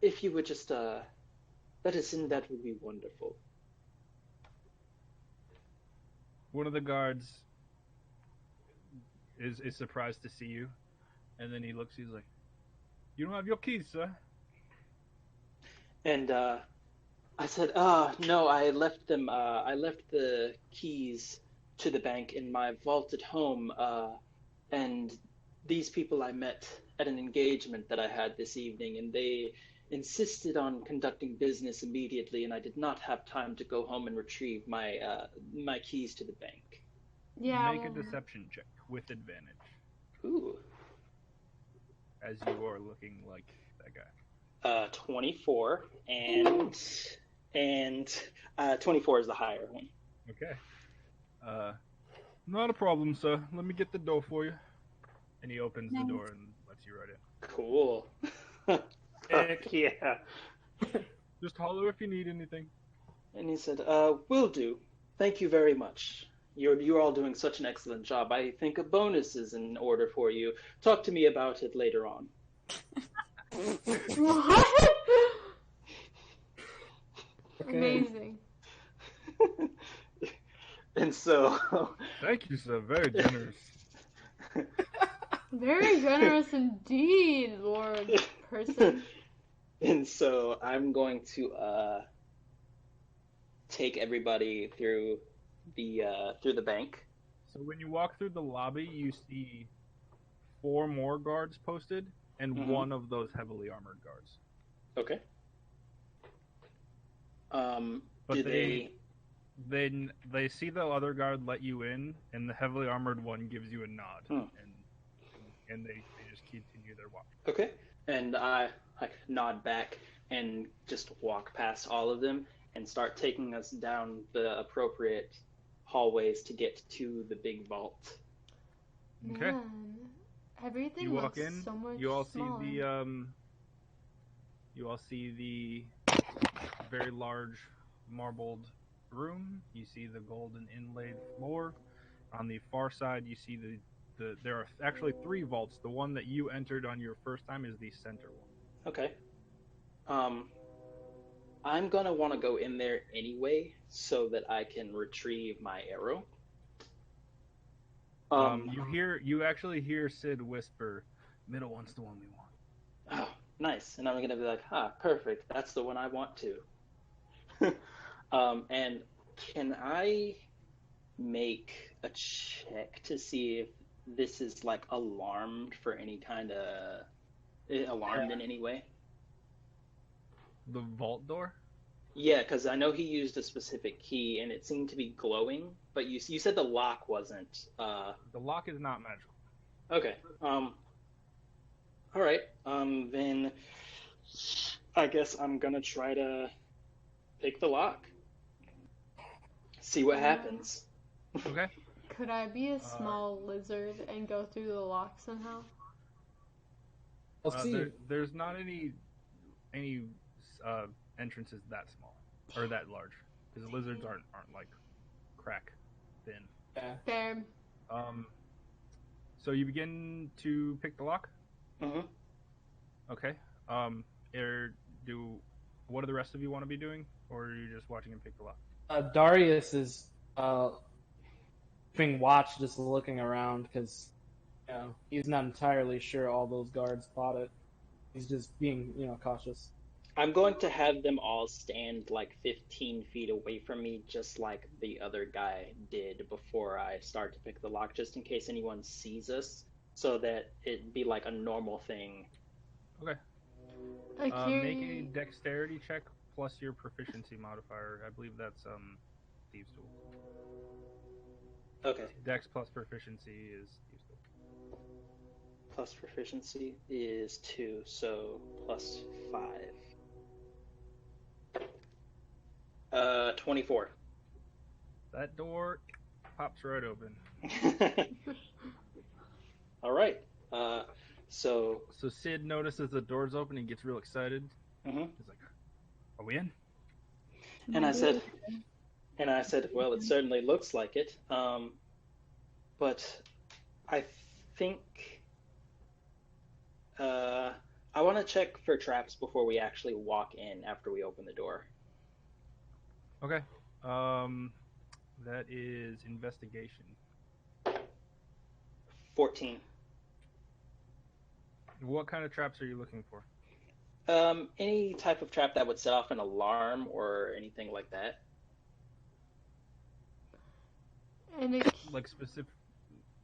if you would just let us in, that would be wonderful. One of the guards is surprised to see you, and then he looks. He's like, "You don't have your keys, sir." And I said, no, I left them. I left the keys to the bank in my vault at home. And these people I met at an engagement that I had this evening, and they insisted on conducting business immediately, and I did not have time to go home and retrieve my my keys to the bank. Yeah. Make a well, deception check with advantage, Ooh, as you are looking like that guy. 24 and 24 is the higher one. Okay. Not a problem, sir. Let me get the door for you. And he opens the door and lets you right in. Cool. Heck yeah. Just holler if you need anything. And he said, will do. Thank you very much. You're all doing such an excellent job. I think a bonus is in order for you. Talk to me about it later on. What? Okay. Amazing. And so, Thank you, sir. Very generous. Very generous indeed, Lord person. and so I'm going to take everybody through the bank. So when you walk through the lobby, you see 4 more guards posted, and Mhm. one of those heavily armored guards. Okay. But Do they? they see the other guard let you in, and the heavily armored one gives you a nod, and they just continue their walk. Okay. And I like nod back and just walk past all of them and start taking us down the appropriate hallways to get to the big vault. Okay. Man, everything You walk looks in. so much You all smaller. see the very large marbled room. You see the golden inlaid floor. On the far side, you see there are actually 3 vaults. The one that you entered on your first time is the center one. Okay. I'm gonna want to go in there anyway so that I can retrieve my arrow. You actually hear Sid whisper, "Middle one's the one we want." Oh, nice. And I'm gonna be like, perfect. That's the one I want to. And can I make a check to see if this is like alarmed for any kind of alarmed in any way? The vault door? Yeah, because I know he used a specific key and it seemed to be glowing, but you said the lock wasn't. The lock is not magical. Okay. All right. Then I guess I'm gonna try to pick the lock. See what happens. Okay. Could I be a small lizard and go through the lock somehow? I'll see. There's not any entrances that small or that large because lizards aren't like crack thin. Yeah. Fair. So you begin to pick the lock. Mm-hmm. Okay. What do the rest of you want to be doing, or are you just watching him pick the lock? Darius is keeping watch, just looking around because he's not entirely sure all those guards bought it. He's just being cautious. I'm going to have them all stand like 15 feet away from me, just like the other guy did before I start to pick the lock, just in case anyone sees us, so that it'd be like a normal thing. Okay. Make a dexterity check plus your proficiency modifier. I believe that's thieves' tool. Okay. Dex plus proficiency is thieves' tool. Plus proficiency is 2, so plus 5. 24. That door pops right open. All right. So Sid notices the door's open and gets real excited. Mm-hmm. He's like, "Are we in?" And I said, well, it certainly looks like it. But I think I want to check for traps before we actually walk in after we open the door. Okay. That is investigation. 14. What kind of traps are you looking for? Any type of trap that would set off an alarm or anything like that. And Like specific.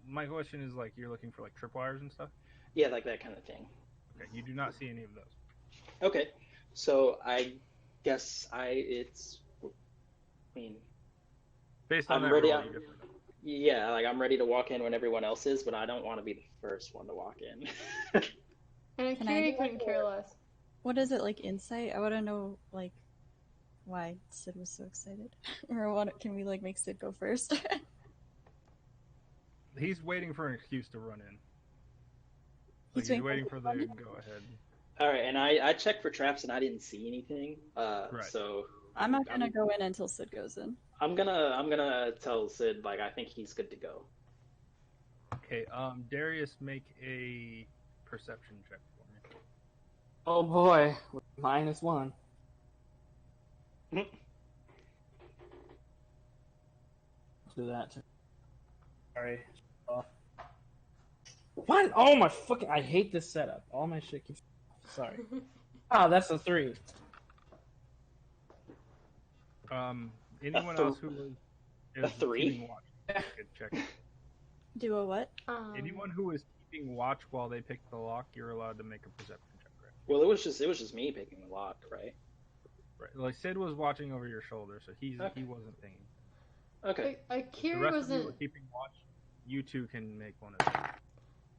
My question is like you're looking for like tripwires and stuff. Yeah, like that kind of thing. Okay, you do not see any of those. Okay, so I guess based on I'm that ready. roll, you definitely don't. Yeah, like I'm ready to walk in when everyone else is, but I don't want to be the first one to walk in. And Can I Akiri do, couldn't care less. What is it, like insight? I want to know, like, why Sid was so excited. Or can we, like, make Sid go first? He's waiting for an excuse to run in. He's He's waiting for the go ahead. All right, and I checked for traps and I didn't see anything. Right. So I'm not gonna go in until Sid goes in. I'm gonna tell Sid like I think he's good to go. Okay. Darius, make a perception check for me. Oh boy, -1. Do that. Sorry. What? Oh my fucking! I hate this setup. All my shit keeps. Sorry. Oh, that's a 3. Anyone else who is A 3? keeping watch? Good check. Do a what? Anyone who is keeping watch while they pick the lock, you're allowed to make a perception check. Right? Well, it was just me picking the lock, right? Right. Like Sid was watching over your shoulder, so he Okay. wasn't thinking. Okay. The Akiri rest of you wasn't. were keeping watch. You two can make one of them.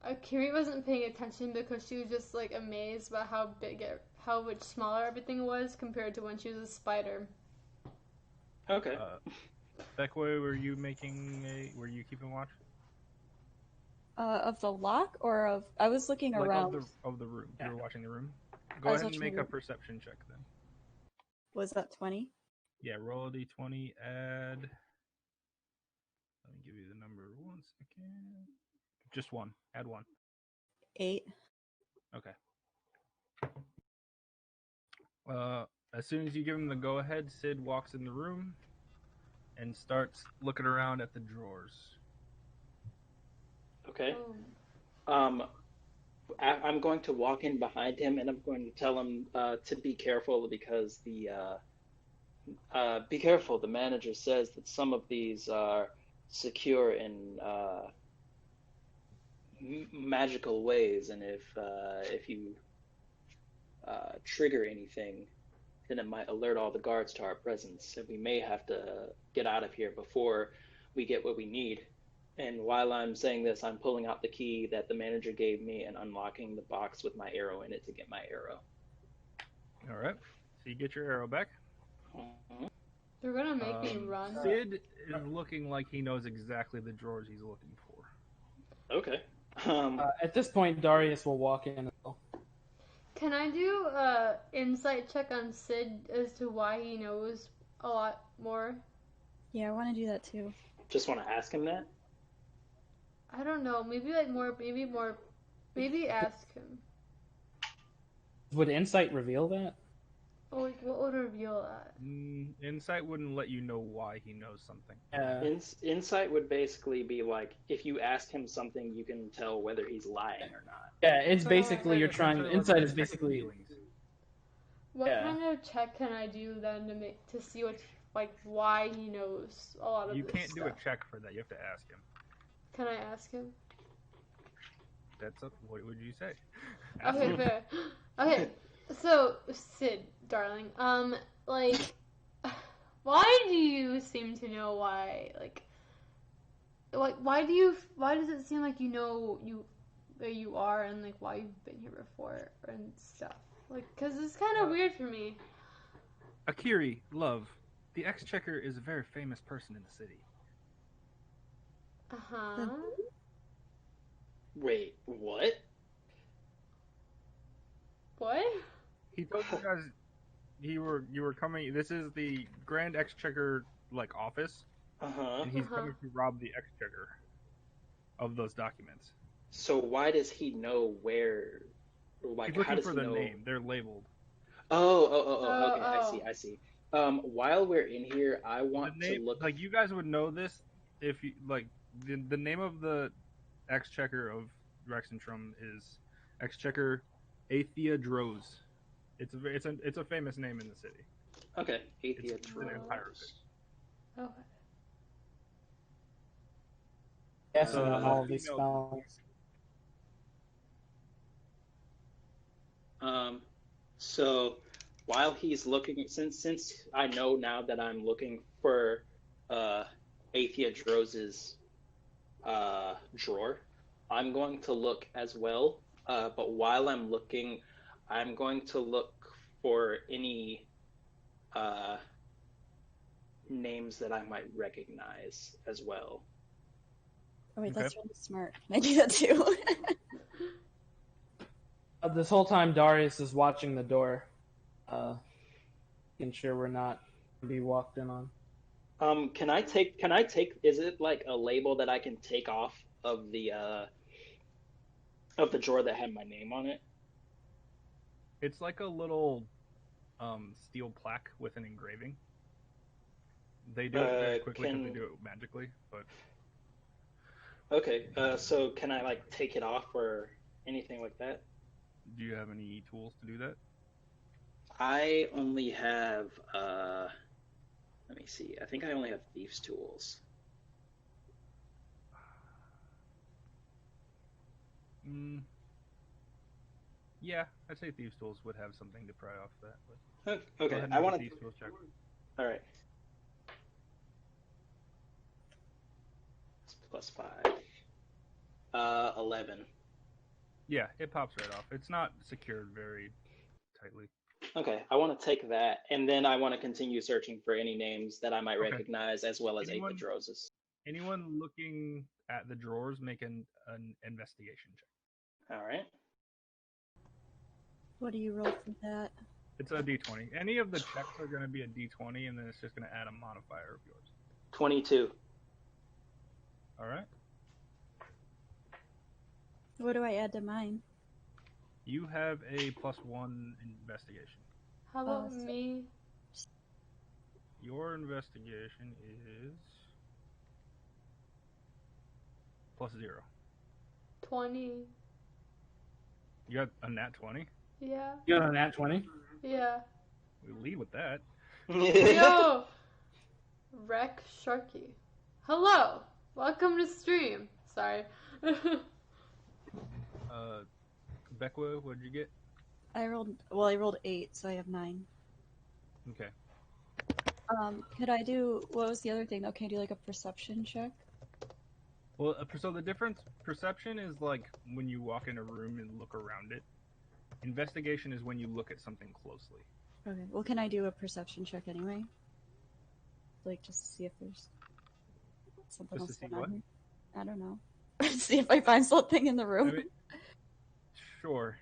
Akiri wasn't paying attention because she was just like amazed by how much smaller everything was compared to when she was a spider. Okay. Beckway, were you keeping watch? Of the lock or of? I was looking Like around. of the room. Yeah. You were watching the room. I Go was ahead and watching make the a room. perception check then. Was that 20? Yeah, roll a d20. Add. Let me give you the number 1 second. Just one. Add 1. 8. Okay. As soon as you give him the go ahead, Sid walks in the room and starts looking around at the drawers. Okay. Oh. I'm going to walk in behind him and I'm going to tell him to be careful because be careful. The manager says that some of these are secure in magical ways, and if you trigger anything, then it might alert all the guards to our presence, and we may have to get out of here before we get what we need. And while I'm saying this, I'm pulling out the key that the manager gave me and unlocking the box with my arrow in it to get my arrow. All right. So you get your arrow back. Mhm. They're gonna make me run. Sid is looking like he knows exactly the drawers he's looking for. Okay. At this point, Darius will walk in. Can I do insight check on Sid as to why he knows a lot more? Yeah, I want to do that too. Just want to ask him that. I don't know. Maybe ask him. Would insight reveal that? Oh, like, what would reveal that? Insight wouldn't let you know why he knows something. Insight would basically be like if you ask him something, you can tell whether he's lying or not. Yeah, it's basically you're Essentially, trying. like, Insight is check basically. feelings. What Yeah. kind of check can I do then to see why he knows a lot of You this can't do a stuff? check for that. You have to ask him. Can I ask him? What would you say? Ask Okay, him. fair. Okay, so Sid, darling, why do you seem to know why? Why does it seem like you know where you are and like why you've been here before and stuff? Like, cause it's kind of weird for me. Akiri, love. The Exchequer is a very famous person in the city. Uh-huh. Wait, what? What? He told you guys you were coming. This is the Grand Exchequer office, Uh-huh. and he's coming to rob the Exchequer of those documents. So why does he know where? Like, He's looking how does for he the know? name. They're labeled. Oh. Okay, Oh. I see. While we're in here, I want The name, to look. like you guys would know this if you like the name of the Exchequer of Rexentrum is Exchequer Athea Droz. It's a famous name in the city. Okay, Athea It's an empire of it. Okay. Yes, all of these female- spellings. So while he's looking, since I know now that I'm looking for Athea Droz's drawer, I'm going to look as well. But while I'm looking, I'm going to look for any names that I might recognize as well. Oh wait, Okay. that's really smart. Can I do that too? This whole time, Darius is watching the door, making sure we're not be walked in on. Can I take? Is it like a label that I can take off of the drawer that had my name on it? It's like a little steel plaque with an engraving. They do it very quickly because they do it magically. But okay, so can I like take it off or anything like that? do you have any tools to do that? I only have. Let me see. I think I only have thieves' tools. Yeah, I'd say thieves' tools would have something to pry off that. But go Okay, ahead and I make want a to. thieves' tools check. All right. It's +5. 11. Yeah, it pops right off. It's not secured very tightly. Okay, I want to take that, and then I want to continue searching for any names that I might Okay. recognize, as well as Anyone- Ape Pedrosa's. Anyone looking at the drawers, make an investigation check. All right. What do you roll for that? It's a d20. Any of the checks are going to be a d20, and then it's just going to add a modifier of yours. 22. All right. What do I add to mine? You have a +1 investigation. How about so- me? Your investigation is +0. 20. You got a nat 20. Yeah. You got a nat 20? Yeah. We lead with that. Yo! Wreck Sharky. Hello! Welcome to stream. Sorry. Becwa, what'd you get? I rolled 8, so I have 9. Okay. Could I do, what was the other thing though? Can I do like a perception check? Well, so the difference, perception is like when you walk in a room and look around it. Investigation is when you look at something closely. Okay, well can I do a perception check anyway? Like just to see if there's something Just else to see going on what? here. I don't know. See if I find something in the room. I mean, sure.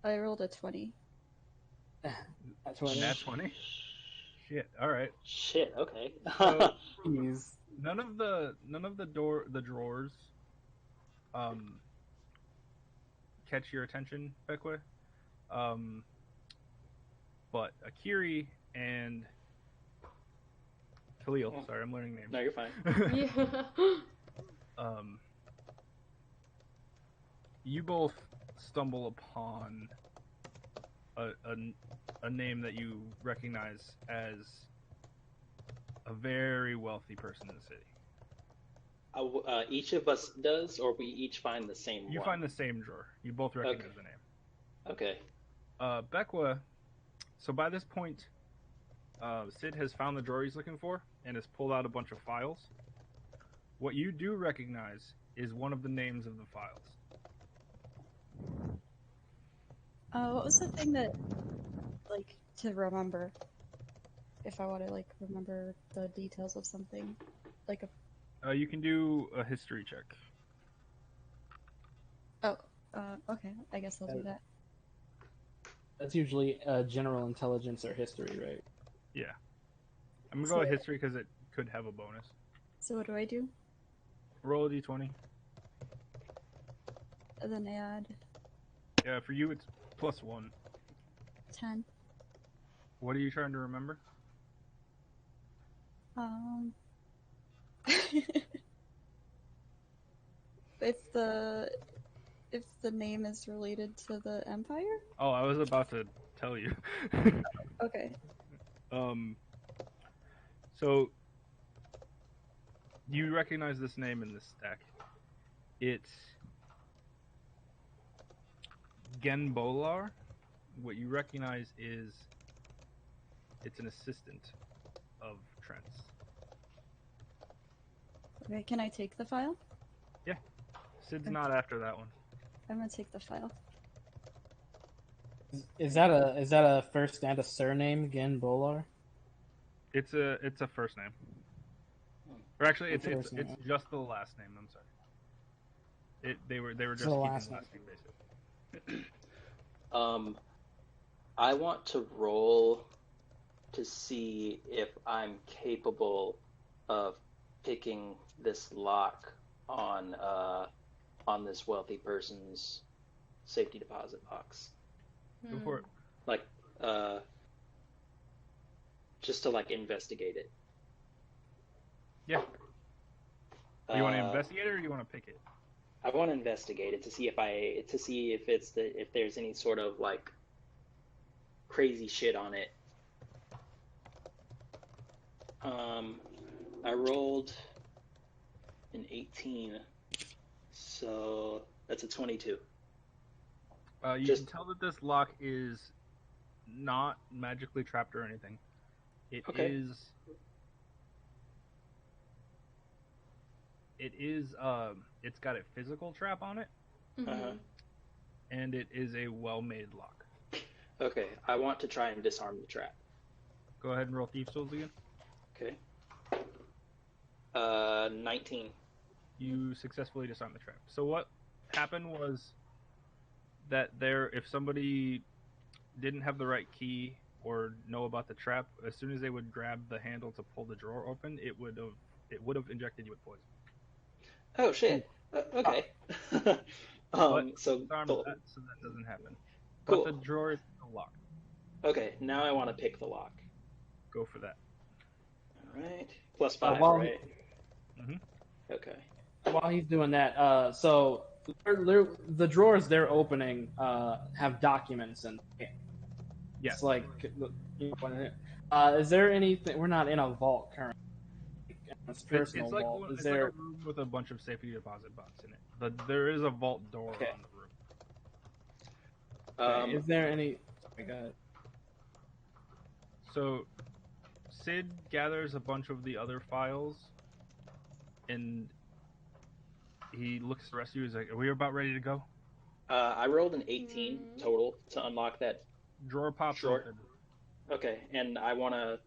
I rolled a 20. Nat 20. Nat 20? Shit. All right. Shit. Okay. So Jeez. none of the drawers catch your attention, Becwa. But Akiri and Khalil, sorry, I'm learning names. No, you're fine. Yeah. You both stumble upon a name that you recognize as a very wealthy person in the city. Each of us does, or we each find the same You one? find the same drawer. You both recognize the name. Okay. Becwa, so by this point, Sid has found the drawer he's looking for and has pulled out a bunch of files. What you do recognize is one of the names of the files. What was the thing that, like, to remember? If I want to, like, remember the details of something. Like a... You can do a history check. okay. I guess I'll do that. That's usually general intelligence or history, right? Yeah. I'm going to go with history because it could have a bonus. So what do I do? Roll a d20. And then add Yeah, for you it's +1. 10. What are you trying to remember? If the name is related to the Empire? Oh, I was about to tell you. Okay. So you recognize this name in this stack. It's Genbolar. What you recognize is it's an assistant of Trent's. Okay, can I take the file? Yeah. Sid's not after that one. I'm gonna take the file. Is that a first and a surname, Gen Bolar? It's a first name. Or actually it's First name. just the last name, I'm sorry. They were just the keeping last the last name basically. I want to roll to see if I'm capable of picking this lock on this wealthy person's safety deposit box. Go for it. Like, just to like investigate it. Yeah. Do you want to investigate it or do you want to pick it? I want to investigate it to see if there's any sort of like crazy shit on it. I rolled an 18. So that's a 22. You Just- can tell that this lock is not magically trapped or anything. It Okay. is. It's got a physical trap on it, Uh-huh. and it is a well-made lock. Okay, I want to try and disarm the trap. Go ahead and roll Thieves' Tools again. Okay. 19. You successfully disarm the trap. So what happened was that if somebody didn't have the right key or know about the trap, as soon as they would grab the handle to pull the drawer open, it would have injected you with poison. Oh shit. Okay. So Disarm cool. that, so that doesn't happen. Cool. But the drawer is still locked. Okay, now I want to pick the lock. Go for that. All right. +5, while- right? Mhm. Okay. While he's doing that, so the drawers they're opening have documents in. Yes. It's like, is there anything? We're not in a vault currently. It's personal It's like vault. it's Is there? like a room with a bunch of safety deposit box in it. But there is a vault door Okay. on the room. Is there any? Oh my God. So Sid gathers a bunch of the other files, and he looks at the rest of you. He's like, "Are we about ready to go?" I rolled an 18 total to unlock that. Drawer pops Sure. open. Okay, and I want to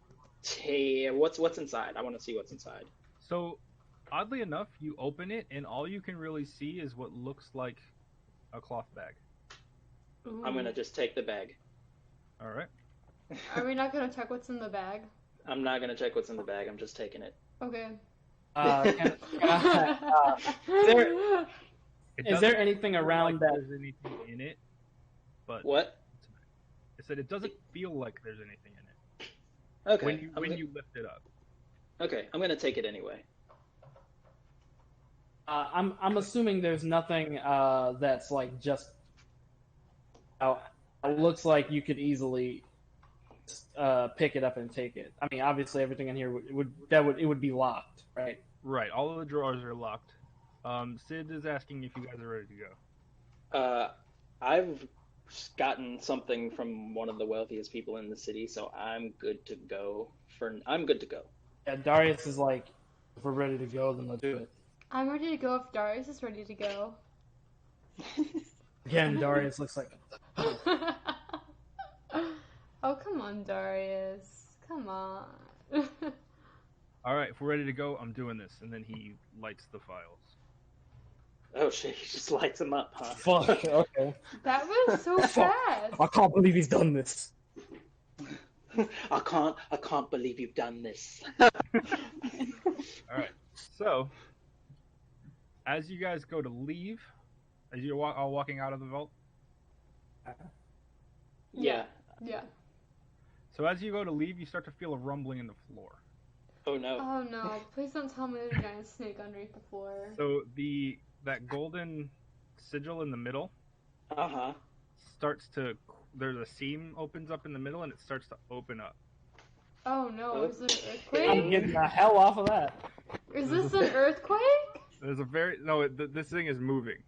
take what's inside. I want to see what's inside. So, oddly enough, you open it, and all you can really see is what looks like a cloth bag. I'm gonna just take the bag. All right. Are we not gonna check what's in the bag? I'm not gonna check what's in the bag. I'm just taking it. Okay. Can I, It is there doesn't anything feel around like that? There's anything in it, but What? I said it doesn't feel like there's anything in it Okay. when you lift it up. Okay, I'm gonna take it anyway. I'm assuming there's nothing that's like just. It looks like you could easily pick it up and take it. I mean, obviously everything in here would be locked, right? Right. All of the drawers are locked. Sid is asking if you guys are ready to go. I've gotten something from one of the wealthiest people in the city, so I'm good to go. I'm good to go. Yeah, Darius is like, if we're ready to go, then let's do it. I'm ready to go if Darius is ready to go. Again, Darius looks like. Oh, come on, Darius. Come on. All right. If we're ready to go, I'm doing this, and then he lights the files. Oh shit! He just lights them up, huh? Fuck. Okay. That was so fast. I can't believe he's done this. I can't believe you've done this. All right. So, as you guys go to leave, as you're all walking out of the vault. Yeah. Yeah. So as you go to leave, you start to feel a rumbling in the floor. Oh no. Oh no, please don't tell me there's a giant snake underneath the floor. So that golden sigil in the middle Uh-huh. starts to. There's a seam opens up in the middle, and it starts to open up. Oh no, is it an I'm earthquake? getting the hell off of that. Is this an earthquake? There's a very no. This thing is moving.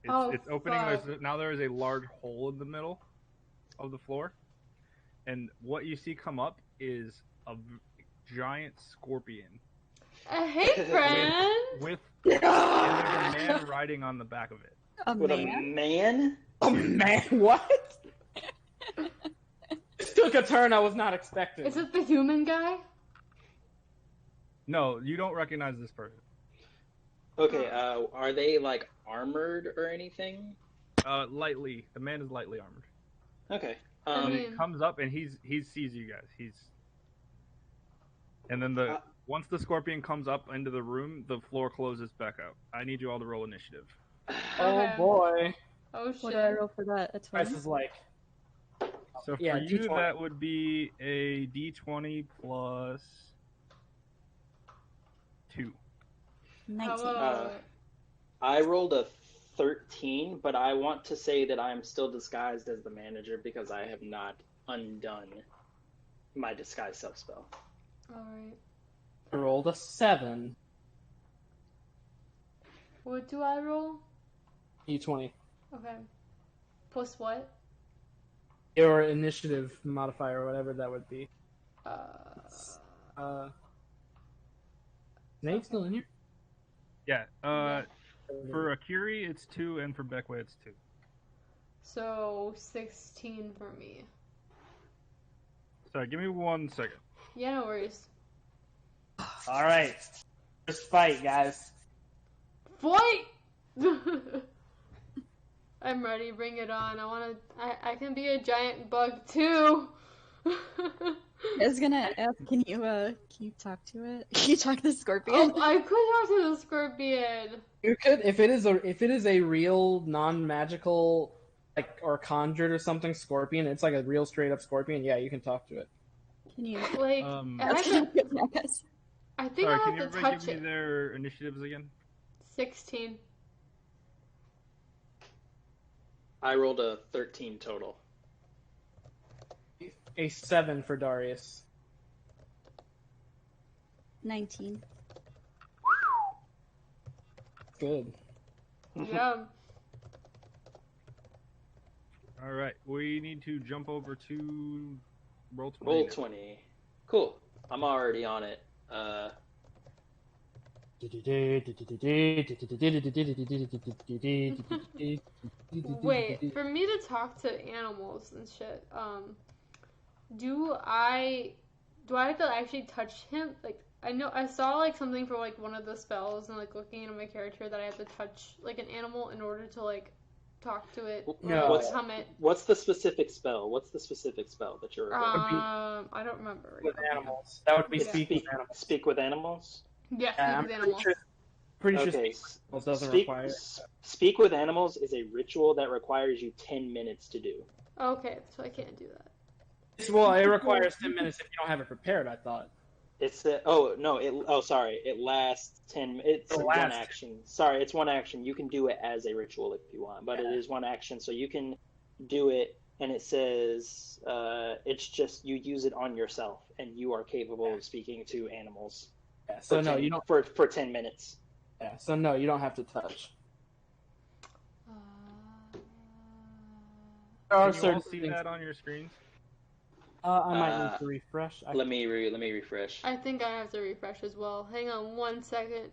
It's opening. Fuck. There is a large hole in the middle of the floor, and what you see come up is a giant scorpion Hey, friend. with and there's a man riding on the back of it. A With man? a man? Oh man, what? This took a turn I was not expecting. Is it the human guy? No, you don't recognize this person. Okay, are they like armored or anything? Lightly. The man is lightly armored. Okay. And he mean- comes up and he sees you guys. And then once the scorpion comes up into the room, the floor closes back out. I need you all to roll initiative. Oh Okay. boy. Oh What do I shit. roll for that? A Price 20? is like. So for Yeah, you, D20. that would be a D20 plus 2. 19. Hello. I rolled a 13, but I want to say that I am still disguised as the manager because I have not undone my disguise self spell. Alright. I rolled a 7. What do I roll? D20. Okay. Plus what? Your initiative modifier, or whatever that would be. Nate's still in here? Yeah. Yeah. For Akiri, it's 2, and for Beckway, it's 2. So 16 for me. Sorry, give me 1 second. Yeah, no worries. All right. Just fight, guys. Fight! I'm ready. Bring it on. I can be a giant bug too. I was gonna ask, can you talk to it? Can you talk to the scorpion? Oh, I could talk to the scorpion. You could, if it is a real non-magical, like, or conjured or something scorpion. It's like a real straight up scorpion. Yeah, you can talk to it. Can you? Like, That's gonna be nice. I think Sorry, I can have you to everybody touch give me it. their initiatives again? 16. I rolled a 13 total. A 7 for Darius. 19. Good. Yeah. All right, we need to jump over to roll 20. Roll now. 20. Cool. I'm already on it. Wait, for me to talk to animals and shit, do I have to actually touch him? Like, I know I saw like something for like one of the spells and like looking at my character that I have to touch like an animal in order to like talk to it or No. like, become it. What's the specific spell? What's the specific spell that you're referring I don't remember. Right With now. animals. That would be Yeah. speak with animals. Speak with animals? Yeah, Yeah, speak I'm with animals. pretty sure Okay. speak with animals doesn't Speak, require. speak with animals is a ritual that requires you 10 minutes to do. Okay, so I can't do that. Well, it requires 10 minutes if you don't have it prepared, I thought. It's sorry. It lasts 10. It's It one lasts. action. Sorry, it's one action. You can do it as a ritual if you want, but it is one action, so you can do it. And it says it's just you use it on yourself, and you are capable of speaking to animals. Yeah, so for no, 10 you don't. for 10 minutes. Yeah, so no, you don't have to touch. There are Can you certain all see things. that on your screens? I might need to refresh. Let me refresh. I think I have to refresh as well. Hang on 1 second.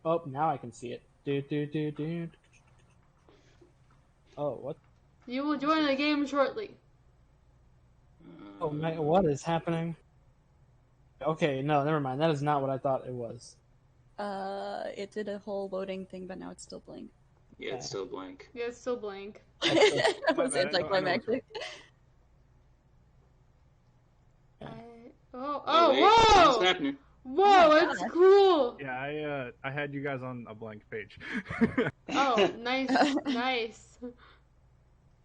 Oh, now I can see it. Oh, what? You will join the game shortly. Oh, man, what is happening? Okay, no, never mind. That is not what I thought it was. It did a whole loading thing, but now it's still blank. Yeah, it's still blank. Yeah, it's still blank. That was bad. I know anticlimactic. Oh, wait, whoa! something's happening. Whoa, Oh my that's gosh. cool. Yeah, I had you guys on a blank page. Oh, nice, nice.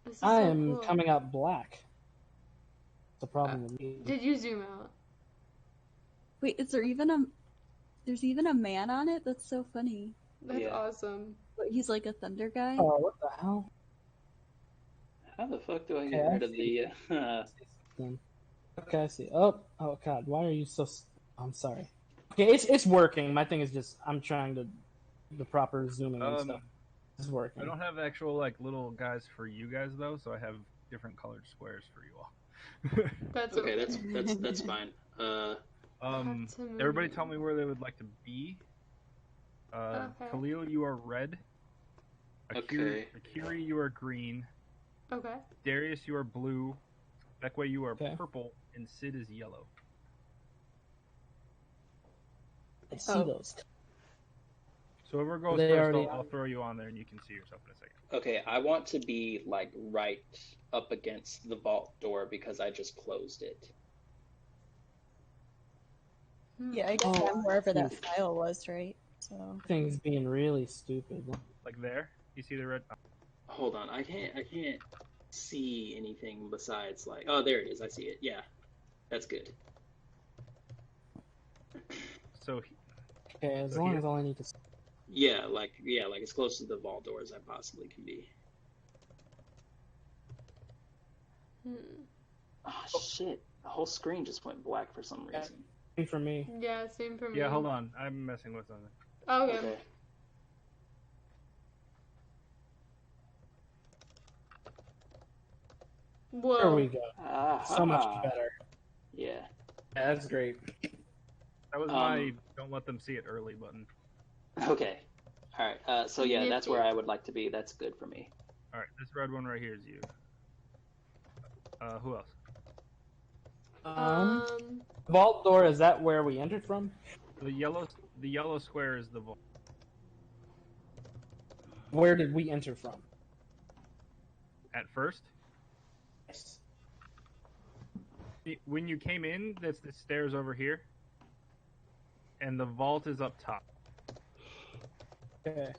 This is I so am cool. coming up black. The problem with me. Did you zoom out? Wait, is there even a? There's even a man on it. That's so funny. That's Yeah. awesome. But he's like a thunder guy. Oh, what the hell? How the fuck do I get Okay, rid of the? Okay, I see. Oh God, why are you so? I'm sorry. Okay, it's working. My thing is just I'm trying to the proper zooming and stuff. It's working. I don't have actual like little guys for you guys though, so I have different colored squares for you all. That's Okay, that's fine. Everybody tell me where they would like to be. Okay. Khalil, you are red. Okay. Akiri, you are green. Okay. Darius, you are blue. Beckway, you are Okay. purple, and Sid is yellow. I see Oh. those. So whoever goes They first, already- I'll throw you on there, and you can see yourself in a second. Okay, I want to be like right up against the vault door because I just closed it. Yeah, I guess Oh, I'm wherever that shoot. file was, right? So Thing's being really stupid. Like there, you see the red. Hold on, I can't see anything besides like. Oh, there it is. I see it. Yeah, that's good. So Okay, as So long here- as all I need to. Yeah, like as close to the vault door as I possibly can be. Oh shit! The whole screen just went black for some reason. For me. Yeah, same for me. Yeah, hold on. I'm messing with something. Okay. Okay. Whoa. There we go. Aha. So much better. Yeah. Yeah, that's great. That was my don't let them see it early button. Okay. All right. So yeah, that's where Nifty. I would like to be. That's good for me. All right, this red one right here is you. Who else? Vault door, is that where we entered from? The yellow square is the vault. Where did we enter from? At first, Yes. when you came in, that's the stairs over here, and the vault is up top. Okay.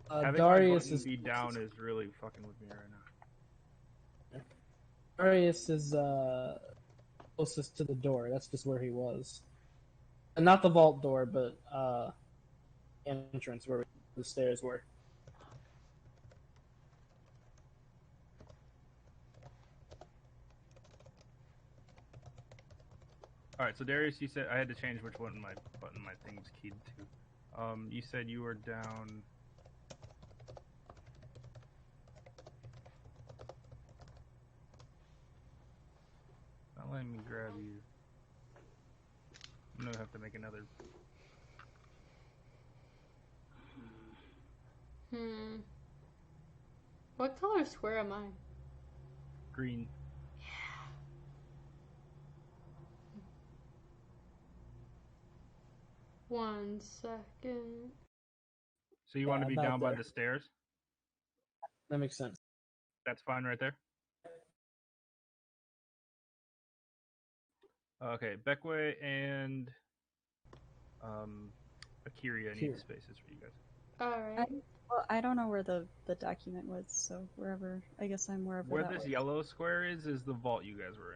Having Darius my button is be down is really fucking with me right now. Darius is closest to the door. That's just where he was. And not the vault door, but entrance where the stairs were. All right, so Darius, you said I had to change which one my thing's keyed to. You said you were down. Not letting me grab you. I'm gonna have to make another. What color square am I? Green. One second. So you want to be about down by there. the stairs? That makes sense. That's fine right there. Okay, Beckway and Akira need spaces for you guys. Alright. Well, I don't know where the document was, so wherever. I guess I'm wherever Where that this was. yellow square is the vault you guys were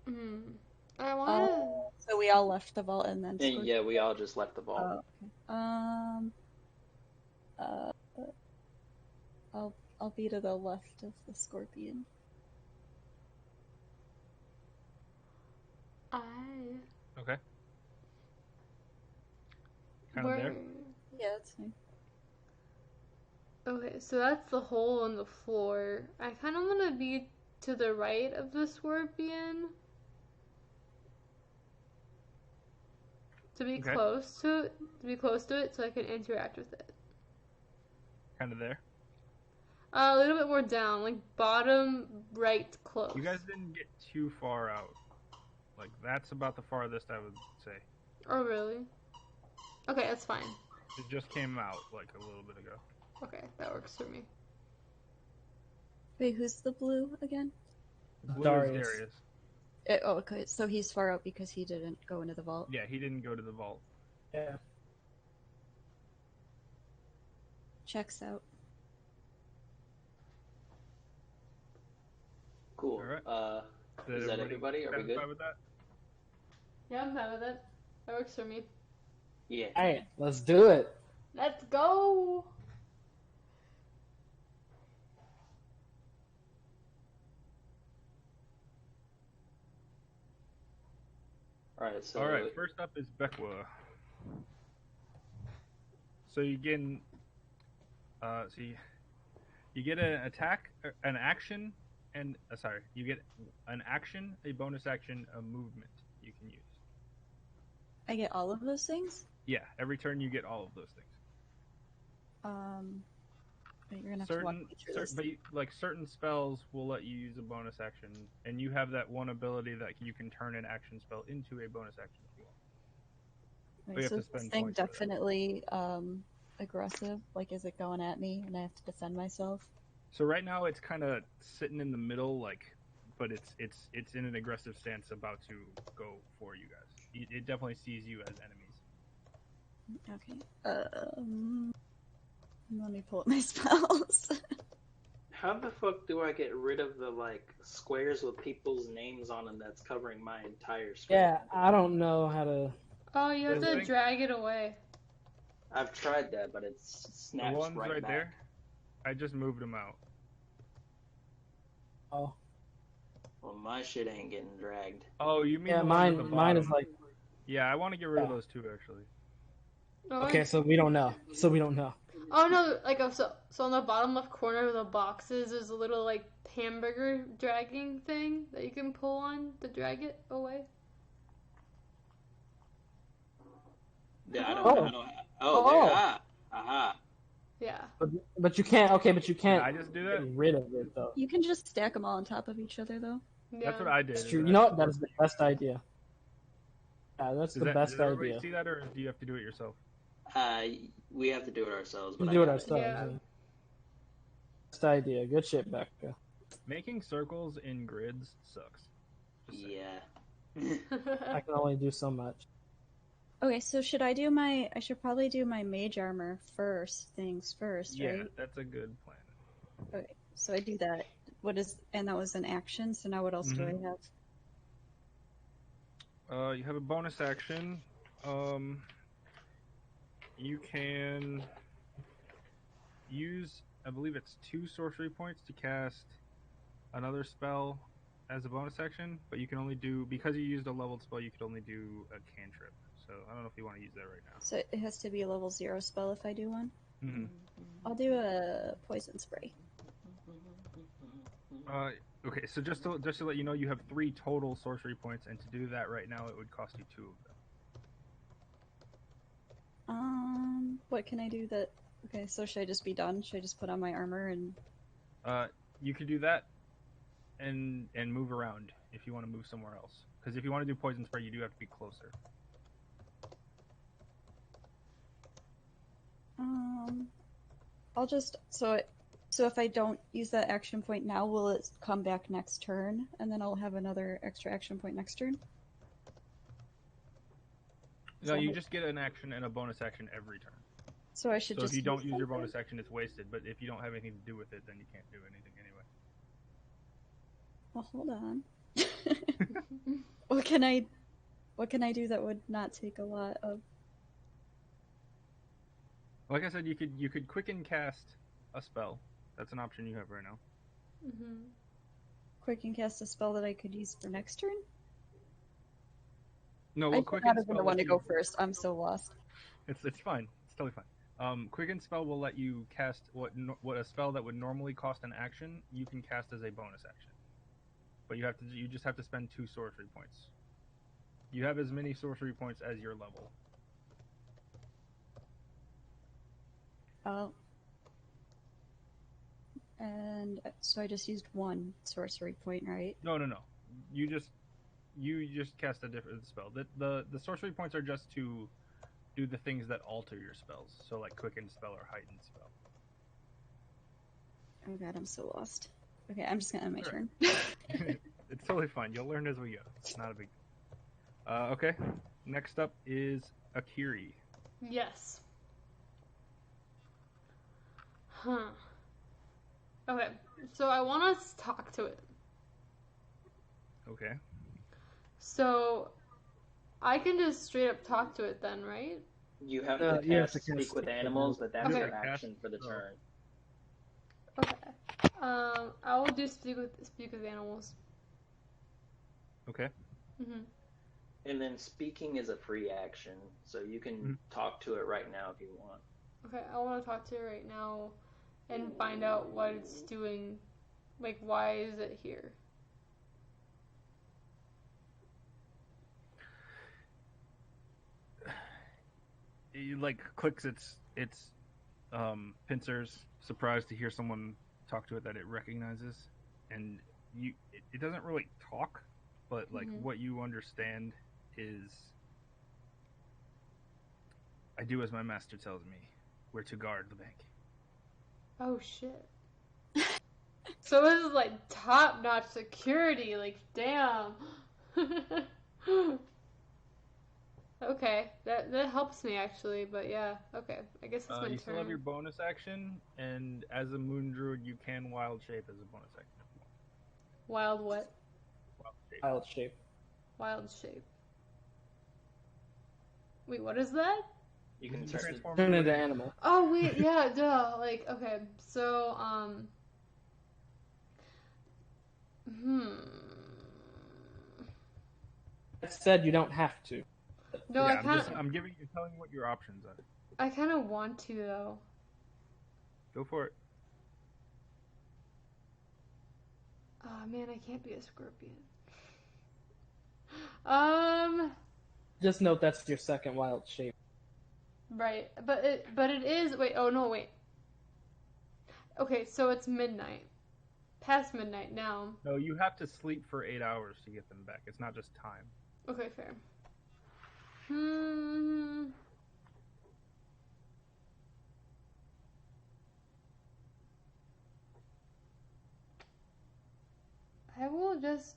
in. I want to. So we all left the vault and then. Yeah, we all just left the vault. Okay. I'll be to the left of the scorpion. Okay. Kind of there. Yeah, that's fine. Okay, so that's the hole in the floor. I kind of want to be to the right of the scorpion. To be close to it, so I can interact with it. Kind of there. A little bit more down, like bottom right close. You guys didn't get too far out. Like that's about the farthest I would say. Oh really? Okay, that's fine. It just came out like a little bit ago. Okay, that works for me. Wait, who's the blue again? The blue Darius. is Darius. Okay, so he's far out because he didn't go into the vault. Yeah, he didn't go to the vault. Yeah. Checks out. Cool. All right. Is that everybody? Are we good? With that? Yeah, I'm fine with it. That works for me. Yeah. Alright, let's do it. Let's go! Alright, so... Alright, first up is Bekwa. So you get you get an attack, an action, and you get an action, a bonus action, a movement you can use. I get all of those things? Yeah, every turn you get all of those things. But you're gonna have to walk me through this. But certain spells will let you use a bonus action, and you have that one ability that you can turn an action spell into a bonus action if you want. Wait, you so have to this spend thing points for that. definitely aggressive? Like, is it going at me and I have to defend myself? So right now it's kind of sitting in the middle, but it's in an aggressive stance, about to go for you guys. It definitely sees you as enemies. Okay. Let me pull up my spells. How the fuck do I get rid of the, squares with people's names on them that's covering my entire screen? Yeah, I don't know how to... Oh, you have to Thing? drag it away. I've tried that, but it snaps The ones right back. there, I just moved them out. Oh. my shit ain't getting dragged. Oh, you mean Yeah, the one at the mine is bottom. like. Yeah, I want to get rid of Yeah. those two actually. Oh, Okay, so we don't know. Oh no! Like so on the bottom left corner of the boxes, there's a little like hamburger dragging thing that you can pull on to drag it away. Yeah, I don't. Oh. I don't. Oh, there. Aha. Yeah. But you can't. Okay, but you Did can't I just do get that? rid of it though. You can just stack them all on top of each other, though. Yeah. That's what I did. That's Is true. that- You know what? That is the best idea. Yeah, that's the best Does everybody idea. see that, or do you have to do it yourself? We have to do it ourselves. We But do I it got ourselves. Yeah. Yeah. Best idea. Good shit, Becca. Making circles in grids sucks. Just saying. Yeah. I can only do so much. Okay, so I should probably do my mage armor things first, Yeah, right? that's a good plan. Okay, so I do that. And that was an action, so now what else do I have? You have a bonus action. You can use, I believe it's 2 sorcery points to cast another spell as a bonus action, but you can only do, because you used a leveled spell, you could only do a cantrip. So I don't know if you want to use that right now. So it has to be a level 0 spell if I do one? Mm-hmm. I'll do a poison spray. Okay, so just to let you know, you have 3 total sorcery points, and to do that right now, it would cost you 2 of them. What can I do that... Okay, so should I just be done? Should I just put on my armor and... You could do that, and move around if you want to move somewhere else. Because if you want to do poison spray, you do have to be closer. I'll just... So if I don't use that action point now, will it come back next turn? And then I'll have another extra action point next turn? No, you just get an action and a bonus action every turn. So I should So just if you don't use your something? bonus action, it's wasted. But if you don't have anything to do with it, then you can't do anything anyway. Well, hold on. What can I do that would not take a lot of... Like I said, you could quicken cast a spell. That's an option you have right now. Mm-hmm. Quick and cast a spell that I could use for next turn? No, I well, forgot quicken I spell didn't want to lets go you- first. I'm so lost. It's fine. It's totally fine. Quicken spell will let you cast what a spell that would normally cost an action you can cast as a bonus action. But you just have to spend 2 sorcery points. You have as many sorcery points as your level. Oh. And so I just used 1 sorcery point, right? No. You just cast a different spell. The sorcery points are just to do the things that alter your spells. So like quicken spell or heightened spell. Oh god, I'm so lost. Okay, I'm just gonna end my Sure. turn. It's totally fine. You'll learn as we go. It's not a big deal. Okay. Next up is Akiri. Yes. Huh. Okay, so I want to talk to it. Okay. So I can just straight up talk to it then, right? You have No, to you have cast to cast Speak with Speak with Animals, but that's Okay. your action for the turn. Okay. I will do speak with animals. Okay. Mhm. And then speaking is a free action, so you can talk to it right now if you want. Okay, I want to talk to it right now and find out what it's doing. Like, why is it here? It like clicks its pincers, surprised to hear someone talk to it that it recognizes, and it doesn't really talk, but like what you understand is, I do as my master tells me. We're to guard the bank. Oh shit. So this is like top-notch security, like damn. Okay, that helps me actually, but yeah, okay. I guess it's my You turn. still have your bonus action, and as a moon druid, you can wild shape as a bonus action. Wild what? Wild shape. Wild shape. Wild shape. Wait, what is that? You can Transform Turn into into an animal. Oh wait, yeah, duh. Like, okay, so said you don't have to. No, yeah, I'm telling you what your options are. I kind of want to though. Go for it. Oh man, I can't be a scorpion. Just note that's your second wild shape. Right, but it is. Wait, oh no, wait. Okay, so it's midnight. Past midnight now. No, you have to sleep for 8 hours to get them back. It's not just time. Okay, fair. I will just.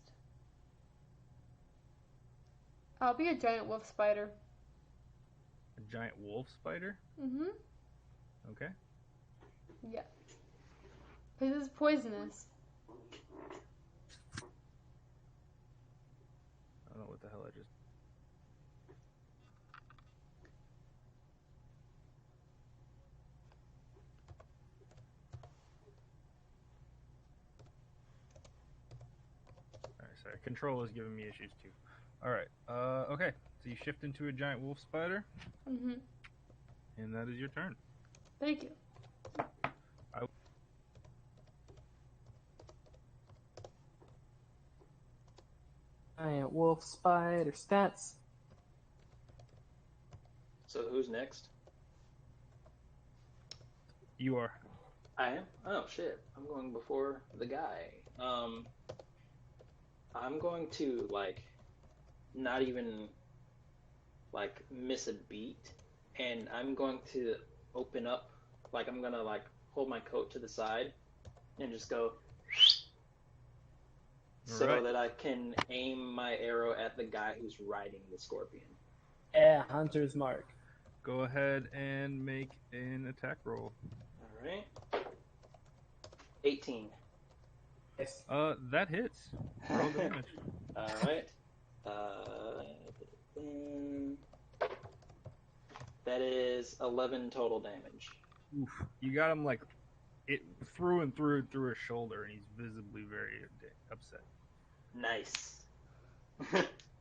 I'll be a giant wolf spider. A giant wolf spider? Mm-hmm. Okay. Yeah. Because it's poisonous. I don't know what the hell I just... Alright, sorry. Control is giving me issues too. Alright, okay. So you shift into a giant wolf spider, Mm-hmm. and that is your turn. Thank you. Giant wolf spider stats. So who's next? You are. I am? Oh shit. I'm going before the guy. I'm going to not even miss a beat, and I'm going to open up, I'm gonna hold my coat to the side and just go so Right. that I can aim my arrow at the guy who's riding the scorpion. Yeah, hunter's mark. Go ahead and make an attack roll. Alright. 18. Yes. That hits. Roll damage. Alright. That is 11 total damage. Oof. You got him it through and through his shoulder, and he's visibly very upset. Nice.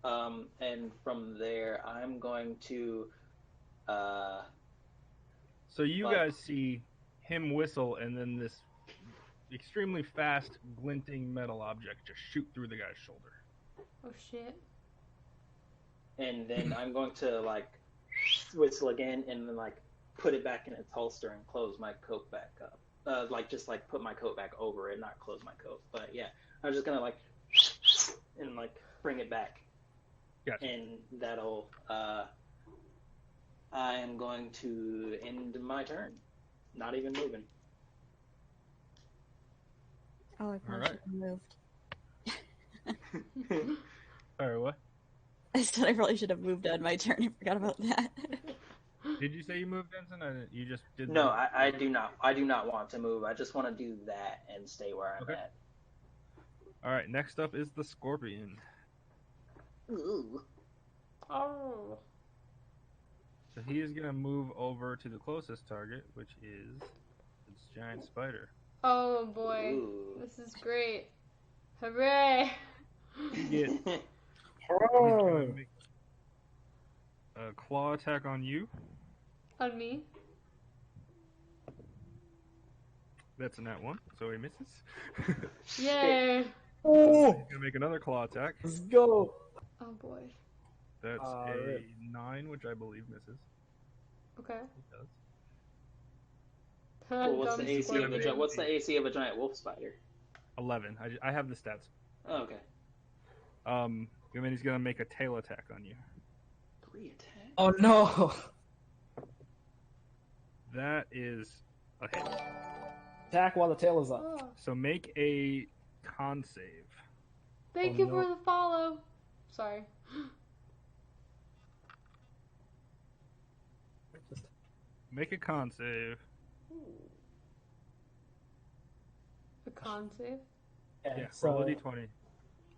And from there, I'm going to. So you guys see him whistle, and then this extremely fast, glinting metal object just shoot through the guy's shoulder. Oh shit. And then I'm going to whistle again, and then put it back in its holster and close my coat back up. Put my coat back over it, not close my coat. But yeah, I'm just gonna and bring it back. Gotcha. And that'll I am going to end my turn. Not even moving. Oh, I probably Alright. should have moved. Sorry, what? I said I probably should have moved on my turn. I forgot about that. Did you say you moved, Ensign? You just did. No, I do not. I do not want to move. I just want to do that and stay where I'm at. All right. Next up is the scorpion. Ooh. Oh. So he is gonna move over to the closest target, which is this giant spider. Oh boy. Ooh. This is great. Hooray. He's gonna make a claw attack on you. On me. That's a nat 1, so he misses. Yay. Oh, He's gonna make another claw attack. let's go. Oh boy. That's Alright. a 9, which I believe misses. Okay. It does. Well, what's Dumb the AC of scorpion. what's the AC of a giant wolf spider? 11. I have the stats. Oh, okay. And then he's gonna make a tail attack on you. 3 attack. Oh no. That is a hit. Attack while the tail is up. Oh. So make a con save. Thank Oh, you no. for the follow. Sorry. Make a con save. A con save? Yeah, so roll a d20.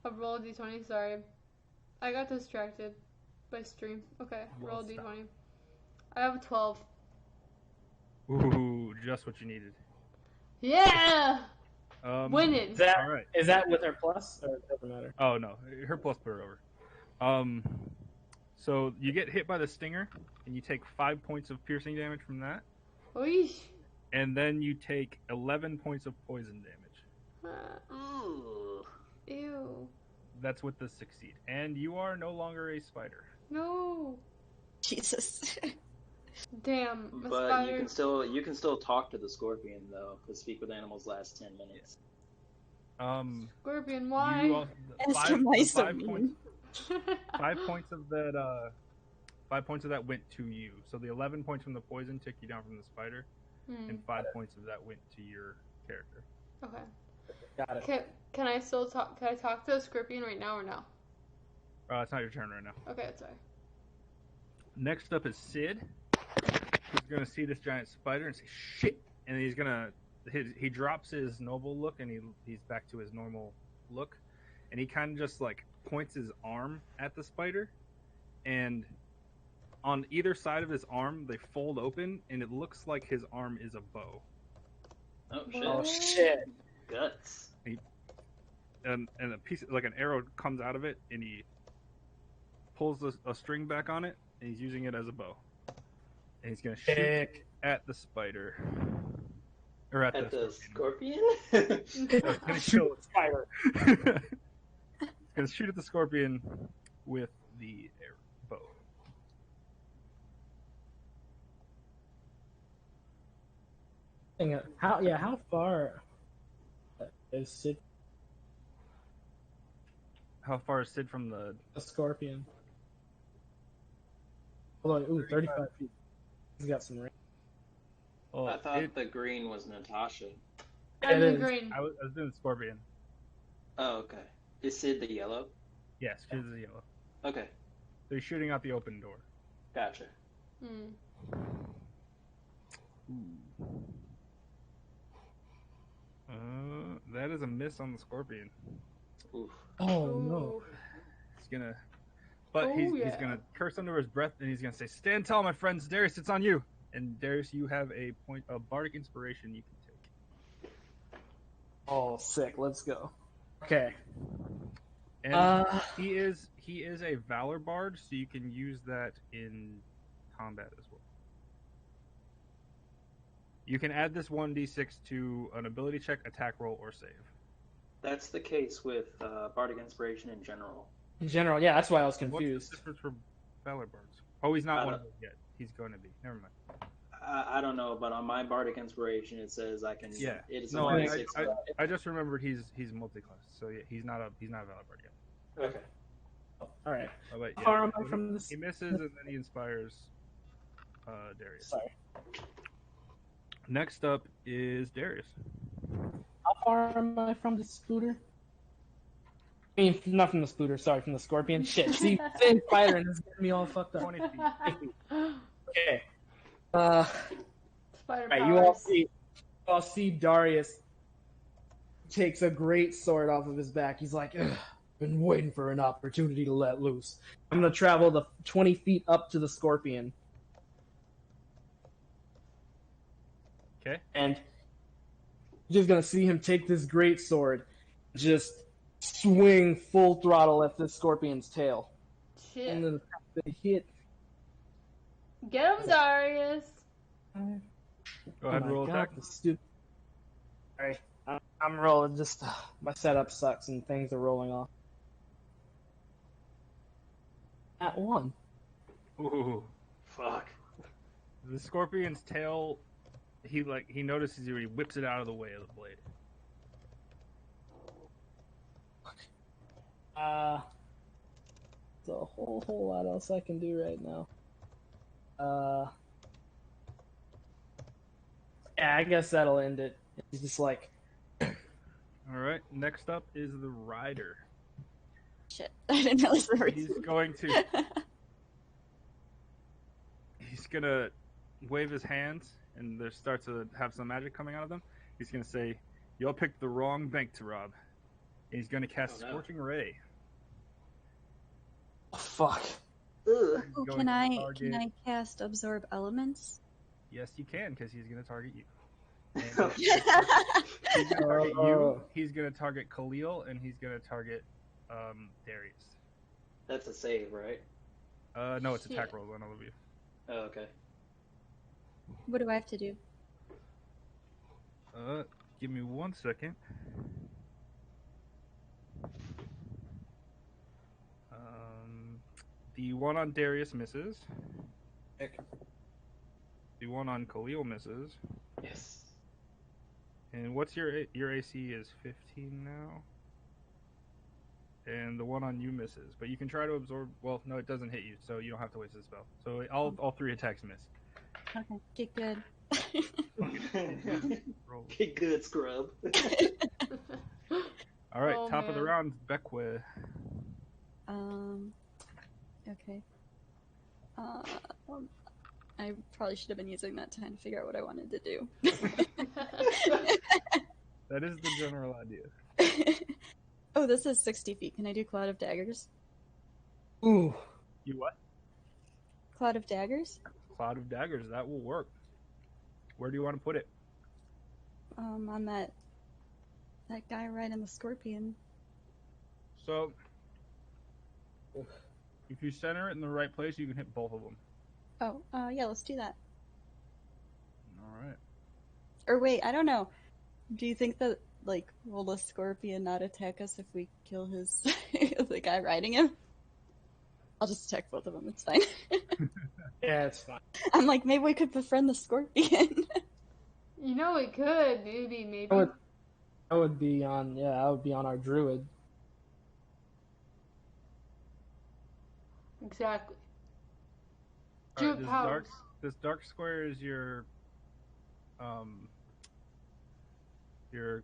A roll a d20, sorry. I got distracted by stream. Okay, roll a Well, stop. d20. I have a 12. Ooh, just what you needed. Yeah! Um, Winning! Is that, All right. is that with her plus, or it doesn't matter? Oh no, her plus put her over. So you get hit by the stinger, and you take 5 points of piercing damage from that, Oish. and then you take 11 points of poison damage. Ooh. Ew. That's with the succeed, and you are no longer a spider. No. Jesus. Damn. A But spider. you can still talk to the scorpion though, because speak with animals lasts 10 minutes. Scorpion, You why? also, Ask him why he's so 5 points. mean. 5 points of that. 5 points of that went to you. So the 11 points from the poison took you down from the spider, and 5 points of that went to your character. Okay. Got it. Can I still talk? Can I talk to a scorpion right now or no? It's not your turn right now. Okay, that's fine. Next up is Sid. He's gonna see this giant spider and say shit, and he's gonna he drops his noble look and he's back to his normal look, and he kind of just like points his arm at the spider, and on either side of his arm they fold open, and it looks like his arm is a bow. Oh shit! Oh shit! Guts. And a piece like an arrow comes out of it, and he pulls a string back on it, and he's using it as a bow. And he's gonna shoot at the spider, or at the scorpion. He's gonna kill the spider. He's gonna shoot at the scorpion with the bow. How far is Sid? How far is Sid from the scorpion? Hold on, 35 feet. He's got some range. Well, I thought the green was Natasha. I'm in green. I was doing the scorpion. Oh, okay. Is Sid the yellow? Yes, Sid is the yellow. Okay. So he's shooting out the open door. Gotcha. That is a miss on the scorpion. Oof. Oh no. He's gonna, but he's gonna curse under his breath, and he's gonna say, "Stand tall, my friends. Darius, it's on you." And Darius, you have a point of bardic inspiration you can take. Oh, sick. Let's go. Okay. And he is a valor bard, so you can use that in combat as well. You can add this 1d6 to an ability check, attack roll, or save. That's the case with bardic inspiration in general. In general, yeah, that's why I was confused. What's the difference for valor bards? Oh, he's not one of them yet. He's going to be. Never mind. I don't know, but on my bardic inspiration it says I can. Yeah. It is No, a I just remembered he's multi-class, so yeah, he's not a valor bard yet. Okay. All right. Oh, wait, How far am I from this? He misses, and then he inspires Darius. Sorry. Next up is Darius. How far am I from the scooter? I mean, not from the scooter. Sorry, from the scorpion. Shit. See, same spider, and it's getting me all fucked up. 20 feet. Okay. Spider Right, powers. you all see Darius takes a great sword off of his back. He's like, "Ugh, been waiting for an opportunity to let loose. I'm gonna travel the 20 feet up to the scorpion." Okay. And you're just gonna see him take this great sword, just swing full throttle at this scorpion's tail. Shit. And then the hit. Get him, Darius. Go ahead, roll attack. Sorry, I'm rolling. Just my setup sucks and things are rolling off. At 1. Ooh. Fuck. The scorpion's tail, he notices you, he whips it out of the way of the blade. There's a whole lot else I can do right now. Yeah, I guess that'll end it. He's just like, All right. Next up is the rider. Shit, I didn't realize there were He's two. going to. He's gonna wave his hands, and there starts to have some magic coming out of them. He's gonna say, "Y'all picked the wrong bank to rob." And he's gonna cast Scorching Ray. oh, fuck. Ugh. Oh, Going can to I target- cast Absorb Elements? Yes, you can, because he's gonna target you. And Oh, he's gonna target you. Oh. He's gonna target Khalil, and he's gonna target Darius. That's a save, right? No, it's Shit. attack rolls on all of you. Oh, okay. What do I have to do? Give me 1 second. The one on Darius misses. The one on Khalil misses. Yes. And what's your AC is 15 now? And the one on you misses, but you can try to absorb. Well, no, it doesn't hit you, so you don't have to waste a spell. So all 3 attacks miss. Okay, get good. Roll. Get good, scrub. All right, Oh, top of the man. round, Beckwith. Okay. I probably should have been using that time to figure out what I wanted to do. That is the general idea. Oh, this is 60 feet. Can I do Cloud of Daggers? Ooh. You what? Cloud of Daggers? Cloud of Daggers, that will work. Where do you want to put it? On that guy riding the scorpion. So, if you center it in the right place, you can hit both of them. Oh, yeah, let's do that. All right. Or wait, I don't know. Do you think that, like, will the scorpion not attack us if we kill his the guy riding him? I'll just attack both of them. It's fine. Yeah, it's fine. I'm like, maybe we could befriend the scorpion. You know, it could. Maybe. I would be on our druid. Exactly. All right, Druid powers. this dark square is your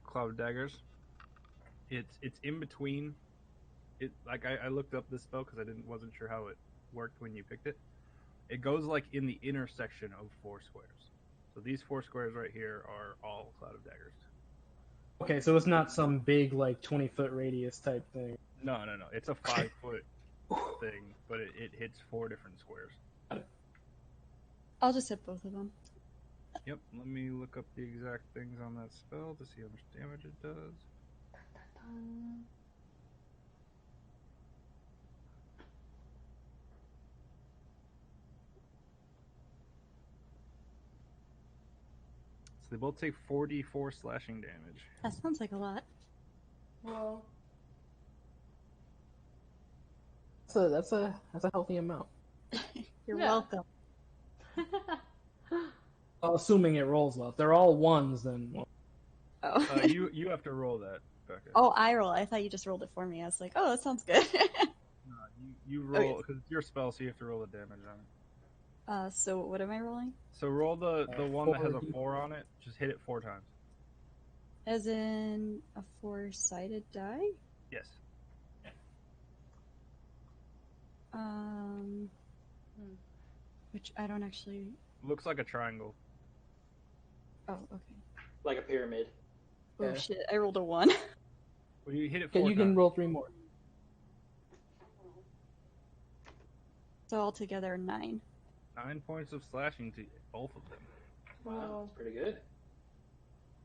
Cloud of Daggers. It's in between. I looked up this spell because I wasn't sure how it worked when you picked it. It goes like in the intersection of 4 squares. So these 4 squares right here are all Cloud of Daggers. Okay, so it's not some big like 20-foot radius type thing. No. It's a 5-foot thing, but it hits 4 different squares. I'll just hit both of them. Yep. Let me look up the exact things on that spell to see how much damage it does. So they both take 4d4 slashing damage. That sounds like a lot. Well, That's a healthy amount. You're Yeah. welcome. Well, assuming it rolls well. If they're all ones, then well, Oh. You have to roll that, Becca. Oh, I roll. I thought you just rolled it for me. I was like, oh, that sounds good. You roll because it's your spell, so you have to roll the damage on it. So what am I rolling? So roll the one that has a 4d4. 4 on it. Just hit it 4 times. As in a 4-sided die? Yes. Which I don't actually. Looks like a triangle. Oh, okay. Like a pyramid. Oh Yeah. shit! I rolled a 1. Well, you hit it okay, 4 you times. can roll 3 more. So altogether 9. 9 points of slashing to both of them. Wow, that's pretty good.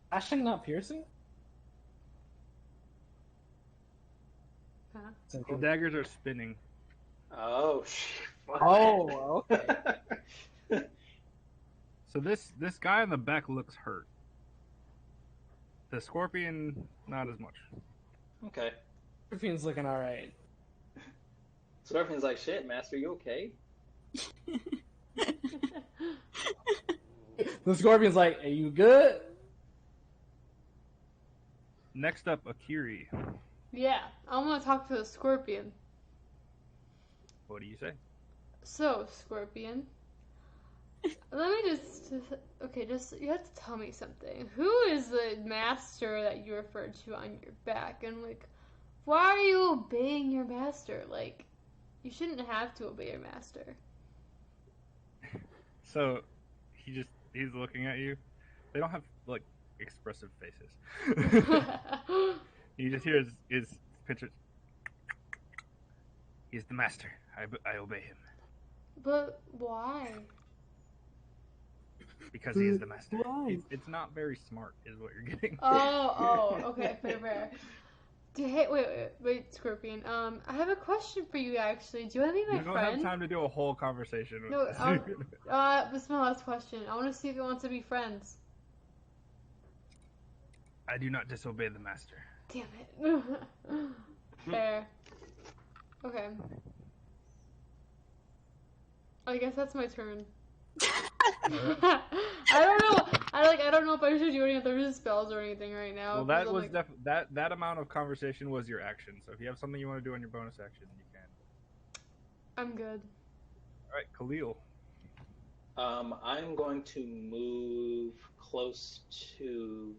Slashing, not piercing. Huh? It's The important. daggers are spinning. Oh, shit. Oh, okay. So this guy in the back looks hurt. The scorpion, not as much. Okay. Scorpion's looking all right. Scorpion's like, shit, Master, you okay? The scorpion's like, "Are you good?" Next up, Akiri. Yeah, I want to talk to the scorpion. What do you say? So, scorpion. Let me just you have to tell me something. Who is the master that you referred to on your back? And, like, why are you obeying your master? Like, you shouldn't have to obey your master. So he's looking at you. They don't have like expressive faces. You just hear his picture. He's the master. I obey him But why? because he is the master. Why? It's not very smart, is what you're getting. Oh, okay, fair. Wait, Scorpion. I have a question for you, actually. Do you want to be my You don't friend? have time to do a whole conversation with No, this. this is my last question. I want to see if you want to be friends. I do not disobey the master. Damn it. Fair. Okay. I guess that's my turn. I don't know. I don't know if I should do any other spells or anything right now. Well, 'cause that I'm was like, that amount of conversation was your action. So if you have something you want to do on your bonus action, you can. I'm good. All right, Khalil. I'm going to move close to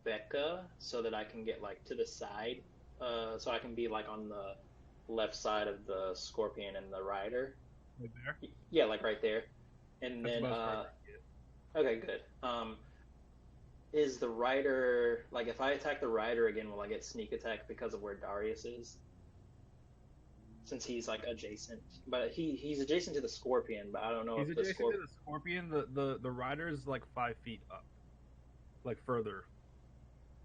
Becca so that I can get like to the side, so I can be like on the left side of the Scorpion and the Rider. Right there. Yeah, like right there. And That's then, the most part I can get. okay, good. Is the Rider, like if I attack the Rider again, will I get sneak attack because of where Darius is? Since he's like adjacent, but he's adjacent to the Scorpion, but I don't know He's if the adjacent to the Scorpion. The rider is like 5 feet up, like further.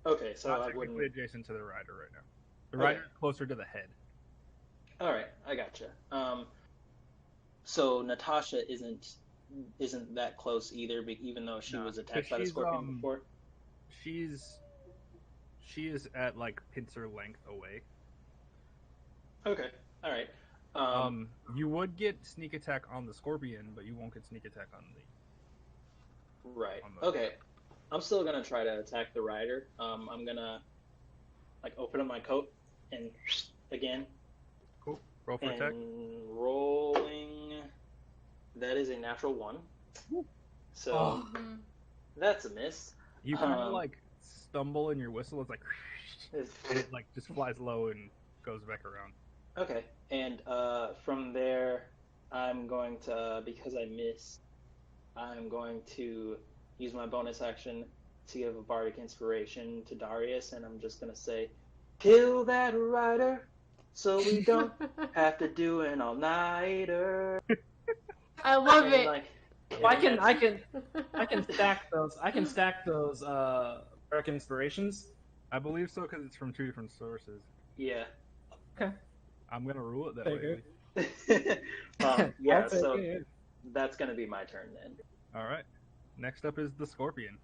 Okay, so Not I technically wouldn't. adjacent to the rider right now. The Okay. rider is closer to the head. All right, I gotcha. So Natasha isn't that close either, even though she No, was 'cause attacked by the she's, Scorpion before. She is at like pincer length away. Okay, all right. You would get sneak attack on the Scorpion, but you won't get sneak attack on the. Right. on the- Okay. I'm still gonna try to attack the Rider. I'm gonna like open up my coat and again. Cool. Roll for attack. And rolling. That is a natural 1. So Mhm. that's a miss. You kind of like stumble in your whistle. It's like, and it like just flies low and goes back around. Okay, and from there, I'm going to, because I missed, I'm going to use my bonus action to give a bardic inspiration to Darius, and I'm just going to say, kill that rider, so we don't have to do an all-nighter. I love And, it. like, I that's- can stack those. I can stack those bardic inspirations. I believe so because it's from 2 different sources. Yeah. Okay. I'm gonna rule it that Okay, way. Yeah, I'll take so it. that's going to be my turn then. All right. Next up is the Scorpion.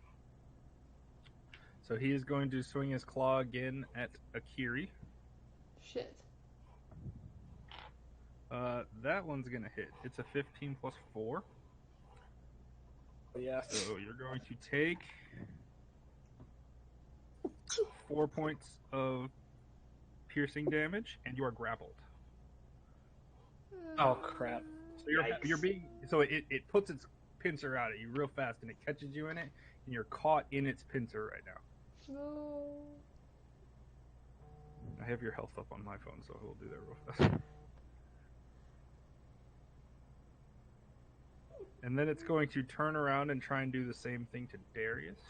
So he is going to swing his claw again at Akiri. Shit. That one's gonna hit. It's a 15 plus 4. Yeah. So you're going to take 4 points of piercing damage, and you are grappled. Oh crap. So Yikes. you're being it puts its pincer out at you real fast, and it catches you in it, and you're caught in its pincer right now. No. I have your health up on my phone, so we'll do that real fast. And then it's going to turn around and try and do the same thing to Darius.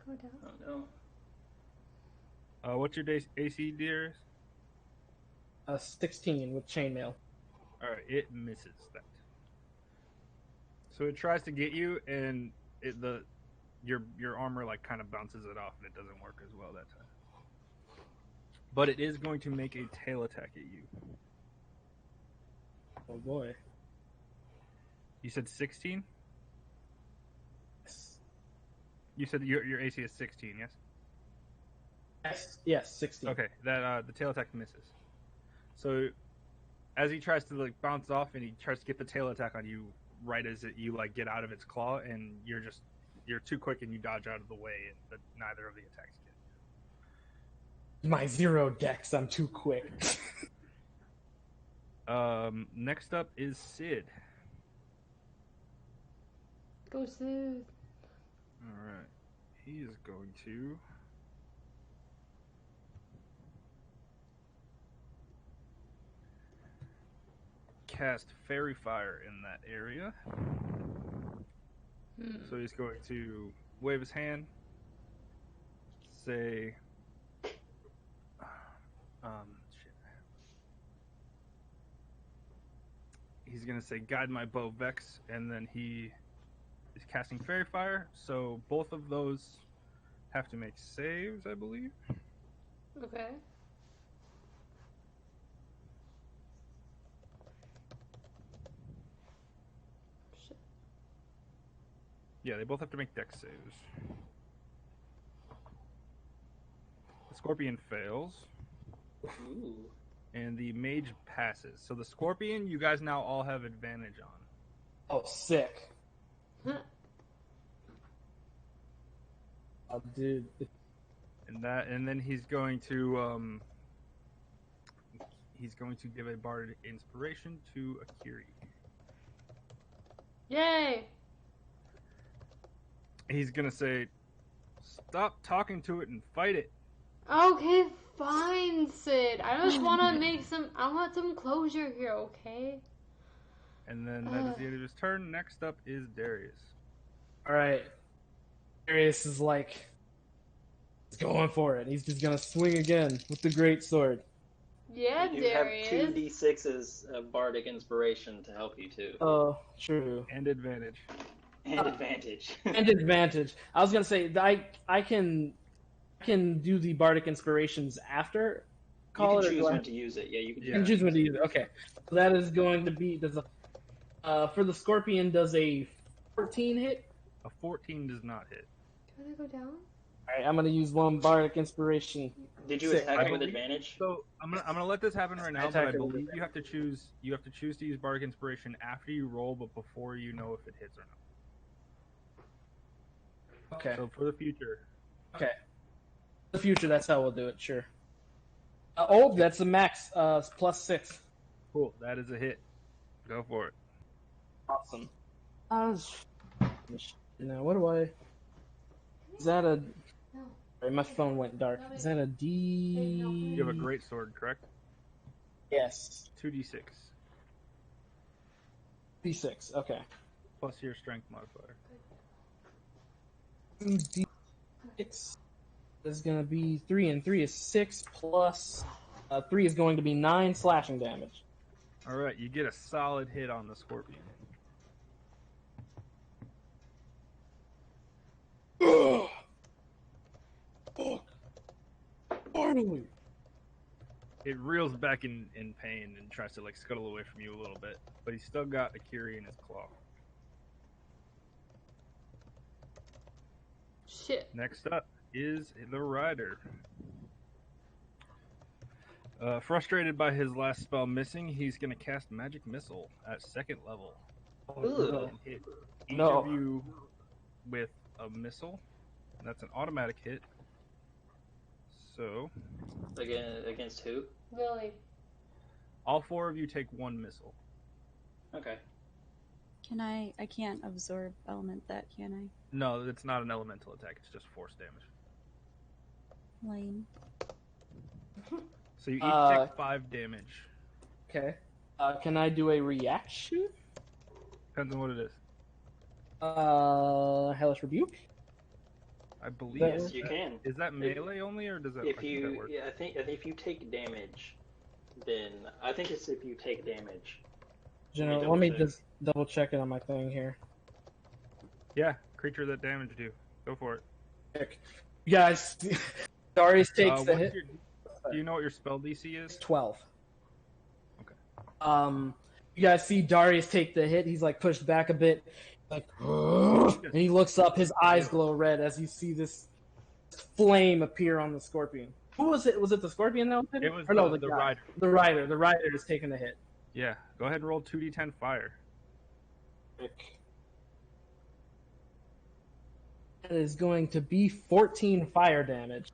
Go down. Oh no. What's your AC, Darius? 16 with chainmail. All right, it misses that. So it tries to get you, and your armor like kind of bounces it off, and it doesn't work as well that time. But it is going to make a tail attack at you. Oh boy. You said 16? Yes. You said your AC is 16, yes? Yes, 16. Okay, that the tail attack misses. So as he tries to like bounce off, and he tries to get the tail attack on you, right as you like get out of its claw, and you're too quick and you dodge out of the way, but neither of the attacks get My 0 dex, I'm too quick. you. Next up is Sid. Go Sid. All right, he is going to cast Fairy Fire in that area. So he's going to wave his hand, say, he's going to say, guide my bow Vex, and then he is casting Fairy Fire, so both of those have to make saves, I believe. Okay. Shit. Yeah, they both have to make dex saves. The scorpion fails, Ooh. and the mage passes. So the scorpion, you guys now all have advantage on. Oh, sick. Huh. Oh, dude. And then he's going to give a bard inspiration to Akiri. Yay! He's gonna say, "Stop talking to it and fight it." Okay, fine, Sid. I just want to make some. I want some closure here, okay? And then that is the end of his turn. Next up is Darius. All right. Darius is like, he's going for it. He's just gonna swing again with the great sword. Yeah, You Darius. have 2d6s of bardic inspiration to help you too, Oh, true. And advantage. and advantage. And advantage. I was gonna say I can do the bardic inspirations after. You can Or choose do I- when to use it. Yeah, you can. You can choose when to use it. Okay, so that is going to be for the scorpion. Does a 14 hit? A 14 does not hit. Can I go down? All right, I'm gonna use one bardic inspiration. Did you Sick. attack I it with believe- advantage? So I'm gonna let this happen right now, but Attack I it with believe you have to choose to use bardic inspiration after you roll, but before you know if it hits or not. Okay. So for the future, Okay. The future, that's how we'll do it. Sure. Oh, that's a max. +6. cool. That is a hit. Go for it. Awesome. Now, what do I? Is that a? No. Sorry, my phone went dark. Is that a D? You have a great sword, correct? Yes. 2d6 D6. Okay. plus your strength modifier. 2d6 is going to be 3, and 3 is 6 plus 3 is going to be 9 slashing damage. All right, you get a solid hit on the scorpion. Ugh. Finally. It reels back in pain and tries to like scuttle away from you a little bit, but he's still got Akiri in his claw. Shit. Next up is the rider. Frustrated by his last spell missing, he's going to cast Magic Missile at 2nd level. Ooh. And hit each No. of you with a missile. That's an automatic hit. So, Against who? Lily. all 4 of you take 1 missile. Okay. Can I can't absorb element that, can I? No, it's not an elemental attack, it's just force damage. Lame. So you each Uh, take 5 damage. Okay. Can I do a reaction? Depends on what it is. Hellish Rebuke? I believe. Yes, you can. Is that melee only, or does that? If I think that you, works. yeah, I think if you take damage, then I think it's if you take damage. General, Let let me me double just double check it on my thing here. Yeah, creature that damaged you. Go for it. Check. You guys, Darius takes the what's hit. do you know what your spell DC is? 12. Okay. You guys see Darius take the hit. He's like pushed back a bit, like, and he looks up. His eyes glow red as you see this flame appear on the scorpion. Who was it? Was it the scorpion that was hit? It was Or no, the guy. rider. The rider. The rider is taking the hit. Yeah. Go ahead and roll 2d10 fire. That is going to be 14 fire damage.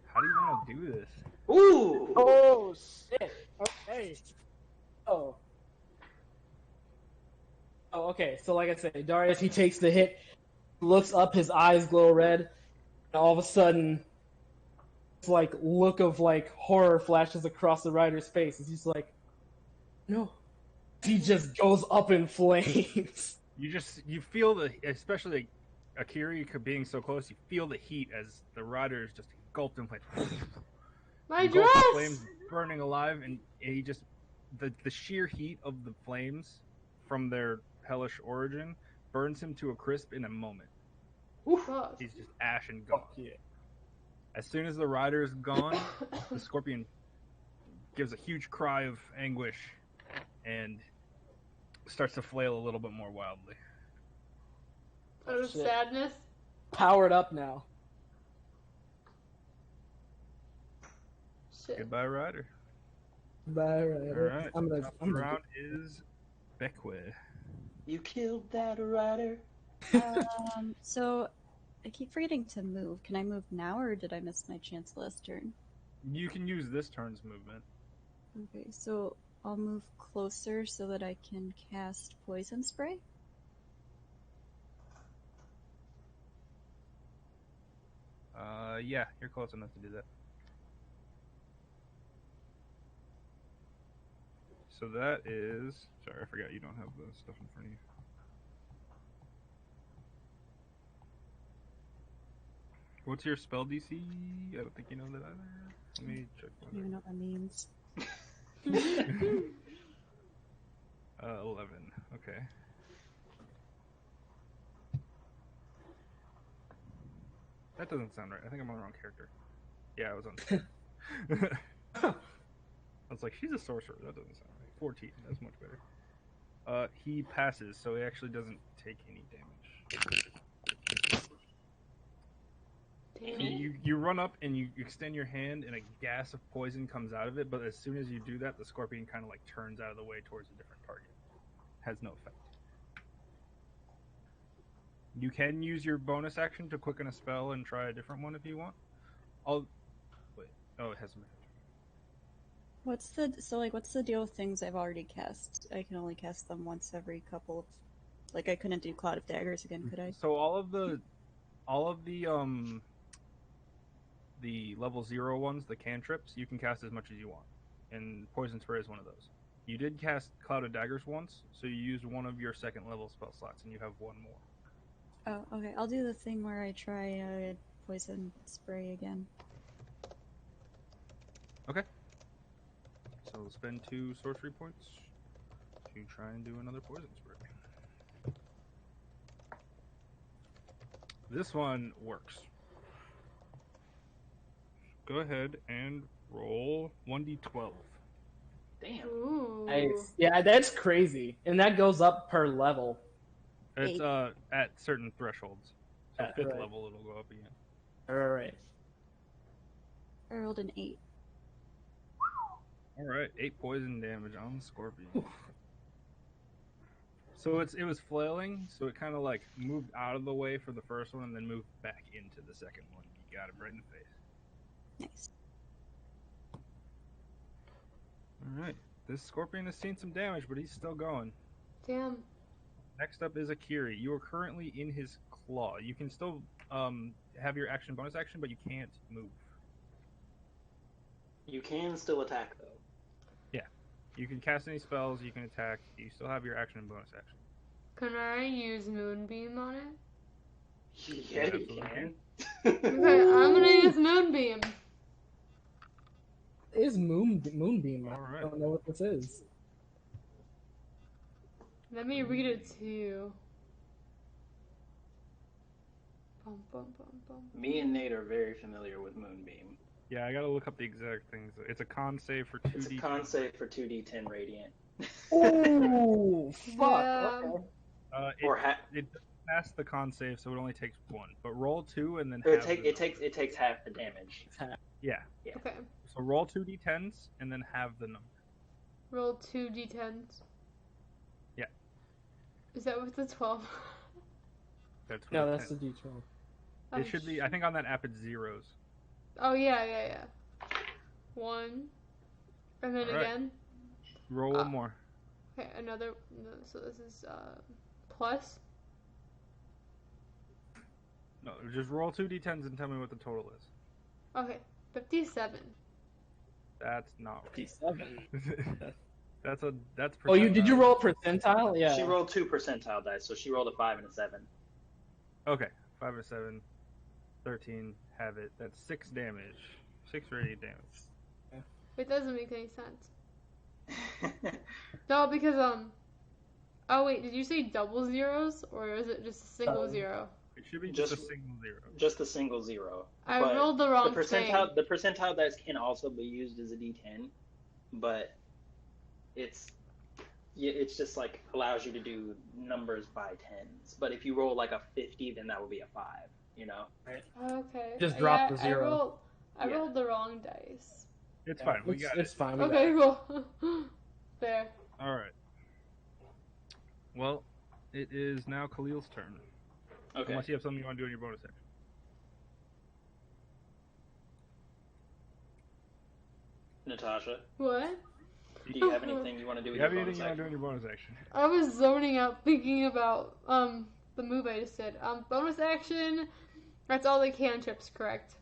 How do you want to do this? Ooh! Oh shit! Okay. Oh. Oh, okay. So, like I said, Darius, he takes the hit, looks up, his eyes glow red, and all of a sudden, this like look of like horror flashes across the rider's face. He's like, "No." He just goes up in flames. You feel especially Akiri being so close, you feel the heat as the rider is just engulfed in flames. My Engulfed in dress! flames, burning alive, and he just the sheer heat of the flames from their hellish origin burns him to a crisp in a moment. Fuck. He's just ash and gone. Yeah. As soon as the rider is gone, the scorpion gives a huge cry of anguish and starts to flail a little bit more wildly. Out of Shit. sadness. Powered up now. Shit. Goodbye, rider. Bye, All Ryder. right. I'm gonna. Top of the round is Beckwith. You killed that rider. So I keep forgetting to move. Can I move now, or did I miss my chance last turn? You can use this turn's movement. Okay, so I'll move closer so that I can cast Poison Spray. Yeah, you're close enough to do that. So that is... Sorry, I forgot you don't have the stuff in front of you. What's your spell DC? I don't think you know that either. Let me check. I don't even know what that means. 11. Okay. That doesn't sound right. I think I'm on the wrong character. Yeah, I was on. I was like, she's a sorcerer. That doesn't sound right. 14. That's much better. He passes, so he actually doesn't take any damage. Damn And it. you run up and you extend your hand, and a gas of poison comes out of it. But as soon as you do that, the scorpion kind of like turns out of the way towards a different target. Has no effect. You can use your bonus action to quicken a spell and try a different one if you want. I'll wait. Oh, it has some. What's the deal with things I've already cast? I can only cast them once every couple of, like, I couldn't do Cloud of Daggers again, could I? So all of the level 0 ones, the cantrips, you can cast as much as you want, and Poison Spray is one of those. You did cast Cloud of Daggers once, so you used one of your second level spell slots, and you have one more. Oh, okay. I'll do the thing where I try Poison Spray again. Okay. So spend 2 sorcery points to try and do another Poison Spray. This one works. Go ahead and roll 1d12. Damn. Ooh. Nice. Yeah, that's crazy, and that goes up per level. It's 8. At certain thresholds. So Yeah, 5th right. level it'll go up again. All right. I rolled an 8. All right, 8 poison damage on the scorpion. So it was flailing, so it kind of like moved out of the way for the first one and then moved back into the second one. You got it right in the face. Nice. All right, this scorpion has seen some damage, but he's still going. Damn. Next up is Akiri. You are currently in his claw. You can still have your bonus action, but you can't move. You can still attack though. You can cast any spells, you can attack, you still have your action and bonus action. Can I use Moonbeam on it? Yeah, you absolutely can. Okay, I'm gonna use Moonbeam. Is Moonbeam? All right. I don't know what this is. Let me read it to you. Bum, bum, bum, bum. Me and Nate are very familiar with Moonbeam. Yeah, I gotta look up the exact things. It's a con save for 2d. It's a con save for 2d10 radiant. Oh, fuck. Yeah. Okay. It passed the con save, so it only takes 1. But roll 2 and then It halve takes half the damage. Yeah. Okay. So roll 2d10s and then halve the number. Roll 2 d10s. Yeah. Is that with the 12? That's what No, it that's the says. D12. It should be. I think on that app it's zeros. Oh, yeah. 1. And then All right. again. Roll one more. Okay, another. No, so this is plus. No, just roll 2d10s and tell me what the total is. Okay, 57. That's not. 57. That's. Oh, did you percentile. roll percentile? Yeah. She rolled 2 percentile dice, so she rolled a 5 and a 7. Okay, 5 or 7, 13. Have it. That's 6 damage. 6 radiant damage. It doesn't make any sense. No, because oh wait, did you say double zeros or is it just a single Um, 0? It should be just a single 0. Just a single 0. I But rolled the wrong the thing. percentile dice can also be used as a D10, but it's just like allows you to do numbers by tens. But if you roll like a 50, then that would be a 5. You know. Okay. Just drop the 0. I rolled the wrong dice. It's fine. We got It's it. fine. Okay, cool. Fair. All right. Well, it is now Khalil's turn. Okay. Unless you have something you want to do in your bonus action. Natasha, What? do you have anything you want to do Do with you have your anything bonus you want to do action? in your bonus action? I was zoning out thinking about the move I just did. Bonus action. That's all the cantrips, correct?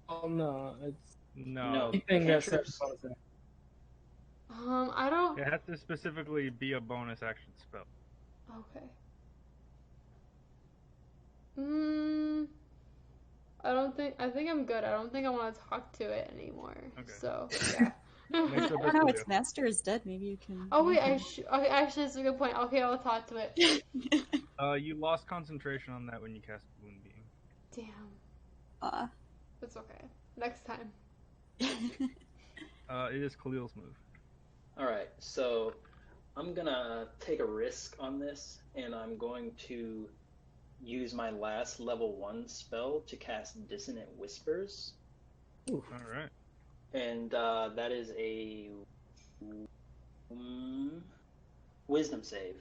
Oh no, it's No. anything that says cantrips. bonus action. I don't. It has to specifically be a bonus action spell. Okay. I think I'm good. I don't think I want to talk to it anymore. Okay. So, yeah. Next up I is don't know, Khalil. its master is dead. Maybe you can. Oh, wait, okay, actually, that's a good point. Okay, I'll talk to it. You lost concentration on that when you cast Moonbeam. Damn. It's okay. Next time. It is Khalil's move. All right, so I'm gonna take a risk on this, and I'm going to use my last level 1 spell to cast Dissonant Whispers, All right. and that is a Wisdom save.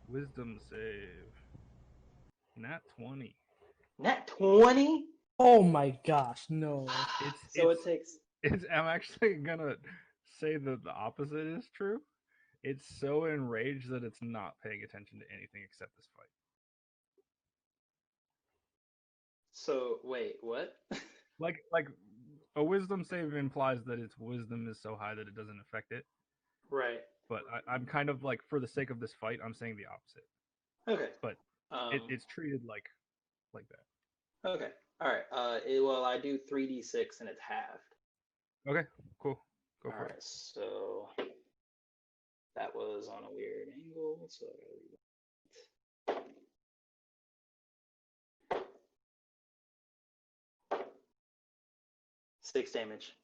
Wisdom save. Nat 20. Nat 20. Oh my gosh, no. So it takes. I'm actually gonna say that the opposite is true. It's so enraged that it's not paying attention to anything except this fight. So wait, what? Like a wisdom save implies that its wisdom is so high that it doesn't affect it. Right. But I'm kind of like, for the sake of this fight, I'm saying the opposite. Okay. But it's treated like that. Okay. All right. Well, I do 3d6 and it's halved. Okay, cool. Go for All right. it. So that was on a weird angle. So I gotta read that. 6 damage.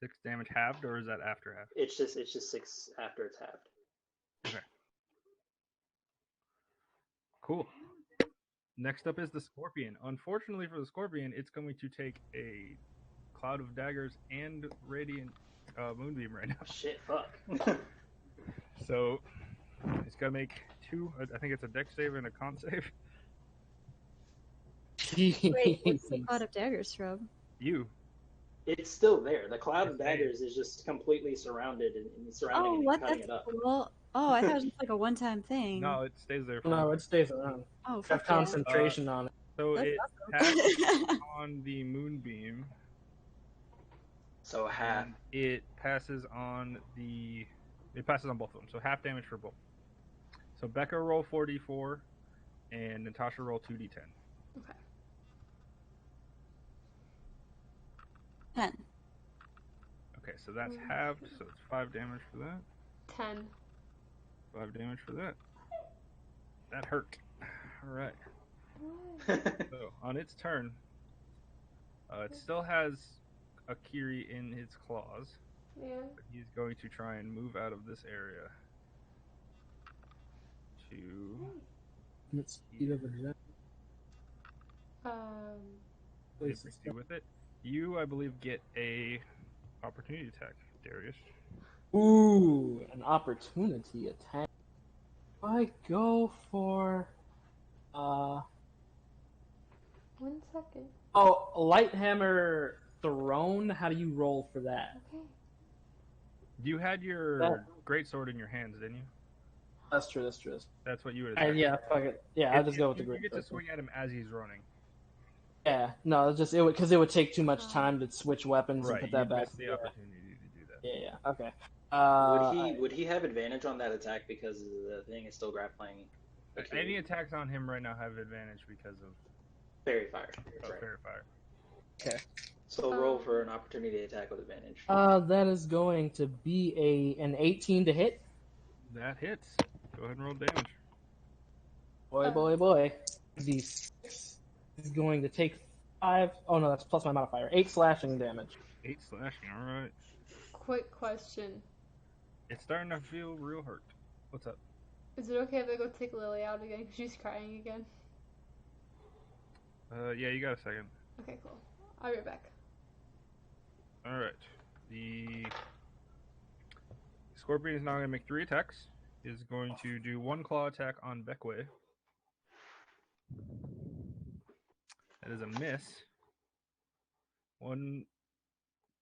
6 damage halved, or is that after half? It's just 6 after it's halved. Okay. Cool. Next up is the Scorpion. Unfortunately for the Scorpion, it's going to take a Cloud of Daggers and Radiant Moonbeam right now. Shit, fuck. So it's going to make 2. I think it's a dex save and a con save. Wait, what's the Cloud of Daggers from? You. It's still there. The Cloud of It's there. Daggers is just completely surrounded and surrounding Oh, it and what? cutting That's it up. cool. Oh, I thought it was just like a one-time thing. No, it stays there. No, it stays around. Oh, Have fuck yeah. concentration on it. So That's it awesome. passes on the Moonbeam. So half. And it passes on both of them. So half damage for both. So Becca roll 4d4 and Natasha roll 2d10. Okay. 10. Okay, so that's halved, so it's 5 damage for that. 10. 5 damage for that. That hurt. Alright. So on its turn, it still has Akiri in its claws. Yeah. But he's going to try and move out of this area to Let's speed over to that. Please succeed with it. You, I believe, get a opportunity attack, Darius. Ooh, an opportunity attack. I go for 1 second. Oh, light hammer thrown. How do you roll for that? Okay. You had your greatsword in your hands, didn't you? That's true. That's what you would attack. Yeah, fuck it. Yeah, I'll just go with the great. You get to swing at him as he's running. Yeah, no, it's just it because it would take too much time to switch weapons and put that you back. missed the opportunity to do that. Yeah, okay. Would he have advantage on that attack because the thing is still grappling? Akiri? Any attacks on him right now have advantage because of Fairy fire. That's right. Fairy Fire. Okay. So roll for an opportunity attack with advantage. That is going to be an 18 to hit. That hits. Go ahead and roll damage. Boy. D6 is going to take 5. Oh no, that's plus my modifier. 8 slashing damage. 8 slashing, alright. Quick question. It's starting to feel real hurt. What's up? Is it okay if I go take Lily out again because she's crying again? Yeah, you got a second. Okay, cool. I'll be right back. Alright. The Scorpion is now going to make 3 attacks. Is going to do 1 claw attack on Beckway. That is a miss.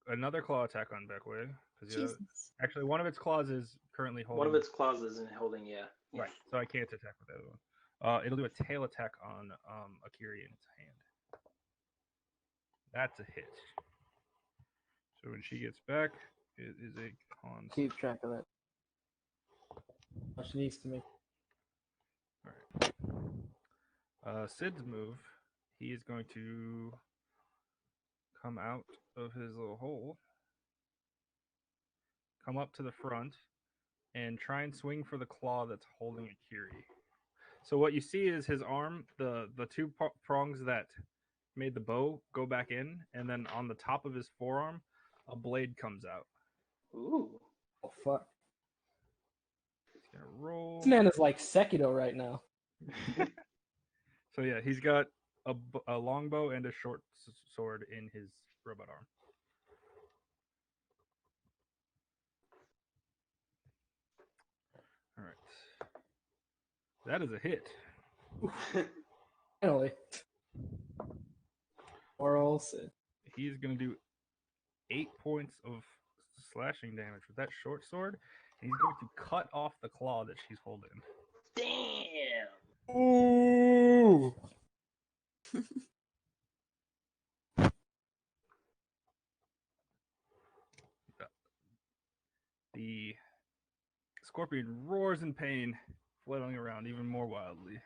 Another claw attack on Beckway. Jesus. Actually, one of its claws is currently holding. One of its claws isn't holding, yeah. Right, so I can't attack with that one. It'll do a tail attack on Akiri in its hand. That's a hit. So when she gets back, it is a con. Keep track of that. She needs to make. Alright. Sid's move. He is going to come out of his little hole, come up to the front, and try and swing for the claw that's holding Akiri. So what you see is his arm, the 2 prongs that made the bow go back in, and then on the top of his forearm, a blade comes out. Ooh. Oh fuck! He's gonna roll. This man is like Sekiro right now. So yeah, he's got a longbow and a short sword in his robot arm. All right, that is a hit. Finally. Oral Sid. He's gonna do 8 points of slashing damage with that short sword, and he's going to cut off the claw that she's holding. Damn. Ooh. The Scorpion roars in pain, flailing around even more wildly.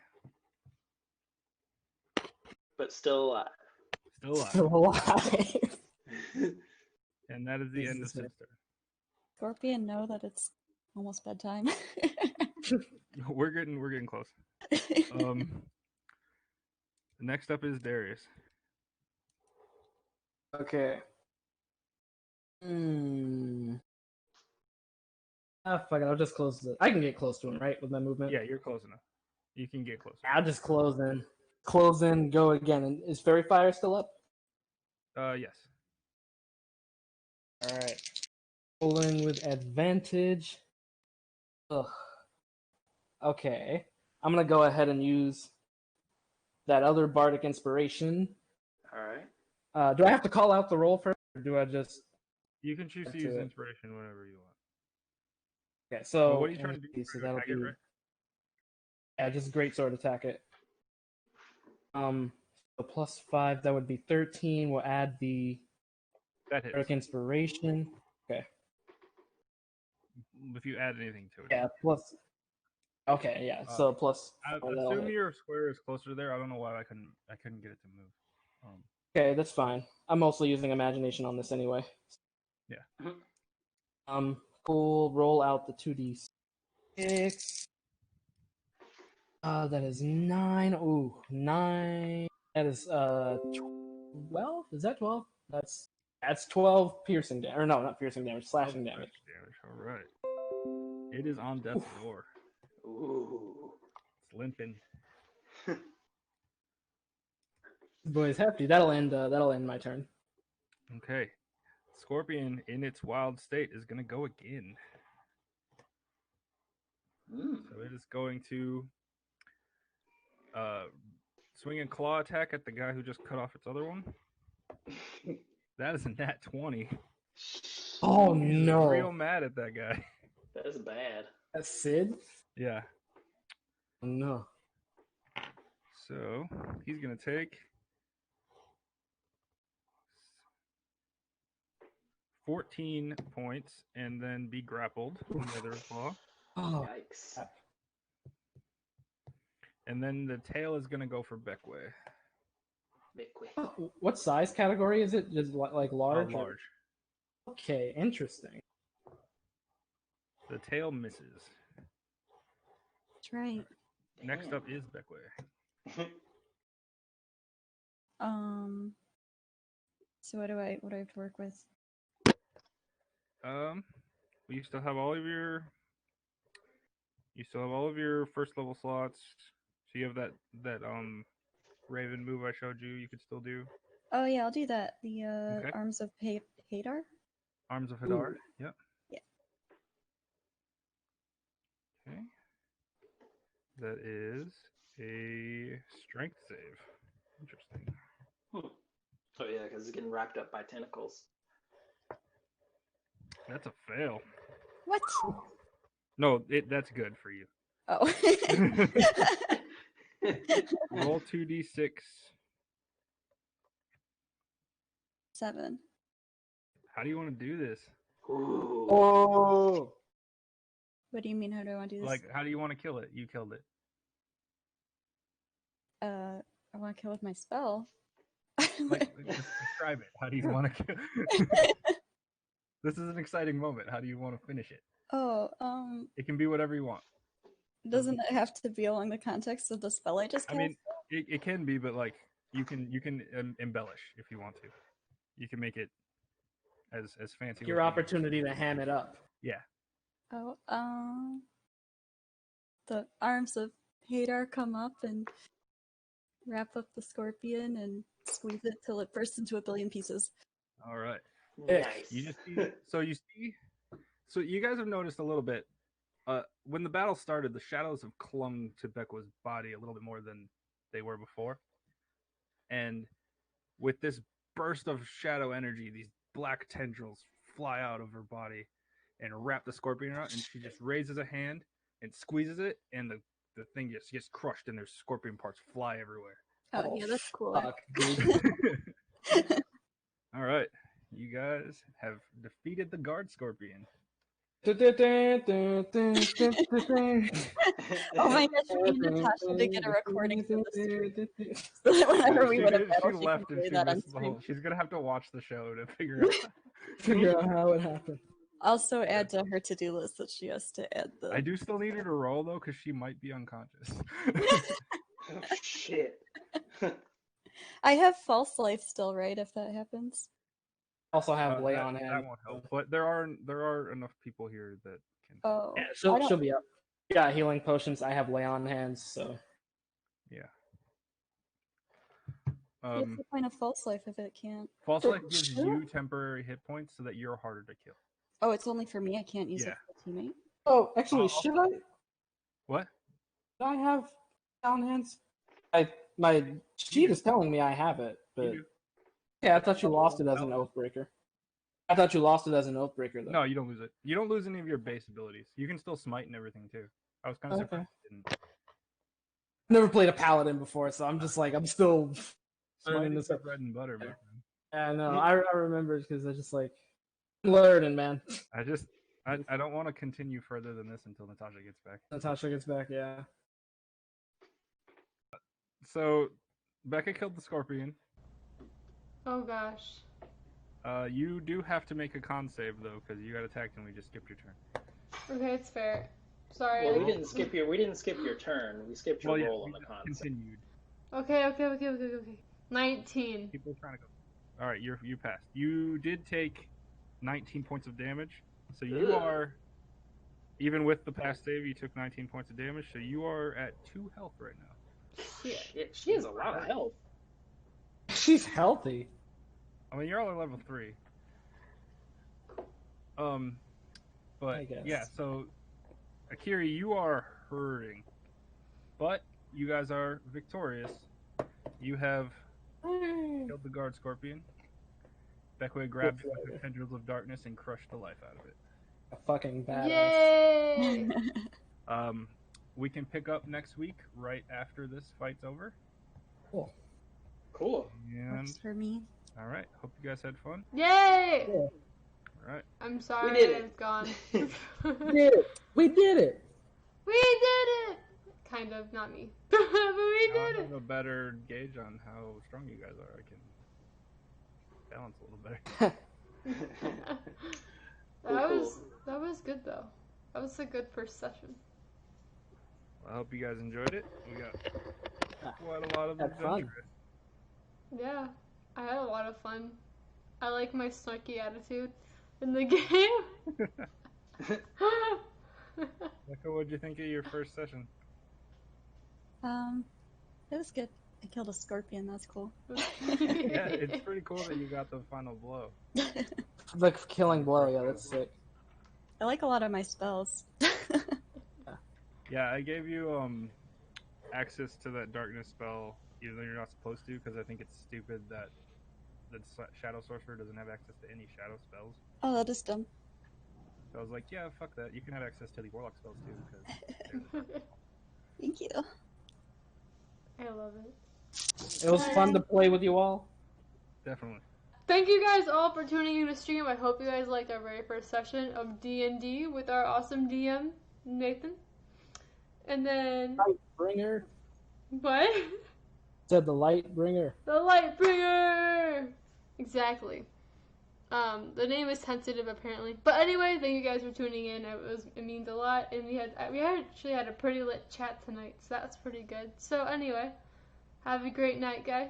But still alive. Still alive. Still alive. And that is the end of Sid's turn. Scorpion, know that it's almost bedtime. We're getting close. Next up is Darius. Okay. Fuck it, I'll just close it. I can get close to him, right, with my movement? Yeah, you're close enough. You can get closer. I'll just close in. Close in, go again. And is Fairy Fire still up? Yes. Alright. Rolling with advantage. Ugh. Okay. I'm gonna go ahead and use that other Bardic Inspiration. Alright. Do I have to call out the roll first, or do I just... You can choose to use inspiration whenever you want. Okay, so... What are you trying to do? So that'll Attack be... it, right? Yeah, just great sword attack it. So plus 5, that would be 13. We'll add the That hits. Bardic Inspiration. Okay. If you add anything to it. Yeah, plus... Okay, yeah, so plus... I assume your square is closer there. I don't know why I couldn't get it to move. Okay, that's fine. I'm mostly using imagination on this anyway. Yeah. Cool. Roll out the 2d6. That is 9. Ooh, 9. That is 12. Is that 12? That's 12 piercing damage. Or no, not piercing damage. Slashing damage. All right. It is on death's door. Ooh. It's limping. Boys, hefty. That'll end my turn. Okay. Scorpion, in its wild state, is going to go again. So it is going to swing a claw attack at the guy who just cut off its other one. That is a nat 20. Oh, He's no. real mad at that guy. That is bad. That's Sid? Yeah. Oh, no. So he's going to take 14 points and then be grappled from the other claw. Oh, Yikes. And then the tail is going to go for Beckway. what size category is it? Just like large? Large. Okay, interesting. The tail misses. That's right. Next up is Beckway. So what do I have to work with? You still have all of your first level slots. So you have that Raven move I showed you. You could still do Oh yeah, I'll do that. The Okay. Arms of Hadar. Arms of Hadar. Yep. Yeah. Okay. That is a strength save. Interesting. Oh yeah, because it's getting wrapped up by tentacles. That's a fail. What? No, that's good for you. Oh. Roll 2d6. 7. How do you want to do this? Ooh. Oh, What do you mean? How do I want to do this? Like, how do you want to kill it? You killed it. I want to kill with my spell. Like, describe it. How do you want to kill? This is an exciting moment. How do you want to finish it? Oh, It can be whatever you want. doesn't it have to be along the context of the spell I just cast? I mean, it can be, but like you can embellish if you want to. You can make it as fancy. your opportunity to ham it up. Yeah. Oh, the Arms of Hadar come up and wrap up the scorpion and squeeze it till it bursts into a billion pieces. All right. Nice. You just see. So you guys have noticed a little bit. When the battle started, the shadows have clung to Bekwa's body a little bit more than they were before. And with this burst of shadow energy, these black tendrils fly out of her body and wrap the scorpion around, and she just raises a hand and squeezes it, and the thing just gets crushed, and there's scorpion parts fly everywhere. Oh, yeah, that's cool. Fuck, dude. All right. You guys have defeated the guard scorpion. Oh my gosh, me and Natasha did get a recording for this. So that whenever we win a battle, she can play that on stream. She's gonna have to watch the show to figure Figure out how it happened. Also add to her to-do list that she has to add the... I do still need her to roll though, because she might be unconscious. Oh, shit. I have false life still, right? If that happens. Also have lay on that hand. won't help. But there are enough people here that can. Oh, Yeah, she'll be up. Yeah, healing potions. I have lay on hands, so. Yeah. what's the point of false life if it can't? False life gives you temporary hit points so that you're harder to kill. Oh, it's only for me. I can't use Yeah. it for a teammate. Oh, actually, should I? What? Do I have on hands? My sheet is telling me I have it, but yeah, I thought you lost it as an Oathbreaker. I thought you lost it as an Oathbreaker, though. No, you don't lose it. You don't lose any of your base abilities. You can still smite and everything too. I was kind of surprised you didn't. Never played a paladin before, so I'm just like I'm still learning Smite this is up. bread and butter, man. I know. I remember because I just like learning, man. I don't want to continue further than this until Natasha gets back. Natasha gets back, yeah. So, Becca killed the scorpion. Oh gosh. You do have to make a con save though, because you got attacked and we just skipped your turn. Okay, it's fair. Sorry. Well, we didn't skip your turn. We skipped your roll on the con. Continued. Okay. 19. People are trying to go. All right, you passed. You did take 19 points of damage, so you are, even with the pass save, you took 19 points of damage, so you are at 2 health right now. Shit, she has a lot of health. She's healthy. I mean, you're all at level 3. But I guess. yeah, so Akiri, you are hurting, but you guys are victorious. You have killed the guard scorpion. Beckway grabbed it with the tendrils of darkness and crushed the life out of it. A fucking badass. Yay! We can pick up next week right after this fight's over. Cool. And Works for me. all right, hope you guys had fun. Yay! Yeah. All right. I'm sorry We did it. it's gone. We did it. We did it. We did it! Kind of, not me. But we Now I did it! have a better gauge on how strong you guys are. I can balance a little better. That was good though. That was a good first session. I hope you guys enjoyed it. We got quite a lot of Had fun. adventure. Yeah, I had a lot of fun. I like my snarky attitude in the game. Becca, what'd you think of your first session? It was good. I killed a scorpion. That's cool. Yeah, it's pretty cool that you got the final blow. Like killing blow, yeah, that's sick. I like a lot of my spells. Yeah, I gave you access to that darkness spell, even though you're not supposed to, because I think it's stupid that the shadow sorcerer doesn't have access to any shadow spells. Oh, that is dumb. So I was like, yeah, fuck that. You can have access to the warlock spells too, because they're the darkness. Thank you. I love it. It was fun to play with you all. Definitely. Thank you guys all for tuning in to stream. I hope you guys liked our very first session of D&D with our awesome DM, Nathan. And then... Lightbringer. What? Said the Lightbringer. The Lightbringer! Exactly. The name is sensitive apparently. But anyway, thank you guys for tuning in. It means a lot, and we actually had a pretty lit chat tonight, so that's pretty good. So anyway, have a great night, guys.